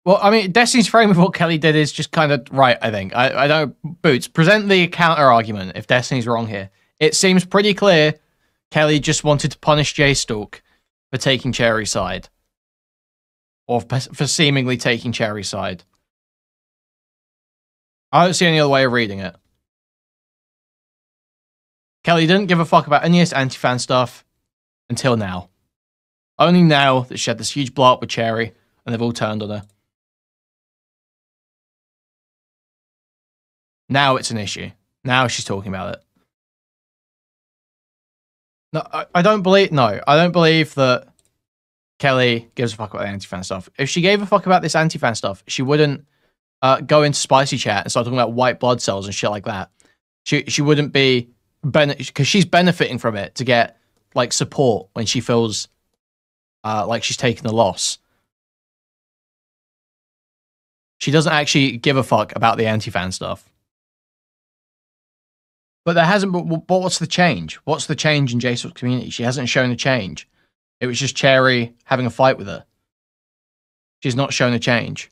Well, I mean, Destiny's frame of what Kelly did is just kind of right, I think. I don't... Boots, present the counter-argument if Destiny's wrong here. It seems pretty clear Kelly just wanted to punish jstlk for taking Chaeiry's side. Or for seemingly taking Chaeiry's side. I don't see any other way of reading it. Kelly didn't give a fuck about any of this anti-fan stuff until now. Only now that she had this huge blow up with Chaeiry and they've all turned on her. Now it's an issue. Now she's talking about it. No, I don't believe that Kelly gives a fuck about the anti-fan stuff. If she gave a fuck about this anti-fan stuff, she wouldn't go into spicy chat and start talking about white blood cells and shit like that. She wouldn't be because she's benefiting from it to get like support when she feels like she's taken a loss. She doesn't actually give a fuck about the anti-fan stuff. But there hasn't. But what's the change? What's the change in jstlk's community? She hasn't shown a change. It was just Chaeiry having a fight with her. She's not shown a change.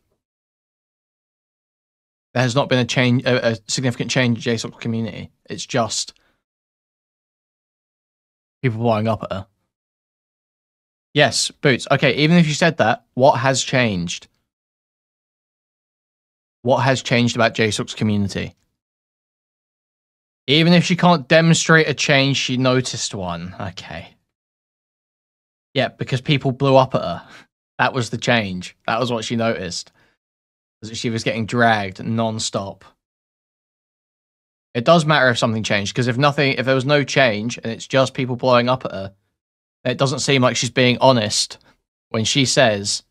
There has not been a significant change in jstlk's community. It's just people blowing up at her. Yes, Boots. Okay, even if you said that, what has changed? What has changed about jstlk's community? Even if she can't demonstrate a change, she noticed one. Okay. Yeah, because people blew up at her. That was the change. That was what she noticed. That she was getting dragged non-stop. It does matter if something changed, because if there was no change and it's just people blowing up at her, it doesn't seem like she's being honest when she says,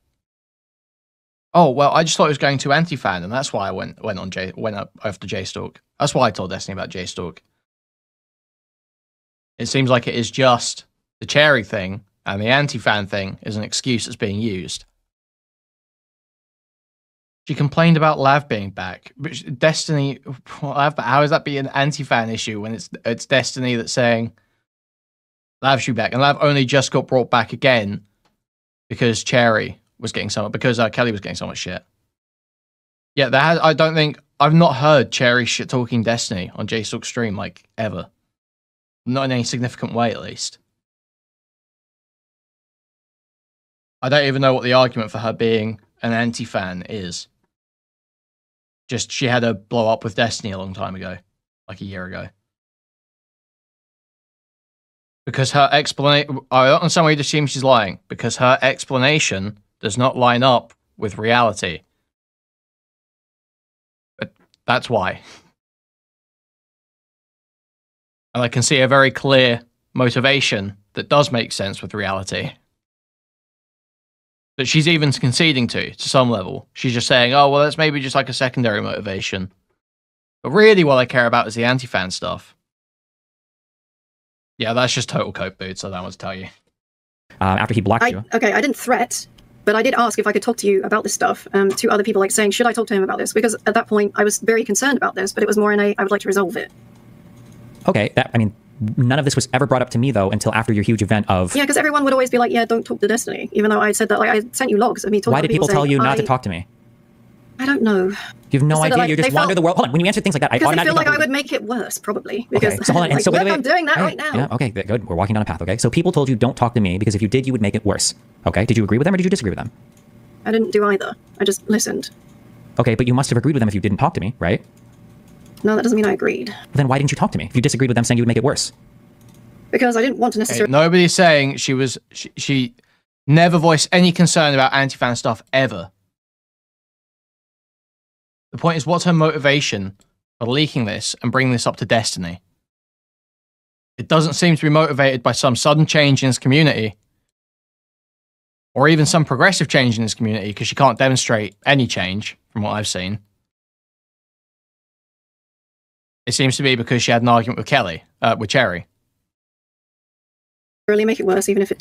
"Oh, well, I just thought it was going to anti-fan, and that's why I went up after jstlk. That's why I told Destiny about jstlk." It seems like it is just the Chaeiry thing, and the anti-fan thing is an excuse that's being used. She complained about Lav being back, but Destiny, how is that be an anti-fan issue when it's Destiny that's saying Lav should be back, and Lav only just got brought back again because Chaeiry was getting because Kelly was getting so much shit. Yeah, I don't think I've not heard Chaeiry shit talking Destiny on jstlk stream like ever. Not in any significant way, at least. I don't even know what the argument for her being an anti-fan is. Just she had a blow up with Destiny a long time ago, like a year ago. Because her explanation, I don't understand why you assume she's lying. Because her explanation does not line up with reality. But that's why. And I can see a very clear motivation that does make sense with reality. That she's even conceding to some level. She's just saying, oh, well, that's maybe just like a secondary motivation. But really what I care about is the anti-fan stuff. Yeah, that's just total cope boots, I don't want to tell you. After he blocked you. Okay, I didn't threat, but I did ask if I could talk to you about this stuff to other people, like saying, should I talk to him about this? Because at that point, I was very concerned about this, but it was more in a, I would like to resolve it. Okay, I mean, none of this was ever brought up to me, though, until after your huge event of... Yeah, because everyone would always be like, yeah, don't talk to Destiny, even though I said that, like, I sent you logs of me talking to people. Why did people tell you not to talk to me? I don't know. You have no So idea. like, you just wander the world. Hold on. When you answer things like that, I because I automatically feel like I would make it worse, probably. Because okay, so hold on. like, So look, wait. I'm doing that right now. Yeah, okay, good. We're walking down a path, okay? So people told you don't talk to me because if you did, you would make it worse. Okay? Did you agree with them or did you disagree with them? I didn't do either. I just listened. Okay, but you must have agreed with them if you didn't talk to me, right? No, that doesn't mean I agreed. Then why didn't you talk to me? If you disagreed with them saying you would make it worse? Because I didn't want to necessarily... Nobody's saying she never voiced any concern about anti-fan stuff ever. The point is, what's her motivation for leaking this and bringing this up to Destiny? It doesn't seem to be motivated by some sudden change in this community, or even some progressive change in this community, because she can't demonstrate any change from what I've seen. It seems to be because she had an argument with Chaeiry. really make it worse, even if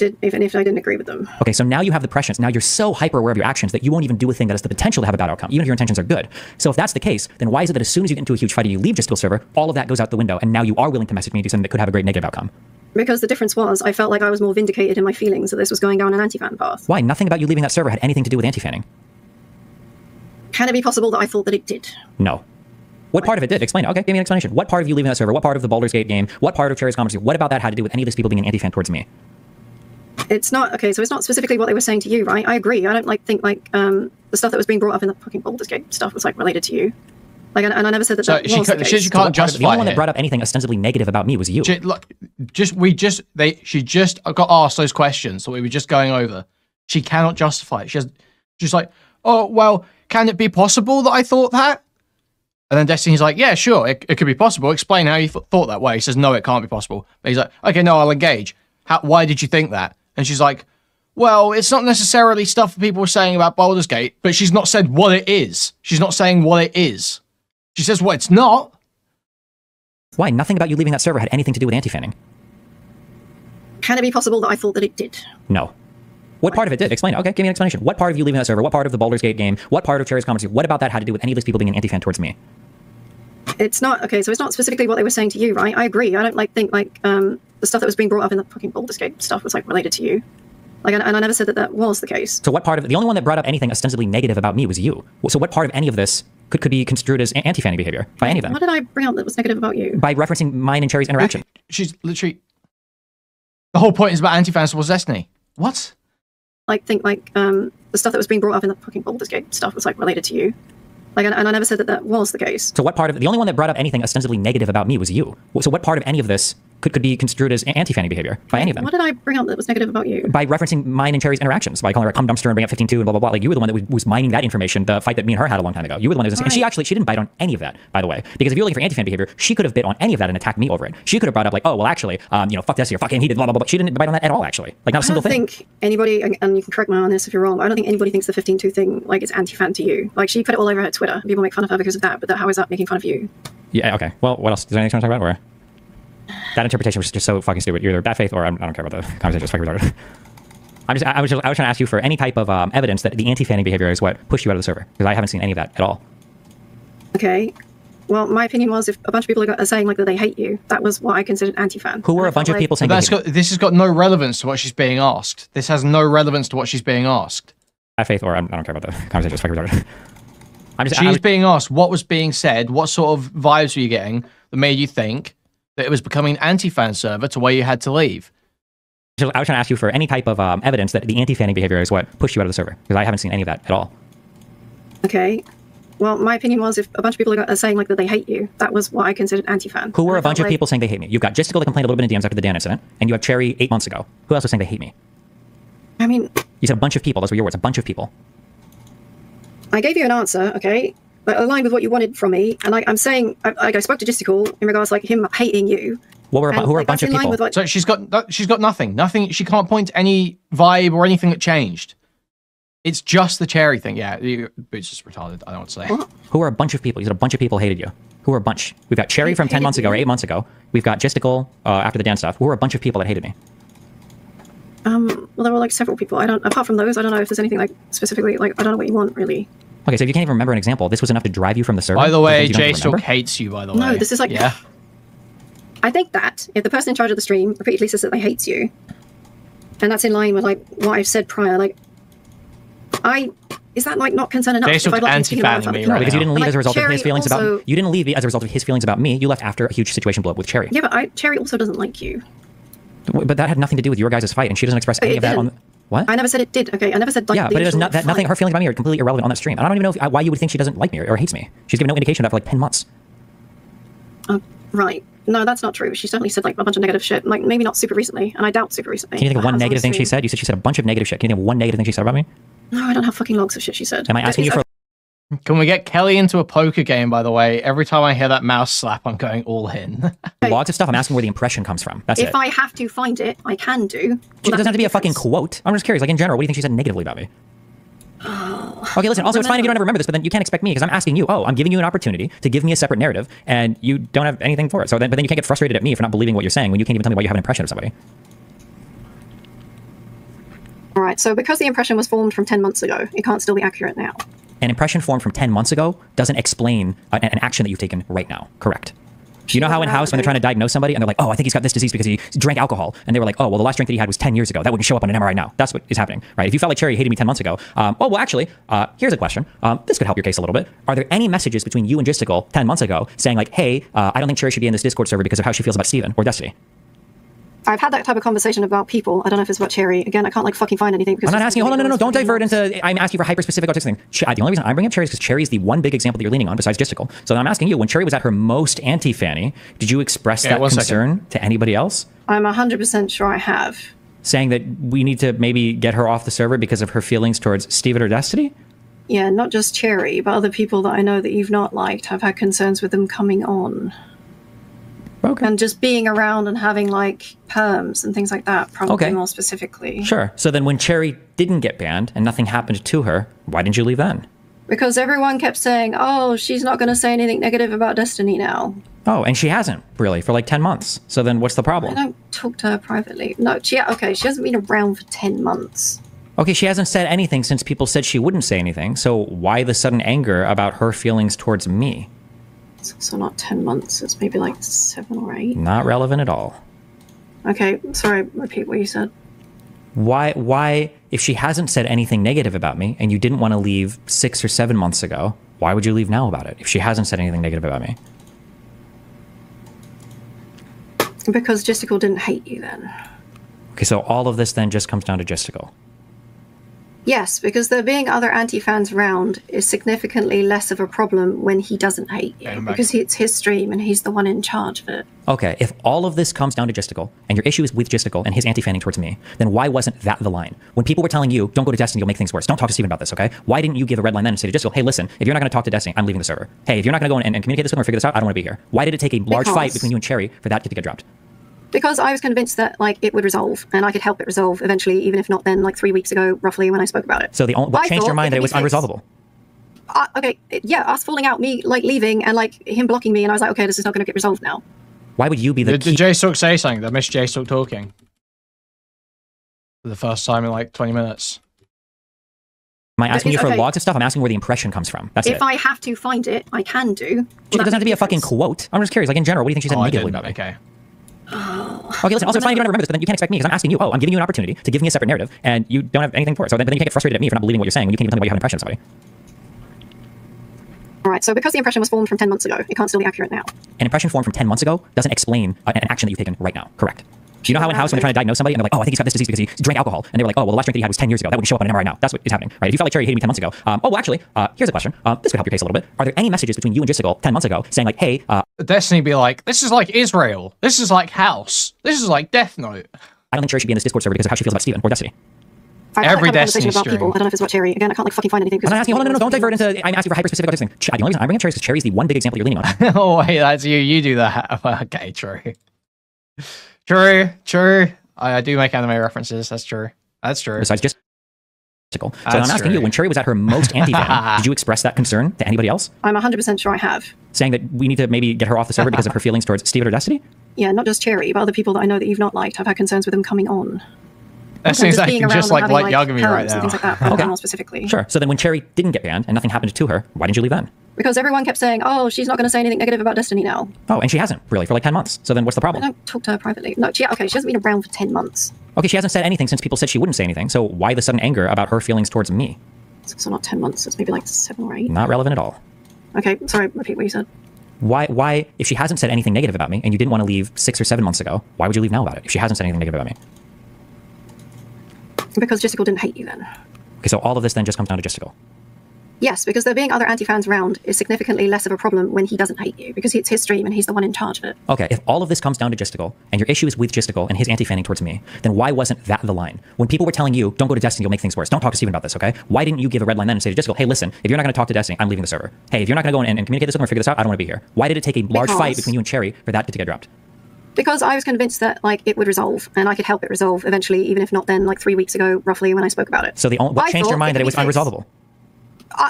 I didn't agree with them. Okay, so now you have the prescience. Now you're so hyper aware of your actions that you won't even do a thing that has the potential to have a bad outcome, even if your intentions are good. So if that's the case, then why is it that as soon as you get into a huge fight and you leave jstlk server, all of that goes out the window, and now you are willing to message me and do something that could have a great negative outcome? Because the difference was, I felt like I was more vindicated in my feelings that this was going down an anti-fan path. Why? Nothing about you leaving that server had anything to do with anti-fanning. Can it be possible that I thought that it did? No. What part of it did? Explain it. Okay, give me an explanation. What part of you leaving that server? What part of the Baldur's Gate game? What part of Chaeiry's conversation? What about that had to do with any of these people being an anti-fan towards me? It's not, okay, so it's not specifically what they were saying to you, right? I agree. I don't think the stuff that was being brought up in the fucking Baldur's Gate stuff was like related to you. Like, and I never said that So that was the case. she can't justify the only one it. that brought up anything ostensibly negative about me was you. She just got asked those questions that we were just going over. She cannot justify it. She's like, oh, well, can it be possible that I thought that? And then Destiny's like, yeah, sure, it could be possible. Explain how you thought that way. He says, no, it can't be possible. But he's like, okay, no, I'll engage. Why did you think that? And she's like, well, it's not necessarily stuff that people were saying about Baldur's Gate, but she's not said what it is. She's not saying what it is. She says, well, it's not. Why? Nothing about you leaving that server had anything to do with anti-fanning. Can it be possible that I thought that it did? No. What part of it did? Explain it. Okay, give me an explanation. What part of you leaving that server? What part of the Baldur's Gate game? What part of Chaeiry's conversation? What about that had to do with any of these people being an anti-fan towards me? It's not, okay, so it's not specifically what they were saying to you, right? I agree. I don't think the stuff that was being brought up in the fucking Baldur's Gate stuff was like related to you. Like, and I never said that that was the case. So what part of the only one that brought up anything ostensibly negative about me was you. So what part of any of this could be construed as anti-fanning behavior by any of them? What did I bring up that was negative about you? By referencing mine and Chaeiry's interaction. She's literally... The whole point is about anti-fans towards Destiny. What? The stuff that was being brought up in the fucking Baldur's Gate stuff was like related to you. Like, and I never said that that was the case. So what part of the only one that brought up anything ostensibly negative about me was you. So what part of any of this could be construed as anti-fanning behavior by any of them? What did I bring up that was negative about you? By referencing mine and Chaeiry's interactions, by calling her a cum dumpster and bringing up 15-2 and blah, blah, blah. Like, you were the one that was mining that information, the fight that me and her had a long time ago. You were the one that was... And she didn't bite on any of that, by the way. Because if you're looking for anti-fan behavior, she could have bit on any of that and attacked me over it. She could have brought up like, oh, well, actually, fuck this here, fuck him, he did blah, blah, blah. She didn't bite on that at all, actually. Like, not a single thing. I don't think anybody, and you can correct me on this if you're wrong, but I don't think anybody thinks the 15-2 thing, like, is anti-fan to you. Like, she put it all over her Twitter. People make fun of her because of that, but how is that making fun of you? Yeah, okay. Well, what else? Is there anything you want to talk about? Or... That interpretation was just so fucking stupid. You're either bad faith or I don't care about the conversation. Just fucking retarded. I was trying to ask you for any type of evidence that the anti-fanning behavior is what pushed you out of the server, because I haven't seen any of that at all. Okay. Well, my opinion was if a bunch of people are saying like that they hate you, that was what I considered anti-fan. Who were a bunch of people saying this has got no relevance to what she's being asked. This has no relevance to what she's being asked. Bad faith or I don't care about the conversation. Just fucking retarded. She's being asked what was being said, what sort of vibes were you getting that made you think that it was becoming an anti-fan server to where you had to leave? I was trying to ask you for any type of evidence that the anti-fanning behavior is what pushed you out of the server, because I haven't seen any of that at all. Okay. Well, my opinion was if a bunch of people are saying like that they hate you, that was what I considered anti-fan. Who were a bunch of people saying they hate me? You've got Jistical that complained a little bit in DMs after the Dan incident, and you have Chaeiry 8 months ago. Who else was saying they hate me? I mean... You said a bunch of people. Those were your words. A bunch of people. I gave you an answer, okay? But aligned with what you wanted from me, and I'm saying, I spoke to Jistical in regards to like him hating you. Who are a bunch of people? What... So she's got nothing. Nothing. She can't point to any vibe or anything that changed. It's just the Chaeiry thing. Yeah, Boots is retarded. I don't want to say. What? Who are a bunch of people? You said a bunch of people hated you. Who are a bunch? We've got Chaeiry from 10 months ago or 8 months ago. We've got Jistical after the Dan stuff. Who are a bunch of people that hated me? Well, there were like several people. Apart from those, I don't know if there's anything like specifically, like, I don't know what you want really. Okay, so if you can't even remember an example, this was enough to drive you from the server? By the way, jstlk hates you, by the way. No, this is like... Yeah. I think that if the person in charge of the stream repeatedly says that they hate you, and that's in line with like what I've said prior, like, is that like not concern enough? jstlk anti-fanning me right because you didn't leave as a result of his feelings about... You didn't leave as a result of his feelings about me. You left after a huge situation blew up with Chaeiry. Yeah, but Chaeiry also doesn't like you. But that had nothing to do with your guys' fight, and she doesn't express any of that on... What? I never said it did. Okay, I never said like. Yeah, but it is not that nothing. Her feelings about me are completely irrelevant on that stream. I don't even know why you would think she doesn't like me or hates me. She's given no indication of that for like 10 months. Right. No, that's not true. She certainly said like a bunch of negative shit. Like maybe not super recently, and I doubt super recently. Can you think of one negative thing she said? You said she said a bunch of negative shit. Can you think of one negative thing she said about me? No, I don't have fucking logs of shit she said. Am I asking you for? Can we get Kelly into a poker game, by the way? Every time I hear that mouse slap, I'm going all in. Lots of stuff. I'm asking where the impression comes from. That's it. If I have to find it, I can do. It doesn't have to be a fucking quote. I'm just curious. Like in general, what do you think she said negatively about me? Okay, listen, also, it's fine if you don't ever remember this, but then you can't expect me, because I'm asking you, I'm giving you an opportunity to give me a separate narrative, and you don't have anything for it. But then you can't get frustrated at me for not believing what you're saying when you can't even tell me why you have an impression of somebody. All right, so because the impression was formed from 10 months ago, it can't still be accurate now. An impression formed from 10 months ago doesn't explain an action that you've taken right now, correct? You know how in house when they're trying to diagnose somebody and they're like, oh, I think he's got this disease because he drank alcohol. And they were like, oh, well, the last drink that he had was 10 years ago. That wouldn't show up on an MRI now. That's what is happening, right? If you felt like Chaeiry hated me 10 months ago, here's a question. This could help your case a little bit. Are there any messages between you and Jistical 10 months ago saying like, hey, I don't think Chaeiry should be in this Discord server because of how she feels about Steven or Destiny? I've had that type of conversation about people. I don't know if it's about Chaeiry. Again, I can't like fucking find anything. Because I'm not asking. Hold on, no. Don't divert into. I'm asking for hyper-specific autistic thing. The only reason I'm bringing up Chaeiry is because Chaeiry is the one big example that you're leaning on besides Jistical. So then I'm asking you, when Chaeiry was at her most anti-fanny, did you express that concern to anybody else? I'm 100% sure I have. Saying that we need to maybe get her off the server because of her feelings towards Steven or Destiny? Yeah, not just Chaeiry, but other people that I know that you've not liked have had concerns with them coming on. Okay. And just being around and having like perms and things like that, probably more specifically. Sure. So then when Chaeiry didn't get banned and nothing happened to her, why didn't you leave then? Because everyone kept saying, oh, she's not going to say anything negative about Destiny now. Oh, and she hasn't, really, for like 10 months. So then what's the problem? I don't talk to her privately. No, she hasn't been around for 10 months. Okay, she hasn't said anything since people said she wouldn't say anything. So why the sudden anger about her feelings towards me? It's also not 10 months. It's maybe like 7 or 8. Not relevant at all. Okay, sorry, repeat what you said. Why, if she hasn't said anything negative about me and you didn't want to leave 6 or 7 months ago, why would you leave now about it if she hasn't said anything negative about me? Because Jistical didn't hate you then. Okay, so all of this then just comes down to Jistical. Yes, because there being other anti-fans around is significantly less of a problem when he doesn't hate you, because it's his stream and he's the one in charge of it. Okay, if all of this comes down to Jistical, and your issue is with Jistical and his anti-fanning towards me, then why wasn't that the line? When people were telling you, don't go to Destiny, you'll make things worse. Don't talk to Steven about this, okay? Why didn't you give a red line then and say to Jistical, hey, listen, if you're not going to talk to Destiny, I'm leaving the server. Hey, if you're not going to go and communicate this with him or figure this out, I don't want to be here. Why did it take a large fight between you and Chaeiry for that to get dropped? Because I was convinced that like it would resolve, and I could help it resolve eventually, even if not then, like 3 weeks ago, roughly, when I spoke about it. So what changed your mind that it was unresolvable? Okay, yeah, us falling out, me like leaving, and like him blocking me, and I was like, okay, this is not going to get resolved now. Why would you be the? Did jstlk say something? I missed jstlk talking for the first time in like 20 minutes. Am I asking you for lots of stuff? I'm asking where the impression comes from. That's it. If I have to find it, I can do. It doesn't have to be a fucking quote. I'm just curious. Like in general, what do you think she said negatively about me? Okay. Okay, listen, also it's fine if you don't remember this, but then you can't expect me, because I'm asking you, I'm giving you an opportunity to give me a separate narrative, and you don't have anything for it. So then you can't get frustrated at me for not believing what you're saying when you can't even tell me why you have an impression of somebody. All right, so because the impression was formed from 10 months ago, it can't still be accurate now. An impression formed from 10 months ago doesn't explain an action that you've taken right now. Correct. You know how in house when they're trying to diagnose somebody and they're like, oh, I think he's got this disease because he drank alcohol. And they were like, oh, well, the last drink that he had was 10 years ago. That wouldn't show up on an MRI now. That's what is happening, right? If you felt like Chaeiry hated me 10 months ago, oh, well, actually, here's a question. This could help your case a little bit. Are there any messages between you and Jistical 10 months ago saying like, hey, Destiny be like, this is like Israel. This is like House. This is like Death Note. I don't think Chaeiry should be in this Discord server because of how she feels about Steven or Destiny. Every Destiny about stream. people. I don't know if it's about Chaeiry. Again, I can't like fucking find anything. I'm not asking, hold on, no, don't divert into, I'm asking for hyper-specific about this thing. The only reason I'm bringing up Chaeiry is because Chaeiry is the one big example you're leaning on. Oh, wait, that's you. You do that. Okay, true. True. I do make anime references. That's true. That's true. Besides just so I'm asking you, when Chaeiry was at her most anti-fan, did you express that concern to anybody else? I'm 100% sure I have. Saying that we need to maybe get her off the server because of her feelings towards Steven or Destiny? Yeah, not just Chaeiry, but other people that I know that you've not liked. I've had concerns with them coming on. That seems like you just like Yagami right now. Things like that, okay. more specifically. Sure. So then when Chaeiry didn't get banned and nothing happened to her, why didn't you leave then? Because everyone kept saying, oh, she's not going to say anything negative about Destiny now. Oh, and she hasn't, really, for like 10 months. So then what's the I problem? don't talk to her privately. No, she hasn't been around for 10 months. Okay, she hasn't said anything since people said she wouldn't say anything. So why the sudden anger about her feelings towards me? It's also not 10 months. It's maybe like 7 or 8. Not relevant at all. Okay, sorry, repeat what you said. Why, if she hasn't said anything negative about me and you didn't want to leave 6 or 7 months ago, why would you leave now about it if she hasn't said anything negative about me? Because Jistical didn't hate you then. Okay, so all of this then just comes down to Jistical. Yes, because there being other anti-fans around is significantly less of a problem when he doesn't hate you, because it's his stream and he's the one in charge of it. Okay, if all of this comes down to Jistical, and your issue is with Jistical and his anti-fanning towards me, then why wasn't that the line? When people were telling you, don't go to Destiny, you'll make things worse. Don't talk to Steven about this, okay? Why didn't you give a red line then and say to Jistical, hey, listen, if you're not going to talk to Destiny, I'm leaving the server. Hey, if you're not going to go and communicate this with him or figure this out, I don't want to be here. Why did it take a large fight between you and Chaeiry for that to get dropped? Because I was convinced that like it would resolve, and I could help it resolve eventually, even if not then, like 3 weeks ago, roughly, when I spoke about it. So what changed your mind that it was unresolvable?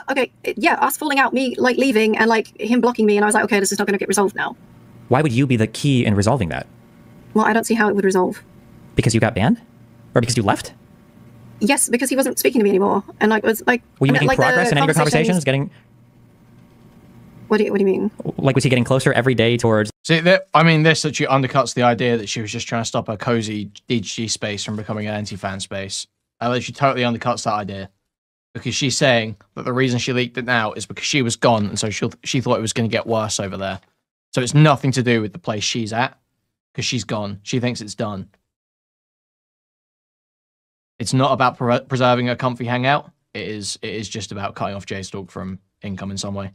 Okay, yeah, us falling out, me like leaving, and like him blocking me, and I was like, okay, this is not going to get resolved now. Why would you be the key in resolving that? Well, I don't see how it would resolve. Because you got banned? Or because you left? Yes, because he wasn't speaking to me anymore, and like was like. Were you making progress in any of your conversations? Getting. What do you mean? Like, was he getting closer every day towards? See, I mean, this actually undercuts the idea that she was just trying to stop a cozy DG space from becoming an anti-fan space. She totally undercuts that idea. Because she's saying that the reason she leaked it now is because she was gone, and so she thought it was going to get worse over there. So it's nothing to do with the place she's at, because she's gone. She thinks it's done. It's not about preserving a comfy hangout. It is just about cutting off jstlk from income in some way.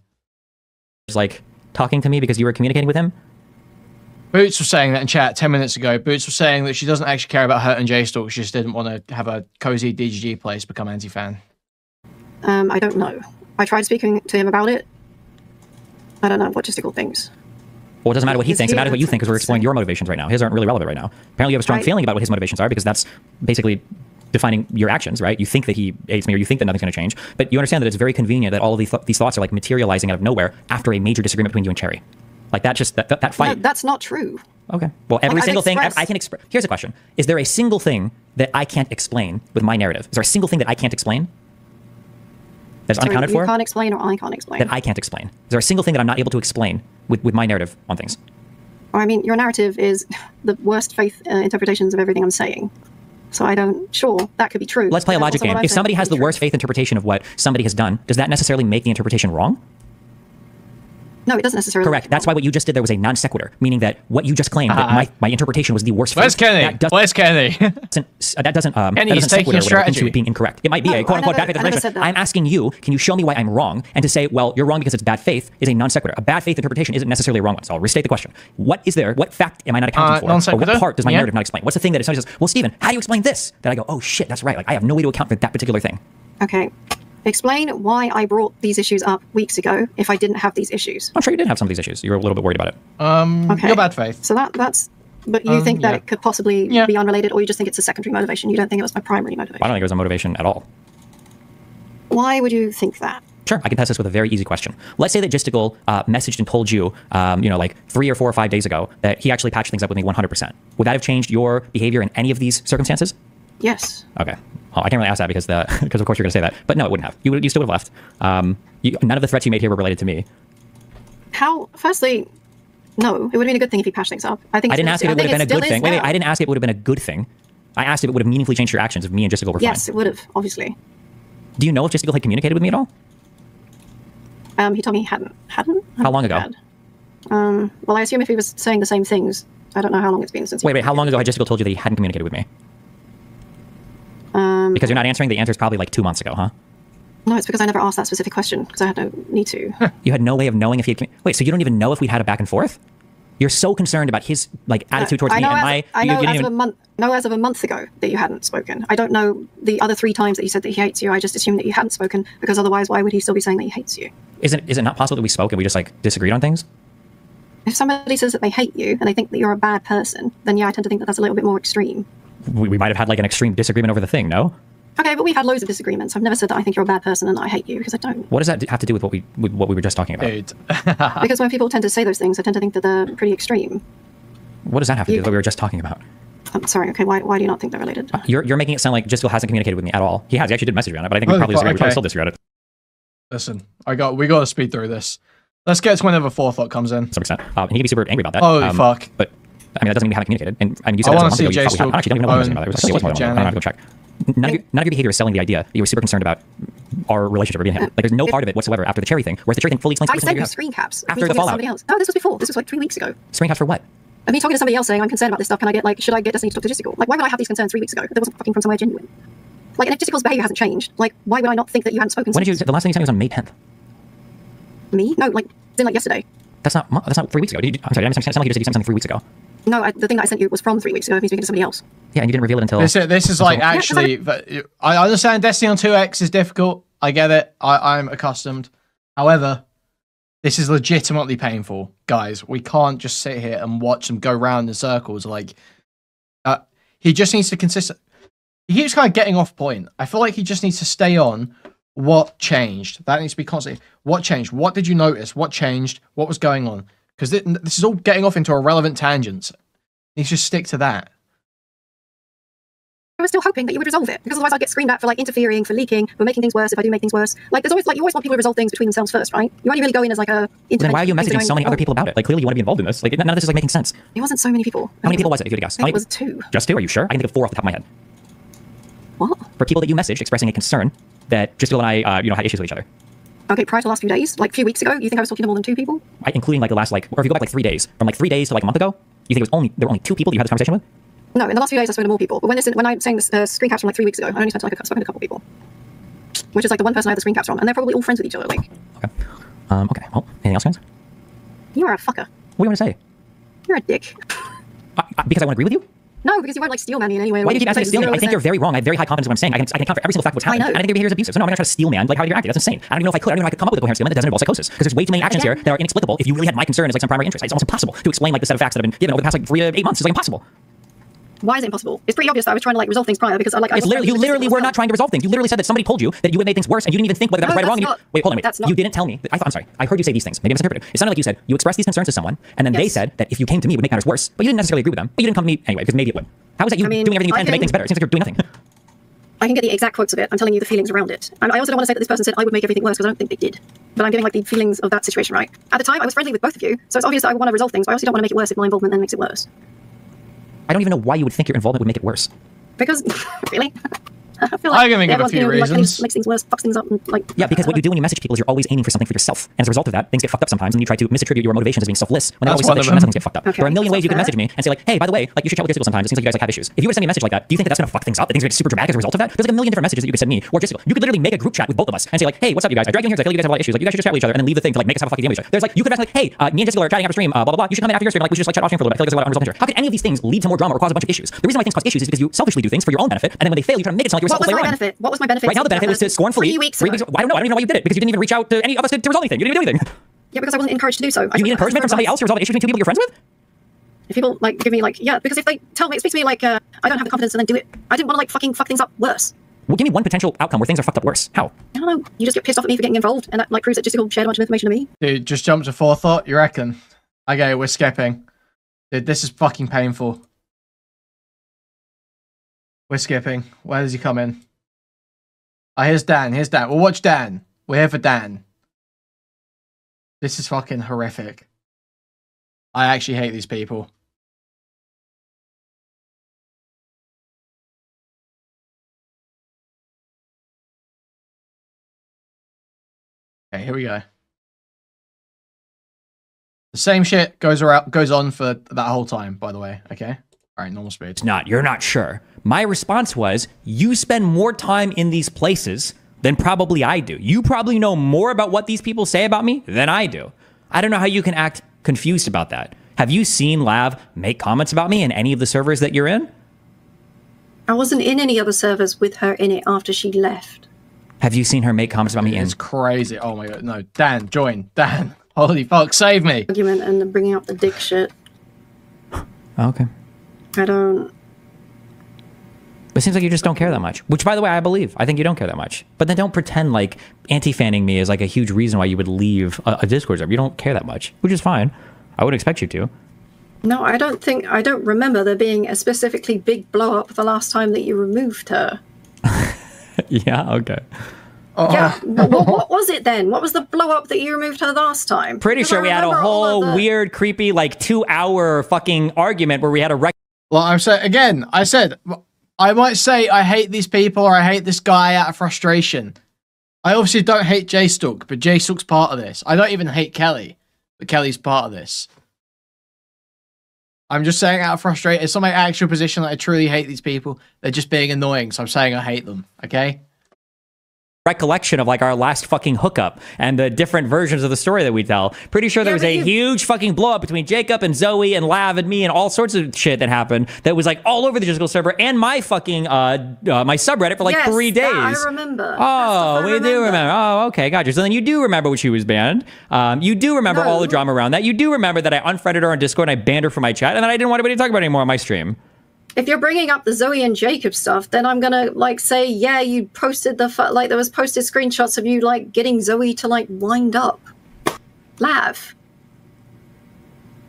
Like talking to me because you were communicating with him? Boots was saying that in chat 10 minutes ago. Boots was saying that she doesn't actually care about hurting jstlk. She just didn't want to have a cozy DGG place become anti-fan. I don't know. I tried speaking to him about it. I don't know what Jistical thinks. Well, it doesn't matter what he thinks. It matters what you think, because we're exploring your motivations right now. His aren't really relevant right now. Apparently, you have a strong feeling about what his motivations are, because that's basically defining your actions, right? You think that he hates me, or you think that nothing's going to change, but you understand that it's very convenient that all of these thoughts are like materializing out of nowhere after a major disagreement between you and Chaeiry. Like that fight. No, that's not true. Okay. Well, every single thing I can express. Here's a question: is there a single thing that I can't explain with my narrative? Is there a single thing that I can't explain? That's unaccounted for? You can't explain, or I can't explain. That I can't explain. Is there a single thing that I'm not able to explain with my narrative on things? Well, I mean, your narrative is the worst faith interpretations of everything I'm saying. So sure, that could be true. Let's play a logic game. If somebody has the worst faith interpretation of what somebody has done, does that necessarily make the interpretation wrong? No, it doesn't necessarily. Correct. That's why what you just did there was a non sequitur, meaning that what you just claimed, that my interpretation was the worst. Where's Kenny? Where's Kenny? That doesn't Kenny's taking a strategy into it being incorrect. It might be a quote-unquote bad faith interpretation. I'm asking you, can you show me why I'm wrong? And to say, well, you're wrong because it's bad faith is a non sequitur. A bad faith interpretation isn't necessarily a wrong one. So I'll restate the question. What fact am I not accounting for? Or what part does my narrative not explain? What's the thing that if somebody says, well, Steven, how do you explain this? That I go, oh shit, that's right. Like I have no way to account for that particular thing. Okay. Explain why I brought these issues up weeks ago if I didn't have these issues. I'm sure you did have some of these issues. You were a little bit worried about it. Okay. Your bad faith. So that's... But you think that it could possibly be unrelated, or you just think it's a secondary motivation? You don't think it was my primary motivation? I don't think it was a motivation at all. Why would you think that? Sure, I can test this with a very easy question. Let's say that Jistical messaged and told you, like 3 or 4 or 5 days ago, that he actually patched things up with me 100%. Would that have changed your behavior in any of these circumstances? Yes. Okay. Well, I can't really ask that because of course you're going to say that. But no, it wouldn't have. You still would have left. None of the threats you made here were related to me. How? Firstly, no. It would have been a good thing if you patched things up. I didn't ask if it would have been a good thing. Wait. I didn't ask if it would have been a good thing. I asked if it would have meaningfully changed your actions if me and Jistical were fine. Yes, it would have, obviously. Do you know if Jistical had communicated with me at all? He told me he hadn't. How long ago? Well, I assume if he was saying the same things, I don't know how long it's been since. Wait, how long ago had Jessica told you that he hadn't communicated with me? Because you're not answering. The answer is probably like 2 months ago, huh? No, it's because I never asked that specific question because I had no need to. You had no way of knowing if he had. Wait, so you don't even know if we'd had a back and forth? You're so concerned about his like attitude towards me and my. I know as of a month ago that you hadn't spoken. I don't know the other 3 times that he said that he hates you. I just assumed that you hadn't spoken because otherwise, why would he still be saying that he hates you? Is it not possible that we spoke and we just like disagreed on things? If somebody says that they hate you and they think that you're a bad person, then yeah, I tend to think that that's a little bit more extreme. We might have had like an extreme disagreement over the thing, no? Okay, but we've had loads of disagreements. I've never said that I think you're a bad person and that I hate you, because I don't. What does that have to do with what we were just talking about? Dude. Because when people tend to say those things, I tend to think that they're pretty extreme. What does that have to do with what we were just talking about? I'm sorry, okay, why do you not think they're related? You're making it sound like Jiskell hasn't communicated with me at all. He has. He actually did message me on it, but I think we probably still disagree on it. Listen, we got to speed through this. Let's get to whenever forethought comes in. To some extent. And he can be super angry about that. Oh, fuck. But, I mean, that doesn't mean we haven't communicated. And I mean, you said I that want to see I actually don't even know what about it. It was more than I don't have to go check. None of your behavior is selling the idea that you were super concerned about our relationship or being him. Like, there's no part of it whatsoever after the Chaeiry thing, whereas the Chaeiry thing fully explains I sent you screen caps. After the fallout. No, this was before. This was like 3 weeks ago. Screen caps for what? Of me talking to somebody else saying, I'm concerned about this stuff. Can I get, like, should I get Destiny to talk to Jistical? Like, why would I have these concerns 3 weeks ago? That wasn't fucking from somewhere genuine. Like, and if Jistical's behavior hasn't changed, like, why would I not think that you hadn't spoken? When did you? The last thing you sent me was on May 10th. Me? No, like, it's in like yesterday. That's not 3 weeks ago. I'm sorry, it sounded like you said you sent something 3 weeks ago. No, the thing that I sent you was from 3 weeks ago. I've been speaking to somebody else. Yeah, and you didn't reveal it until... This is like, actually... I understand Destiny on 2X is difficult. I get it. I'm accustomed. However, this is legitimately painful. Guys, we can't just sit here and watch them go round in circles. Like, he just needs to He keeps kind of getting off point. I feel like he just needs to stay on what changed. That needs to be constantly... What changed? What did you notice? What changed? What was going on? Because this is all getting off into irrelevant tangents. You just stick to that. I was still hoping that you would resolve it, because otherwise I'd get screamed at for like interfering, for leaking, for making things worse if I do make things worse. Like, there's always like, you always want people to resolve things between themselves first, right? You only really go in as like a... Then why are you messaging so many other people about it? Like, clearly you want to be involved in this. Like, none of this is like making sense. It wasn't so many people. How many people was it, if you had to guess? I think it was 2. Just 2? Are you sure? I can think of 4 off the top of my head. What? For people that you messaged expressing a concern that Jiskell and I, had issues with each other. Okay, prior to the last few days, like a few weeks ago, you think I was talking to more than 2 people? Including like the last, like, or if you go back like 3 days, from like 3 days to like a month ago, you think there were only 2 people that you had this conversation with? No, in the last few days I've spoken to more people. But when I'm saying this screen caps from like 3 weeks ago, I only spoken to a couple people. Which is like the one person I have the screen caps from, and they're probably all friends with each other, like. Okay. Okay. Well, anything else, guys? You are a fucker. What do you want to say? You're a dick. Because I want to agree with you? No, because you won't like steel man me in any way. Why do you keep asking me to steal man? I think you're very wrong. I have very high confidence in what I'm saying. I can account for every single fact of what's happening. I know. And I think your behavior is abusive. So no, I'm not trying to steal man. Like, how you're acting. That's insane. I don't even know if I could. I don't even know if I could come up with a coherent statement that doesn't involve psychosis. Because there's way too many actions here that are inexplicable. If you really had my concern as like some primary interest, it's almost impossible to explain like the set of facts that have been given over the past like 3 to 8 months. It's like impossible. Why is it impossible? It's pretty obvious that I was trying to like resolve things prior because you literally were not trying to resolve things. You literally said that somebody told you that you had made things worse, and you didn't even think whether that was right or wrong. Wait, hold on, wait. You didn't tell me. I'm sorry. I heard you say these things. Maybe I misinterpreted. It sounded like you said you expressed these concerns to someone, and then they said that if you came to me, it would make matters worse. But you didn't necessarily agree with them. But you didn't come to me anyway because maybe it would. How is that you doing everything you can to make things better? It seems like you're doing nothing. I can get the exact quotes of it. I'm telling you the feelings around it. And I also don't want to say that this person said I would make everything worse because I don't think they did. But I'm giving like the feelings of that situation, right? At the time, I was friendly with both of you, so it's obvious that I want to resolve things. But I also don't want to make it worse if my involvement then makes it worse. I don't even know why you would think your involvement would make it worse. Because, really? I feel like I'm gonna give a few reasons. Makes things worse, fucks things up, and like... Yeah, because what you do when you message people is you're always aiming for something for yourself. And as a result of that, things get fucked up sometimes, and you try to misattribute your motivations as being selfless, when always things get fucked up. Okay, there are a million ways you can message me and say like, hey, by the way, like you should chat with Jiskell sometimes. It seems like you guys like have issues. If you were to send me a message like that, do you think that that's gonna fuck things up? That things are gonna get super dramatic as a result of that? There's like a million different messages that you could send me or Jiskell. You could literally make a group chat with both of us and say like, hey, what's up, you guys? I dragged you in here because I feel like you guys have a lot of issues. Like you guys should just chat with each other and then leave the thing to like make us have a fucking deal with each other. There's like you could ask like, hey, me and Jiskell are chatting after stream, blah blah blah. You should come in after your stream. Like we should just like chat off stream for a little bit. I feel like there's a lot of unresolved here. How can any of these things lead to more drama or cause a bunch of issues? The reason why things cause issues is because you selfishly do things for your own benefit, and then when they fail, you try to make it sound like you're self-aware. What was my benefit? Right now, the benefit is to scornfully. 3 weeks. I don't know. I don't even know why you did it because you didn't even reach out to any of us to resolve anything. You didn't even do anything. Yeah, because I wasn't encouraged to do so. You need encouragement from somebody else to resolve an issue between 2 people you're friends with? If people like give me like because if they speak to me like I don't have the confidence to then do it. I didn't want to like fucking fuck things up worse. Well, give me one potential outcome where things are fucked up worse. How? I don't know. You just get pissed off at me for getting involved, and that like proves that Jiskell shared a bunch of information to me. Dude, just jump to forethought. You reckon? Okay, we're skipping. Dude, this is fucking painful. We're skipping. Where does he come in? Here's Dan. Here's Dan. We'll watch Dan. We're here for Dan. This is fucking horrific. I actually hate these people. Okay, here we go. The same shit goes on for that whole time, by the way. Okay? All right, normal speed. It's not. You're not sure. My response was, you spend more time in these places than probably I do. You probably know more about what these people say about me than I do. I don't know how you can act confused about that. Have you seen Lav make comments about me in any of the servers that you're in? I wasn't in any other servers with her in it after she left. Have you seen her make comments about me in? It's crazy. Oh my god. No, Dan, join. Dan. Holy fuck, save me. Argument and bringing up the dick shit. Okay. I don't... It seems like you just don't care that much, which, by the way, I believe. I think you don't care that much. But then don't pretend like anti-fanning me is like a huge reason why you would leave a Discord server. You don't care that much, which is fine. I wouldn't expect you to. No, I don't remember there being a specifically big blow-up the last time that you removed her. Yeah, okay. Yeah, what was it then? What was the blow-up that you removed her last time? Pretty sure we had a whole weird, creepy, like 2-hour fucking argument where we had a Well, I'm saying, again, I might say I hate these people or I hate this guy out of frustration. I obviously don't hate jstlk, but jstlk's part of this. I don't even hate Kelly, but Kelly's part of this. I'm just saying out of frustration. It's not my actual position that I truly hate these people. They're just being annoying, so I'm saying I hate them, okay? recollection of like our last fucking hookup and the different versions of the story that we tell. Pretty sure there was a huge fucking blow up between Jacob and Zoe and Lav and me and all sorts of shit that happened that was like all over the Discord server and my fucking my subreddit for like 3 days. I remember. Oh, we do remember. Oh, okay, gotcha. So then you do remember when she was banned. You do remember all the drama around that. You do remember that I unfriended her on Discord and I banned her from my chat and then I didn't want anybody to talk about it anymore on my stream. If you're bringing up the Zoe and Jacob stuff, then I'm gonna like say, yeah, you posted the like there was posted screenshots of you like getting Zoe to like wind up, Lav.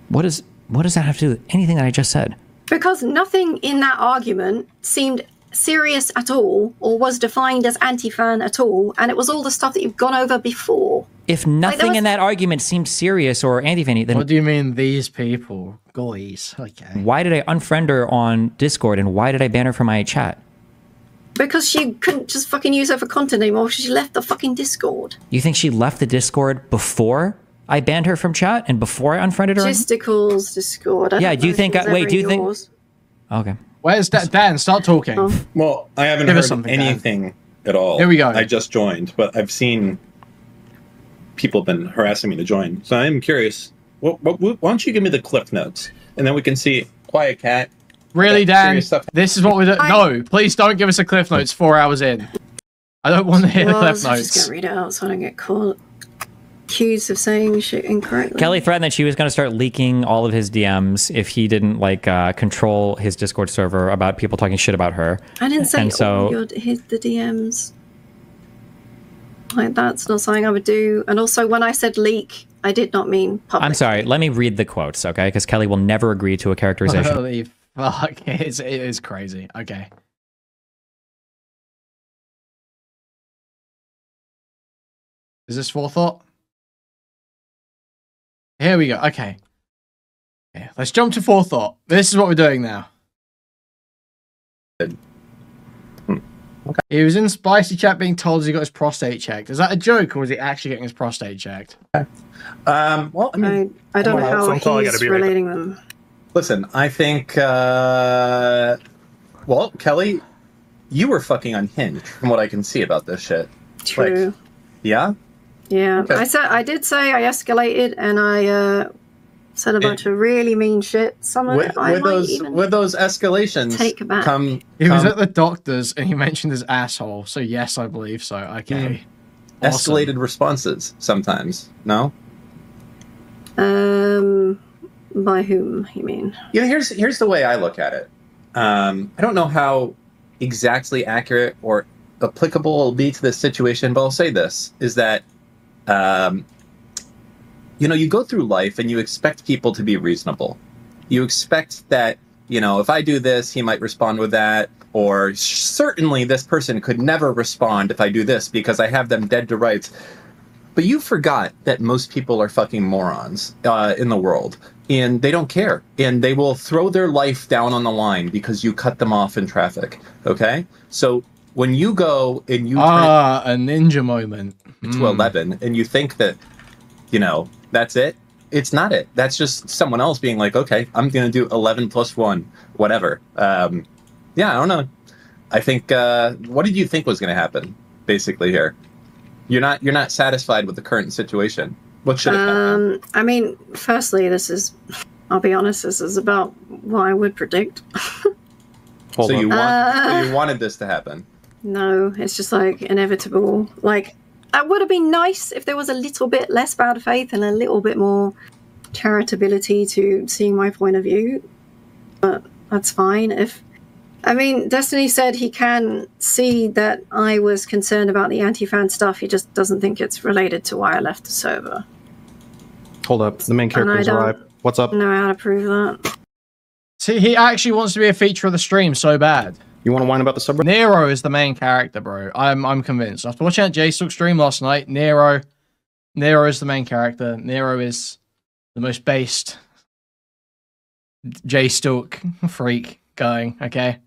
What does that have to do with anything that I just said? Because nothing in that argument seemed serious at all, or was defined as anti-fan at all, and it was all the stuff that you've gone over before. If nothing in that argument seemed serious or anti-fan, then what do you mean these people, guys? Okay. Why did I unfriend her on Discord, and why did I ban her from my chat? Because she couldn't just fucking use her for content anymore. She left the fucking Discord. You think she left the Discord before I banned her from chat and before I unfriended her? Justicle's Discord. Yeah. Do you think? Wait. Do you think? Okay. Where's that? Dan, start talking. Oh. Well, I haven't heard anything at all. Here we go. I just joined, but I've seen people have been harassing me to join. So I'm curious. Why don't you give me the cliff notes, and then we can see Quiet Cat. Really, Dan? This is what we're doing. No, please don't give us a cliff notes 4 hours in. I don't want to hear the cliff notes. I'm just gonna read it out so I don't get caught. Accused of saying shit incorrectly. Kelly threatened that she was going to start leaking all of his DMs if he didn't like control his Discord server about people talking shit about her. I didn't say the DMs. Like that's not something I would do. And also, when I said leak, I did not mean public. I'm sorry. Let me read the quotes, okay? Because Kelly will never agree to a characterization. Holy fuck! It is crazy. Okay. Is this forethought? Here we go. Okay. Let's jump to forethought. This is what we're doing now. Okay. He was in spicy chat being told he got his prostate checked. Is that a joke, or was he actually getting his prostate checked? Well, I mean, I don't know how he's relating them. Listen, I think, well, Kelly, you were fucking unhinged from what I can see about this shit. True. Like, yeah? Yeah, okay. I did say I escalated and I said a bunch of really mean shit. Some of it I might even with those escalations take back. He was at the doctor's and he mentioned his asshole. So yes, I believe so. Okay. Awesome. Escalated responses sometimes. No. By whom you mean? Yeah, here's the way I look at it. I don't know how exactly accurate or applicable it'll be to this situation, but I'll say this is that. You know, you go through life and you expect people to be reasonable. You expect that, you know, if I do this, he might respond with that. Or certainly this person could never respond if I do this because I have them dead to rights. But you forgot that most people are fucking morons in the world. And they don't care. And they will throw their life down on the line because you cut them off in traffic. Okay? So when you go and you a ninja moment to 11 and you think that, you know, that's it, it's not it. That's just someone else being like, okay, I'm going to do 11 plus 1, whatever. Yeah, I don't know. I think, what did you think was going to happen, basically, here? You're not satisfied with the current situation. What should have happened? I mean, firstly, I'll be honest, this is about what I would predict. So you wanted this to happen? No, it's just like inevitable. Like, it would have been nice if there was a little bit less bad faith and a little bit more charitability to seeing my point of view. But that's fine. Destiny said he can see that I was concerned about the anti-fan stuff. He just doesn't think it's related to why I left the server. Hold up. The main character's arrived. What's up? Know how to prove that. See, he actually wants to be a feature of the stream so bad. You want to whine about the subreddit? Nero is the main character, bro. I'm convinced. After watching that jstlk stream last night, Nero is the main character. Nero is the most based jstlk freak going, okay?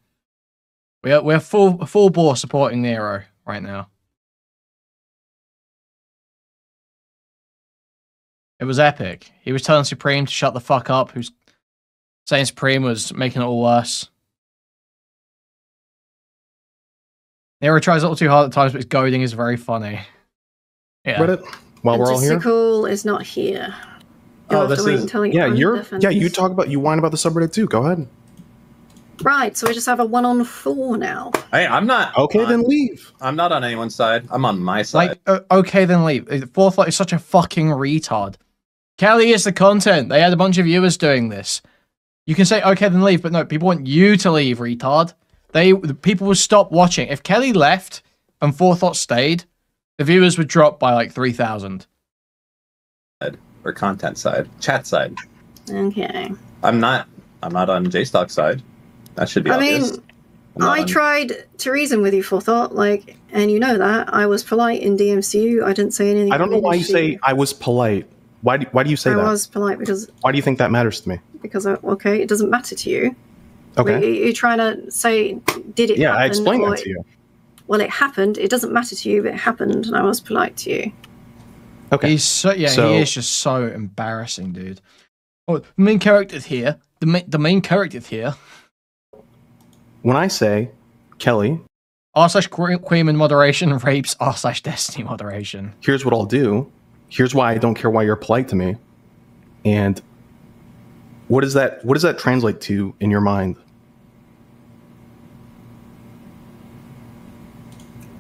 We're full bore supporting Nero right now. It was epic. He was telling Supreme to shut the fuck up, who's saying Supreme was making it all worse. Nero tries a little too hard at times, but his goading is very funny. Yeah. Reddit, while we're all here. Mystical is not here. You talk about, you whine about the subreddit too. Go ahead. Right, so we just have a 1-on-4 now. Hey, I'm not. Okay, then leave. I'm not on anyone's side. I'm on my side. Like, okay, then leave. Fourth Light is such a fucking retard. Kelly is the content. They had a bunch of viewers doing this. You can say, okay, then leave, but no, people want you to leave, retard. The people will stop watching. If Kelly left and Forethought stayed, the viewers would drop by like 3,000. Or content side, chat side. Okay. I'm not on jstlk side. That should be obvious. I tried to reason with you, Forethought, and you know that. I was polite in DMs to you. I didn't say anything. I don't know why you say I was polite. Why do you say that? I was polite because... Why do you think that matters to me? Because, okay, it doesn't matter to you. Okay. You're trying to say, did it happen? Yeah, I explained that to you. Well, it happened. It doesn't matter to you, but it happened, and I was polite to you. Okay. He is just so embarrassing, dude. Oh, the main character's here. The main character's here. When I say Kelly r/Kuihman moderation rapes r/Destiny moderation. Here's what I'll do. Here's why I don't care why you're polite to me. And what does that translate to in your mind?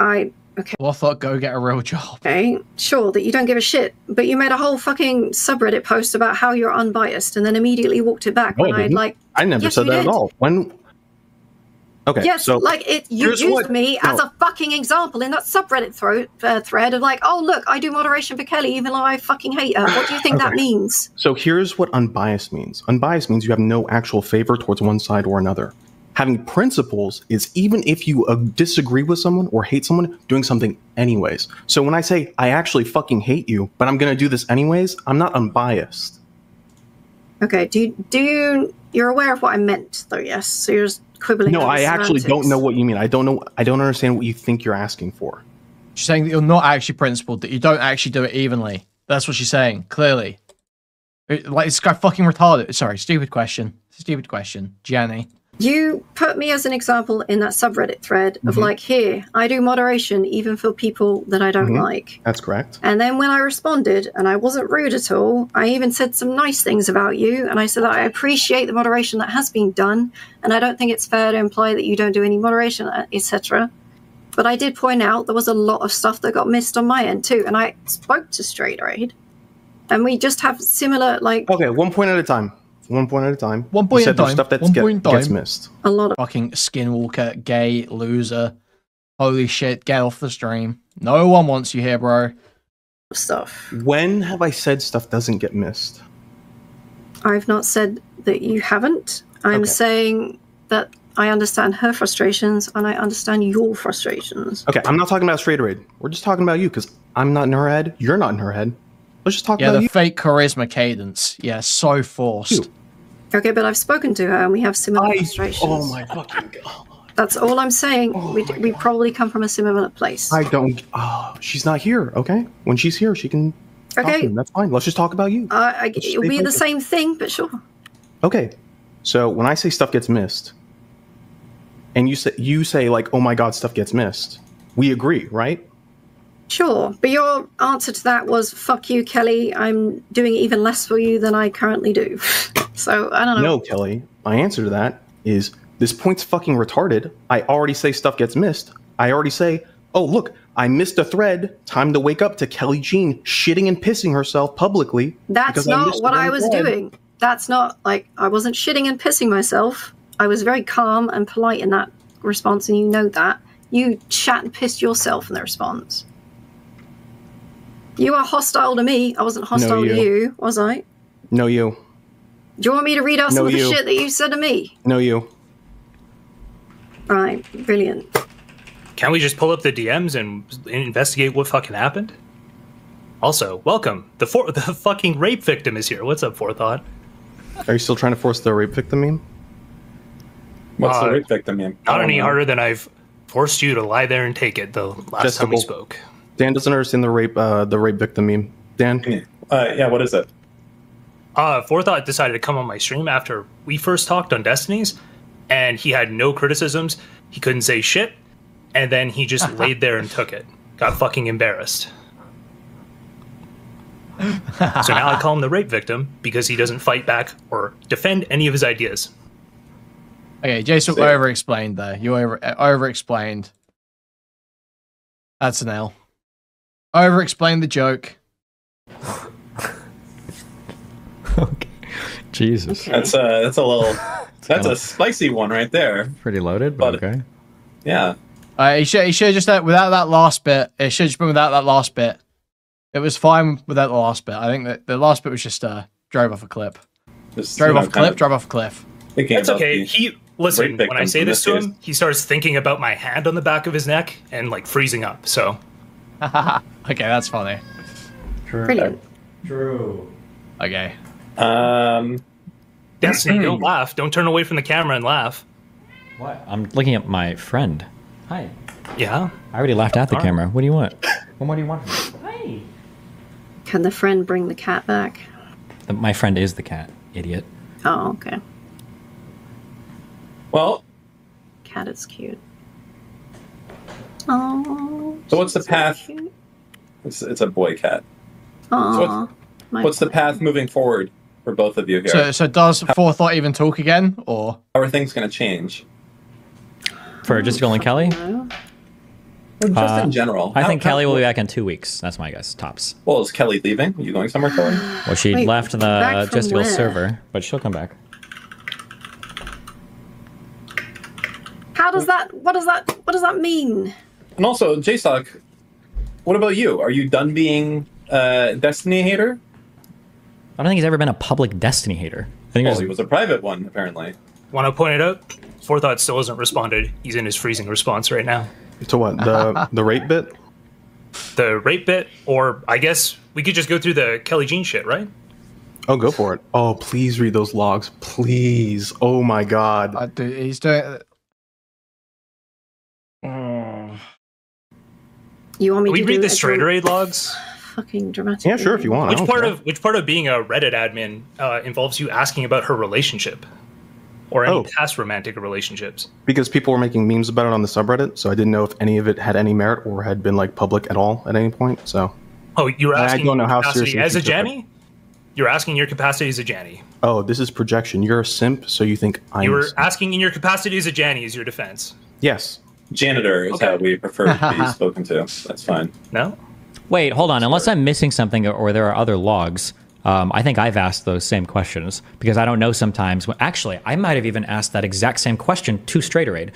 Okay. Well, I thought go get a real job. Okay, sure, that you don't give a shit, but you made a whole fucking subreddit post about how you're unbiased and then immediately walked it back when I never said that at all. When... Okay, yes, so you used me as a fucking example in that subreddit thread of oh look, I do moderation for Kelly even though I fucking hate her. What do you think that means? So here's what unbiased means. Unbiased means you have no actual favor towards one side or another. Having principles is even if you disagree with someone or hate someone, doing something anyways. So when I say I actually fucking hate you, but I'm gonna do this anyways, I'm not unbiased. Okay, you're aware of what I meant though? Yes, so you're just quibbling. No, I actually don't know what you mean. I don't understand what you think you're asking for. She's saying that you're not actually principled, that you don't actually do it evenly. That's what she's saying, clearly. This guy fucking retarded. Sorry, stupid question. Gianni. You put me as an example in that subreddit thread of here, I do moderation even for people that I don't like. That's correct. And then when I responded, and I wasn't rude at all, I even said some nice things about you, and I said that I appreciate the moderation that has been done, and I don't think it's fair to imply that you don't do any moderation, etc. But I did point out there was a lot of stuff that got missed on my end too, and I spoke to Straight Raid, and we just have similar, Okay, one point at a time. One point at a time. One point at a time. Stuff that gets missed. A lot of fucking skinwalker, gay, loser. Holy shit, get off the stream. No one wants you here, bro. Stuff. When have I said stuff doesn't get missed? I've not said that you haven't. I'm saying that I understand her frustrations and I understand your frustrations. Okay, I'm not talking about Straight Raid. We're just talking about you because I'm not in her head. You're not in her head. Let's just talk about you. Yeah, the fake charisma cadence. Yeah, so forced. Okay, but I've spoken to her and we have similar frustrations. Oh my fucking god. That's all I'm saying. We probably come from a similar place. I don't... Oh, she's not here, okay? When she's here, she can... talk to Okay. him. That's fine. Let's just talk about you. It'll be the same thing, but sure. Okay. So when I say stuff gets missed, and you say like, oh my god, stuff gets missed, we agree, right? Sure, but your answer to that was, fuck you, Kelly, I'm doing even less for you than I currently do. So, I don't know. No, Kelly. My answer to that is, this point's fucking retarded. I already say stuff gets missed. I already say, oh, look, I missed a thread. Time to wake up to Kelly Jean shitting and pissing herself publicly. That's not what I was doing. That's not, like, I wasn't shitting and pissing myself. I was very calm and polite in that response, and you know that. You shat and pissed yourself in the response. You are hostile to me. I wasn't hostile to you, was I? No, you. Do you want me to read out some of the shit that you said to me? No, you. Right, brilliant. Can we just pull up the DMs and investigate what fucking happened? Also, welcome. The fucking rape victim is here. What's up, Forethought? Are you still trying to force the rape victim meme? What's the rape victim meme? Not any harder than I've forced you to lie there and take it the last time we spoke. Dan doesn't understand the rape victim meme. Dan? Yeah, what is it? Forethought decided to come on my stream after we first talked on Destinies, and he had no criticisms. He couldn't say shit, and then he just laid there and took it. Got fucking embarrassed. So now I call him the rape victim because he doesn't fight back or defend any of his ideas. Okay, Jason over-explained there. You over-explained. That's an L. Over-explained the joke. Okay. Jesus. That's a little. That's a spicy one right there. Pretty loaded, but okay. Yeah. He should have just without that last bit. It should have just been without that last bit. It was fine without the last bit. I think that the last bit was just drove off a cliff. Drove off a cliff. That's okay. Listen, when I say this to him, he starts thinking about my hand on the back of his neck and like freezing up. So, okay, that's funny. True. Brilliant. True. Okay. Destiny, don't laugh. Don't turn away from the camera and laugh. What? I'm looking at my friend. Hi. Yeah. I already laughed at the camera. What do you want? What do you want from me? Hi. Can the friend bring the cat back? My friend is the cat, idiot. Oh, okay. Well, cat is cute. Oh. So what's the path? It's a boy cat. Oh. So what's the path moving forward for both of you here? So does Forethought even talk again, or how are things going to change? For just going Kelly? Or just in general. I think Kelly will be back in 2 weeks. That's my guess, tops. Well, is Kelly leaving? Are you going somewhere, Kelly? Well, she left the Jestical server, but she'll come back. How does that? What does that mean? And also, jstlk, what about you? Are you done being a Destiny hater? I don't think he's ever been a public Destiny hater. I think he was a private one, apparently. Want to point it out? Forethought still hasn't responded. He's in his freezing response right now. To what? The rape bit? The rape bit, or I guess we could just go through the Kelly Jean shit, right? Oh, go for it. Oh, please read those logs. Please. Oh my god. Dude, he's doing... You want me to read the Chaeiry logs? Fucking dramatic. Yeah, sure, if you want. Which part of being a Reddit admin involves you asking about her relationship? Or any past romantic relationships? Because people were making memes about it on the subreddit, so I didn't know if any of it had any merit or had been like public at all at any point. So. Oh, you were asking. I don't know how seriously serious as a Janny. You're asking your capacity as a Janny. Oh, this is projection. You're a simp, so you think I'm. You were asking in your capacity as a Janny is your defense. Yes. Janitor is how we prefer to be spoken to. That's fine. No. Wait, hold on. Unless I'm missing something or there are other logs. I think I've asked those same questions because I don't know sometimes. Actually, I might have even asked that exact same question to Chaeiry,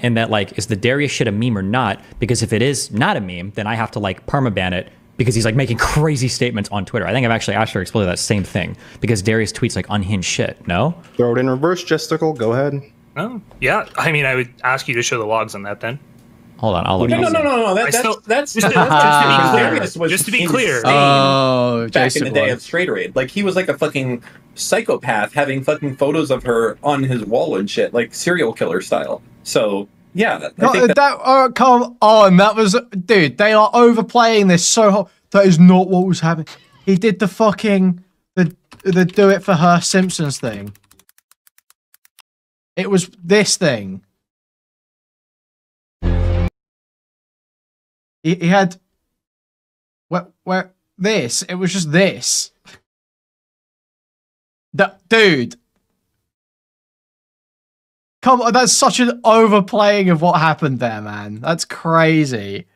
in that, like, is the Darius shit a meme or not? Because if it is not a meme, then I have to, like, permaban it because he's, like, making crazy statements on Twitter. I think I've actually asked her to explain that same thing because Darius tweets, like, unhinged shit. No? Throw it in reverse, Jesticle. Go ahead. Oh, yeah. I mean, I would ask you to show the logs on that then. Hold on, I'll look. No. That's just to be clear. Oh, back in the day of Chaeiry, like he was like a fucking psychopath, having fucking photos of her on his wall and shit, like serial killer style. So yeah, come on, that was dude. They are overplaying this so hard. That is not what was happening. he did the fucking the do it for her Simpsons thing. It was this thing. He had where this. It was just this. Dude. Come on, that's such an overplaying of what happened there, man. That's crazy.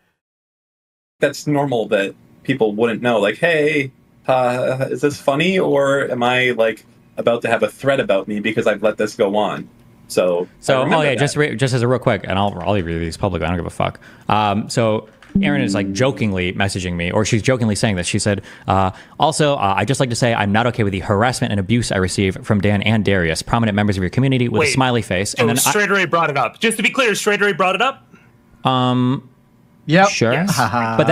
That's normal that people wouldn't know. Like, hey, is this funny, or am I like about to have a threat about me because I've let this go on? So just as a real quick, and I'll leave these public. I don't give a fuck. So Erin is like jokingly messaging me, or she's jokingly saying this. She said, also, I'd just like to say I'm not okay with the harassment and abuse I receive from Dan and Darius, prominent members of your community, with a smiley face. So and then Chaeiry brought it up. Just to be clear, Chaeiry brought it up? Yep. Sure. Yes. But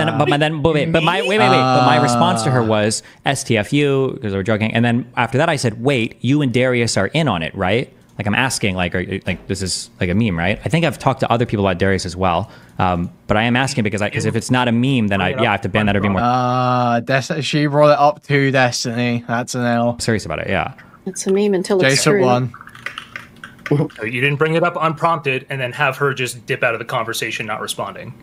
my response to her was STFU, because they were joking. And then after that I said, wait, you and Darius are in on it, right? Like, I'm asking, like, this is like a meme, right? I think I've talked to other people about Darius as well. But I am asking because if it's not a meme, then I have to ban that or be more she brought it up to Destiny. That's an L. serious about it, yeah. It's a meme until it's Jason true. won. You didn't bring it up unprompted and then have her just dip out of the conversation, not responding.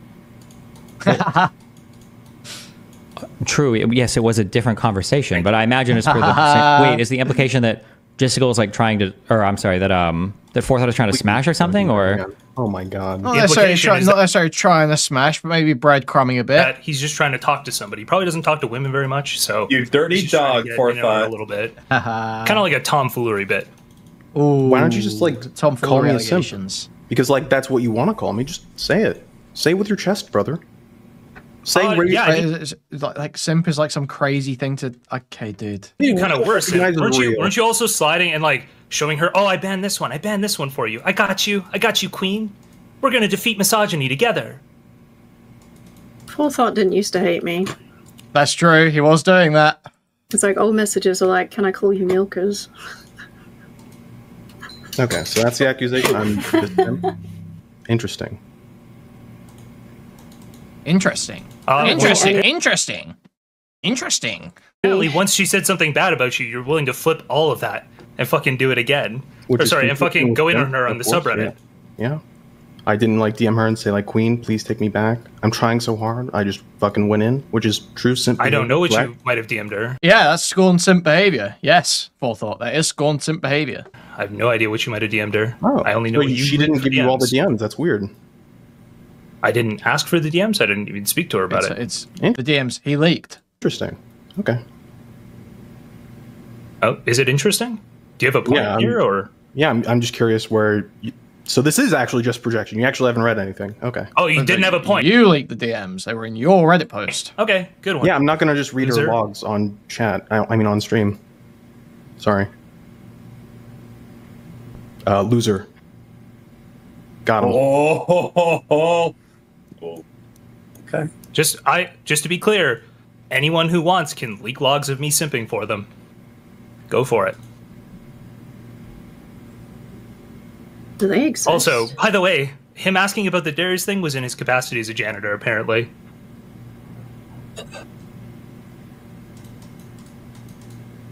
True. Yes, it was a different conversation, but I imagine it's for the wait, is the implication that Jessica was like trying to, or I'm sorry, that Forethought is trying to smash or something, or? Oh my god. Not necessarily trying to smash, but maybe breadcrumbing a bit. He's just trying to talk to somebody. He probably doesn't talk to women very much, so you dirty dog, Forethought. A little bit, kind of like a tomfoolery bit. Ooh, why don't you just like call me a simp? Because like that's what you want to call me. Just say it. Say it with your chest, brother. Say like simp is like some crazy thing to. Okay, dude. You kind of worse. Weren't you also sliding and like showing her? Oh, I banned this one. I banned this one for you. I got you, queen. We're gonna defeat misogyny together. Forethought didn't used to hate me. That's true. He was doing that. It's like old messages are like, "Can I call you milkers?" Okay, so that's the accusation. I'm just simp. Interesting. Interesting. Apparently, once she said something bad about you, you're willing to flip all of that and fucking do it again. And fucking go in on her on the subreddit. Yeah. I didn't like DM her and say like, Queen, please take me back. I'm trying so hard. I just fucking went in, which is true simp. I don't know what you might have DM'd her. Yeah, that's scorn simp behavior. Yes, Forethought. That is scorn simp behavior. I have no idea what you might have DM'd her. Oh, I only know she didn't give you all the DMs. That's weird. I didn't ask for the DMs. I didn't even speak to her about it. It's the DMs he leaked. Interesting. Okay. Oh, is it interesting? Do you have a point here, or? Yeah, I'm just curious where. So this is actually just projection. You actually haven't read anything. Okay. Oh, you didn't have a point. You leaked the DMs. They were in your Reddit post. Okay, good one. Yeah, I'm not gonna just read her logs on chat. I mean on stream. Sorry. Loser. Got him. Oh. Okay. Just to be clear, anyone who wants can leak logs of me simping for them. Go for it. Do they exist? Also, by the way, him asking about the Darius thing was in his capacity as a janitor, apparently.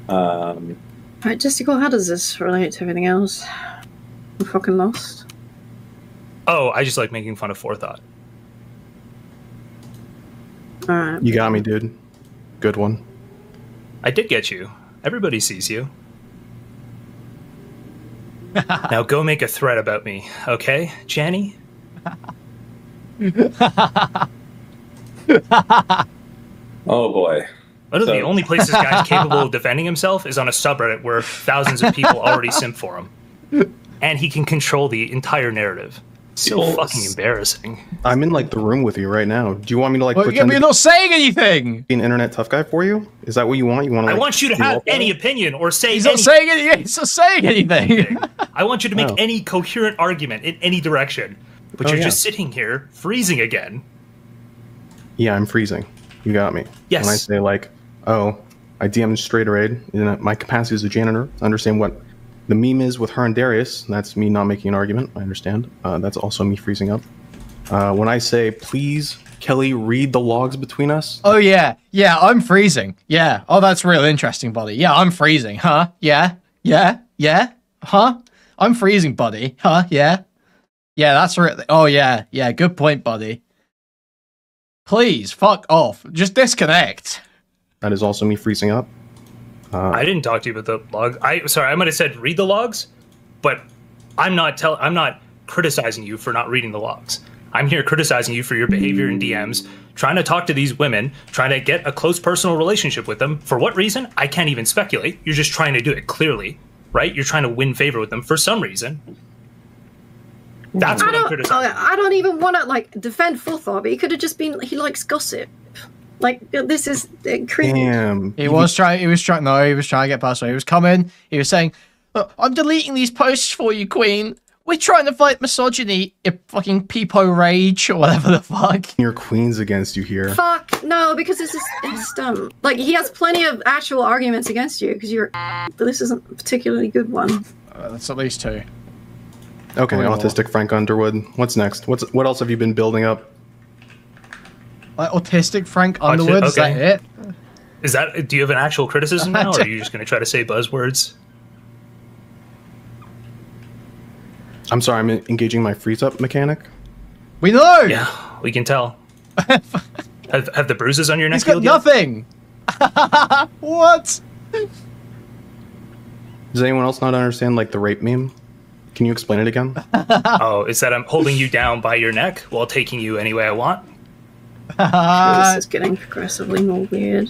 Right, Jessica, how does this relate to everything else? I'm fucking lost. Oh, I just like making fun of Forethought. Alright. You got me, dude. Good one. I did get you. Everybody sees you. Now go make a threat about me, okay, Janny? Oh boy. One of the only places guy's capable of defending himself is on a subreddit where thousands of people already simp for him. And he can control the entire narrative. So fucking embarrassing. I'm in like the room with you right now. Do you want me to like pretend you're not saying anything? Be an internet tough guy for you? Is that what you want? You want to? I want you to have any opinion or say. He's not saying anything. He's not saying anything. I want you to make any coherent argument in any direction, but you're just sitting here freezing again. Yeah, I'm freezing. You got me. Yes. When I say like, oh, I DM'd Chaeiry in my capacity as a janitor. I understand what the meme is with her and Darius. That's me not making an argument. I understand. That's also me freezing up. When I say, please Kelly read the logs between us? Oh yeah, yeah, I'm freezing. Yeah. Oh, that's real interesting, buddy. Yeah, I'm freezing. Huh? Yeah. Yeah. Yeah. Huh? I'm freezing, buddy. Huh? Yeah. Yeah, that's real. Oh yeah. Yeah. Good point, buddy. Please, fuck off. Just disconnect. That is also me freezing up. I didn't talk to you about the log. Sorry, I might have said read the logs, but I'm not criticizing you for not reading the logs. I'm here criticizing you for your behavior in DMs, trying to talk to these women, trying to get a close personal relationship with them. For what reason? I can't even speculate. You're just trying to do it clearly, right? You're trying to win favor with them for some reason. That's what I'm criticizing. I don't even want to like defend Forthor, but he could have just been. He likes gossip. Like this is cringe. Damn. He was trying to get past me. He was coming. He was saying, I'm deleting these posts for you, Queen. We're trying to fight misogyny, fucking peepo rage, or whatever the fuck. Your queen's against you here. Fuck, no, because it's dumb. Like, he has plenty of actual arguments against you, because you're... But this isn't a particularly good one. That's at least 2. Okay, autistic Frank Underwood. What's next? What else have you been building up? Autistic Frank Underwood, is that it? Do you have an actual criticism now, or are you just going to try to say buzzwords? I'm sorry, I'm engaging my freeze-up mechanic. We know! Yeah, we can tell. have the bruises on your neck He's got healed yet? nothing! What? Does anyone else not understand, like, the rape meme? Can you explain it again? Oh, it's that I'm holding you down by your neck while taking you any way I want? This is getting progressively more weird.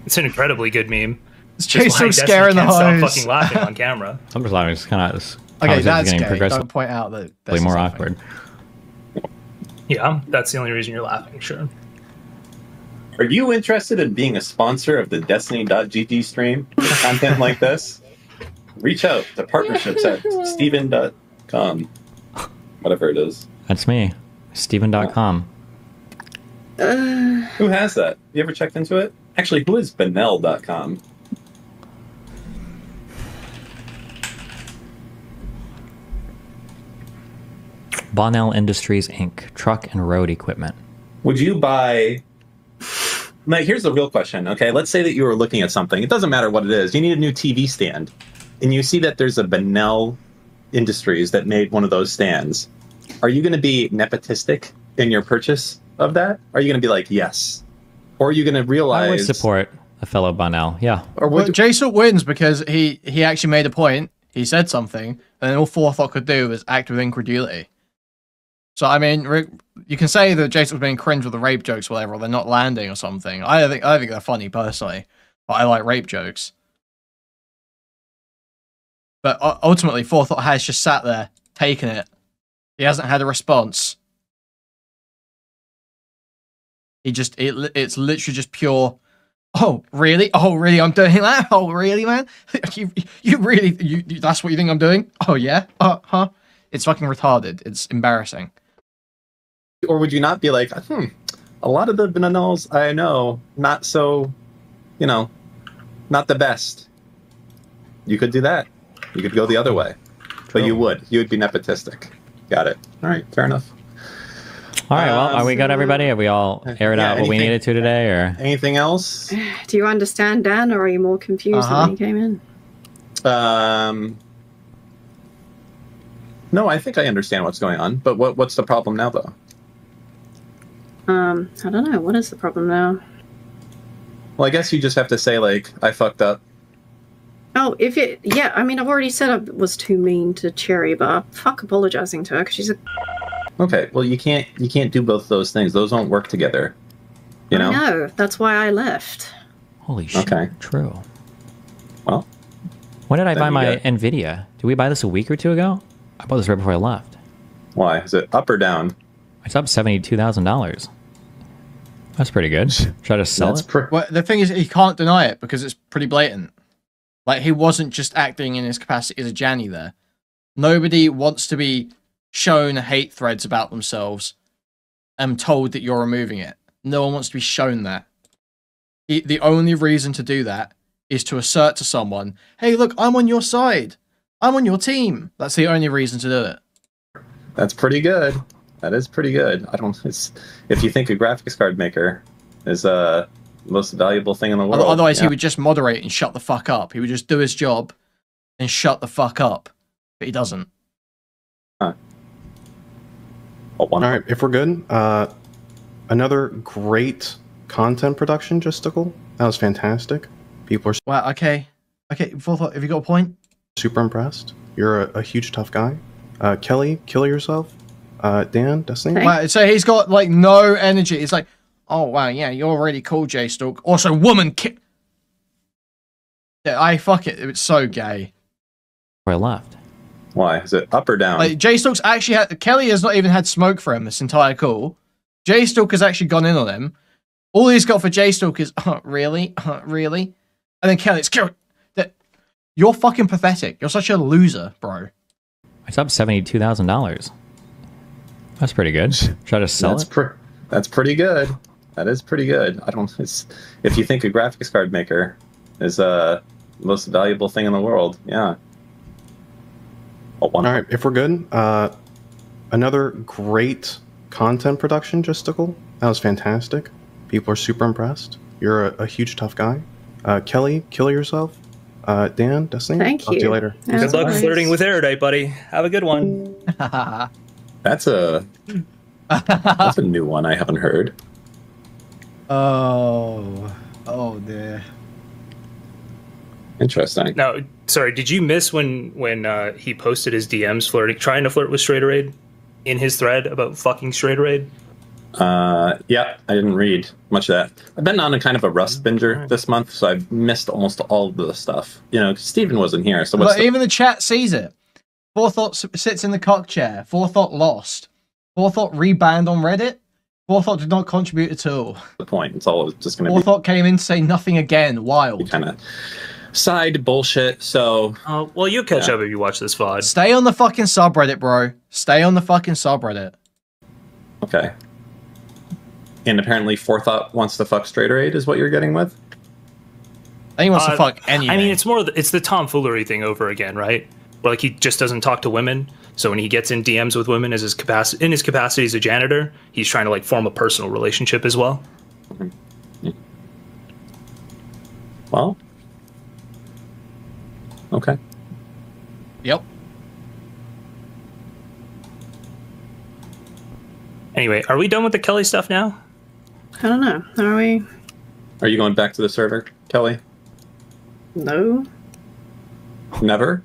It's an incredibly good meme. It's Jason scaring the Stop hose. fucking laughing on camera. I'm just laughing. It's kind of Okay, that's getting gay. progressively Don't point out that there's more something. awkward. Yeah, that's the only reason you're laughing, sure. Are you interested in being a sponsor of the Destiny.gg stream? Content like this? Reach out to partnerships at steven.com. Whatever it is. That's me. Steven.com. Who has that? You ever checked into it? Actually, who is Benel.com? Bonnell Industries, Inc. Truck and road equipment. Would you buy... Like, here's the real question, okay? Let's say that you were looking at something. It doesn't matter what it is. You need a new TV stand. And you see that there's a Bonnell Industries that made one of those stands. Are you going to be nepotistic in your purchase of that? Are you going to be like, yes? Or are you going to realize... I would support a fellow Bonnell, yeah. Or Jason wins because he actually made a point. He said something, and all Forethought could do was act with incredulity. So, I mean, you can say that Jason was being cringe with the rape jokes or whatever, or they're not landing or something. I think they're funny, personally. But I like rape jokes. But ultimately, Forethought has just sat there, taken it. He hasn't had a response. It's literally just pure, oh, really? Oh, really? I'm doing that? Oh, really, man? you really, that's what you think I'm doing? Oh, yeah? Huh? It's fucking retarded. It's embarrassing. Or would you not be like, a lot of the Bonnells I know, not so, not the best. You could do that. You could go the other way. But you would be nepotistic. Got it. All right, fair enough. All right, well, are we good, everybody? Have we all aired out what we needed to today, or anything else? Do you understand, Dan, or are you more confused than when you came in? No, I think I understand what's going on. But what's the problem now, though? I don't know. What is the problem now? Well, I guess you just have to say, like, I fucked up. Oh, yeah, I mean, I've already said I was too mean to Chaeiry, but fuck apologizing to her, because she's a... Okay, well, you can't do both those things. Those don't work together. You know? I know. That's why I left. Holy shit. Okay. True. Well. When did I buy my NVIDIA? Did we buy this a week or two ago? I bought this right before I left. Why? Is it up or down? It's up $72,000. That's pretty good. Should I just sell it? Well, the thing is, he can't deny it because it's pretty blatant. Like, he wasn't just acting in his capacity as a Janny there. Nobody wants to be shown hate threads about themselves and told that you're removing it. No one wants to be shown that. The only reason to do that is to assert to someone, hey, look, I'm on your side. I'm on your team. That's the only reason to do it. That's pretty good. That is pretty good. I don't. It's if you think a graphics card maker is the most valuable thing in the world. Otherwise, yeah. he would just moderate and shut the fuck up. He would just do his job and shut the fuck up. But he doesn't. Huh. All right, if we're good, another great content production, Justical. That was fantastic. People are Wow. Okay. Full thought. Have you got a point? super impressed. You're a huge tough guy. Kelly, kill yourself. Dan, Destiny. Wow, so he's got like no energy. It's like, oh wow, yeah, you're really cool, jstlk. Also, woman yeah, fuck it. It's so gay. Where I left. Why is it up or down? Like jstlk's actually had Kelly has not even had smoke for him this entire call. jstlk has actually gone in on him. All he's got for jstlk is really, really, and then Kelly's you're fucking pathetic. You're such a loser, bro. It's up $72,000. That's pretty good. Should I just sell it? That's pretty good. That is pretty good. I don't. It's if you think a graphics card maker is the most valuable thing in the world. Yeah. All right, if we're good, another great content production, Justical. That was fantastic. People are super impressed. You're a huge tough guy. Kelly, kill yourself. Dan, Destiny. Thank Talk to you later. Good luck flirting with Erudite, buddy. Have a good one. That's a new one I haven't heard. Oh dear. Interesting. Now, sorry, did you miss when he posted his DMs trying to flirt with Chaeiry in his thread about fucking Chaeiry? Yeah, I didn't read much of that. I've been on a kind of a Rust binger this month, so I've missed almost all of the stuff. You know, 'cause Steven wasn't here, so But even the chat sees it. Forethought sits in the cock chair. Forethought lost. Forethought rebanned on Reddit. Forethought did not contribute at all. the point? It's all just going to Forethought came in to say nothing again. be Wild. kind of side bullshit. So, Well, you'll catch up if you watch this VOD. Stay on the fucking subreddit, bro. Stay on the fucking subreddit. okay. And apparently, Forethought wants to fuck Chaeiry, is what you're getting with. I think he wants to fuck anything. I mean, it's the tomfoolery thing over again, right? Where like he just doesn't talk to women. So when he gets in DMs with women as his capacity as a janitor, he's trying to like form a personal relationship as well. Well, okay. Yep. Anyway, are we done with the Kelly stuff now? I don't know. Are we? Are you going back to the server, Kelly? No. Never?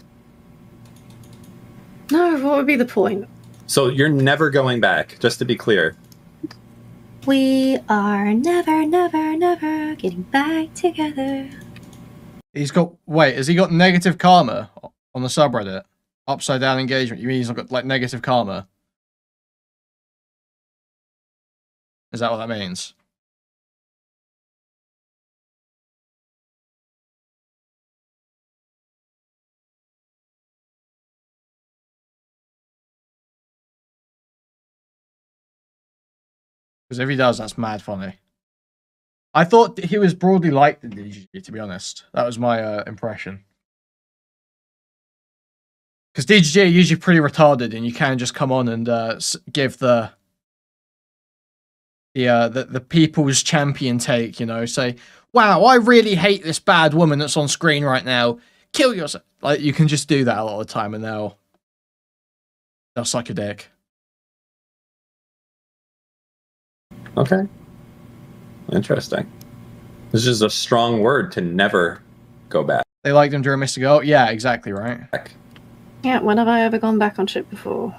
No, what would be the point? So you're never going back, just to be clear. We are never, never, never getting back together. He's got... Wait, has he got negative karma on the subreddit? Upside down engagement. You mean he's not got, like, negative karma? Is that what that means? Because if he does, that's mad funny. I thought he was broadly liked in DGG, to be honest. That was my impression. Because DGG are usually pretty retarded, and you can just come on and give the people's champion take, you know, say, wow, I really hate this bad woman that's on screen right now. Kill yourself. Like, you can just do that a lot of the time, and they'll suck your dick. Okay. Interesting. This is a strong word to never go back. They liked him during Mr. Go? Yeah, exactly, right? Yeah, when have I ever gone back on shit before?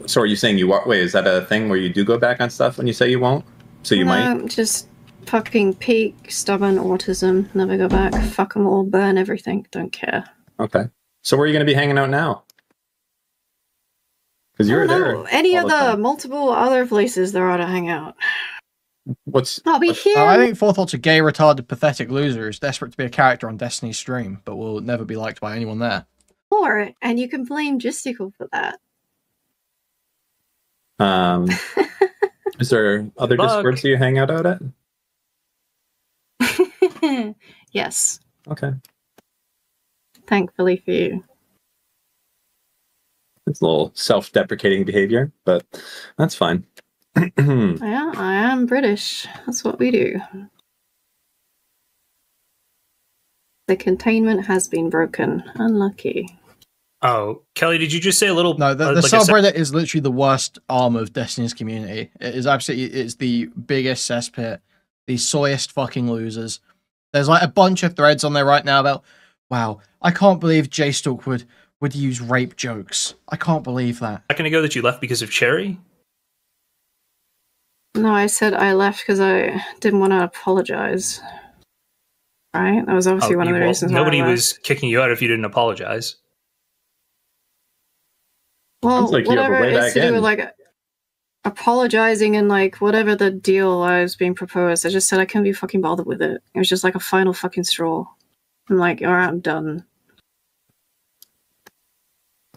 So are you saying you are? Wait, is that a thing where you do go back on stuff when you say you won't? So you might? Just fucking peak, stubborn autism. Never go back. Fuck them all. Burn everything. Don't care. Okay. So where are you going to be hanging out now? Because you're there. Any all the other time. multiple other places there are to hang out. I'll be here. I think Forethought's a gay, retarded, pathetic loser who's desperate to be a character on Destiny's stream, but will never be liked by anyone there. Or, and you can blame Justical for that. Is there other Discords you hang out at? Yes. Okay. Thankfully for you. It's a little self-deprecating behavior, but that's fine. Yeah, I am British. That's what we do. The containment has been broken. Unlucky. Oh, Kelly, did you just say a little? No, the like subreddit is literally the worst arm of Destiny's community. It is absolutely, it's the biggest cesspit, the soyest fucking losers. There's like a bunch of threads on there right now about, wow, I can't believe jstlk would use rape jokes. I can't believe that. second ago that you left because of Chaeiry? No, I said I left because I didn't want to apologize. Right? That was obviously one of the reasons why nobody I left. was kicking you out if you didn't apologize. Well, Sounds like you have a whatever way it's back to do in. with like apologizing and like whatever the deal I was being proposed, I just said I couldn't be fucking bothered with it. It was just like a final fucking straw. I'm like, all right, I'm done.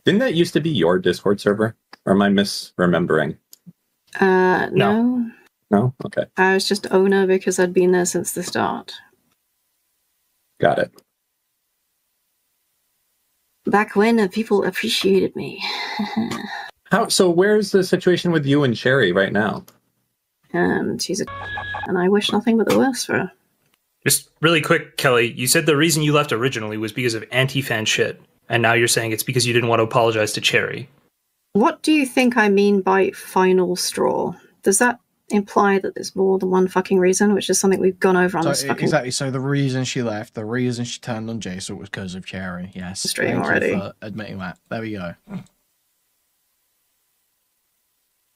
Didn't that used to be your Discord server? Or am I misremembering? No. No? Okay. I was just owner because I'd been there since the start. Got it. Back when people appreciated me. So where's the situation with you and Chaeiry right now? She's a and I wish nothing but the worst for her. Just really quick, Kelly, you said the reason you left originally was because of anti-fan shit, and now you're saying it's because you didn't want to apologize to Chaeiry. What do you think I mean by final straw? Does that imply that there's more than one fucking reason, which is something we've gone over on this fucking... Exactly, so the reason she left, the reason she turned on jstlk was because of Chaeiry. Yes, stream thank already. you for admitting that. There we go.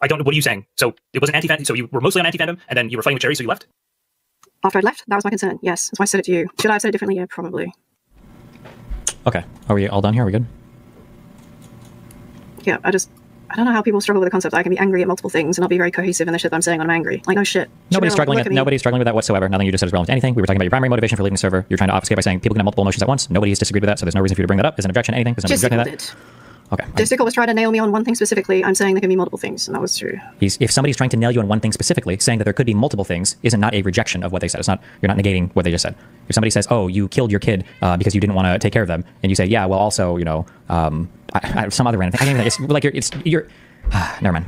I don't know, what are you saying? So it was an anti-fan, so you were mostly on anti-fandom, and then you were fighting with Chaeiry, so you left? After I'd left, that was my concern. Yes, that's why I said it to you. Should I have said it differently? Yeah, probably. Okay. Are we all done here? Are we good? Yeah, I don't know how people struggle with the concept that I can be angry at multiple things and not be very cohesive in the shit that I'm saying when I'm angry. Like, no shit. Nobody's struggling with that whatsoever. Nothing you just said is relevant to anything. We were talking about your primary motivation for leaving the server. You're trying to obfuscate by saying people can have multiple emotions at once. Nobody has disagreed with that, so there's no reason for you to bring that up. There's an objection to anything. There's no objection to that. Okay. Jeststickle was trying to nail me on one thing specifically. I'm saying there can be multiple things, and that was true. If somebody's trying to nail you on one thing specifically, saying that there could be multiple things isn't not a rejection of what they said. It's not, you're not negating what they just said. If somebody says, "Oh, you killed your kid because you didn't want to take care of them," and you say, "Yeah, well, also, you know, some other random thing," I think it's like you're never mind.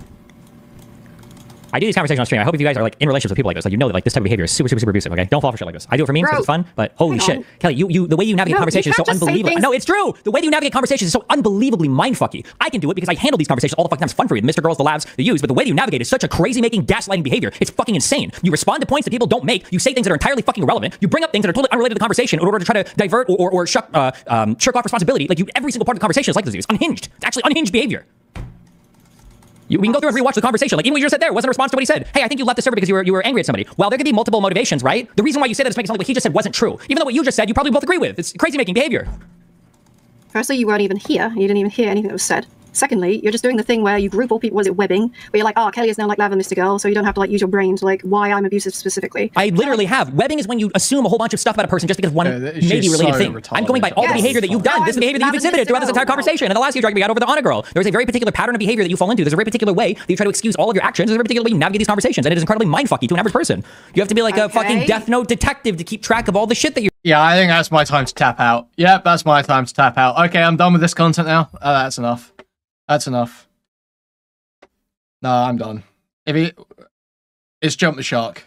I do these conversations on stream. I hope if you guys are like in relationships with people like this, like you know that like this type of behavior is super, super, super abusive. Okay, don't fall for shit like this. I do it for memes because it's fun, but holy shit, Kelly, you the way you navigate conversations is so unbelievable. No, it's true. The way that you navigate conversations is so unbelievably mindfucky. I can do it because I handle these conversations all the fucking time. It's fun for you. The Mr. Girls, the labs, the U's, but the way that you navigate is such a crazy making, gaslighting behavior. It's fucking insane. You respond to points that people don't make. You say things that are entirely fucking irrelevant. You bring up things that are totally unrelated to the conversation in order to try to divert or shirk off responsibility. Like every single part of the conversation is like this. It's unhinged. It's actually unhinged behavior. We can go through and rewatch the conversation. Like even what you just said there wasn't a response to what he said. Hey, I think you left the server because you were angry at somebody. Well, there could be multiple motivations, right? The reason why you say that is making something what he just said wasn't true. Even though what you just said, you probably both agree with. It's crazy making behavior. Firstly, you weren't even here. You didn't even hear anything that was said. Secondly, you're just doing the thing where you group all people, was it webbing, where you're like, oh, Kelly is now like Lava Mr. Girl, so you don't have to like use your brain to like why I'm abusive specifically. I literally have. Webbing is when you assume a whole bunch of stuff about a person just because of one maybe related thing. I'm going by all the behavior that you've done. This behavior that you've exhibited throughout this entire conversation. And the last few argument we had over the honor girl. There's a very particular pattern of behavior that you fall into. There's a very particular way that you try to excuse all of your actions. There's a very particular way you navigate these conversations. And it is incredibly mindfucky to an average person. You have to be like a fucking Death Note detective to keep track of all the shit that you're... Yeah, I think that's my time to tap out. Yep, that's my time to tap out. Okay, I'm done with this content now. That's enough. That's enough. No, I'm done. It's jump the shark.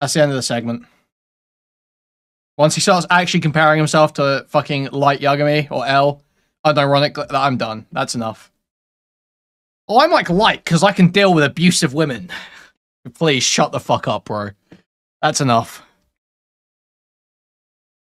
That's the end of the segment. Once he starts actually comparing himself to fucking Light Yagami or L, unironic, I'm done. That's enough. Oh, I'm like Light because I can deal with abusive women. Please shut the fuck up, bro. That's enough.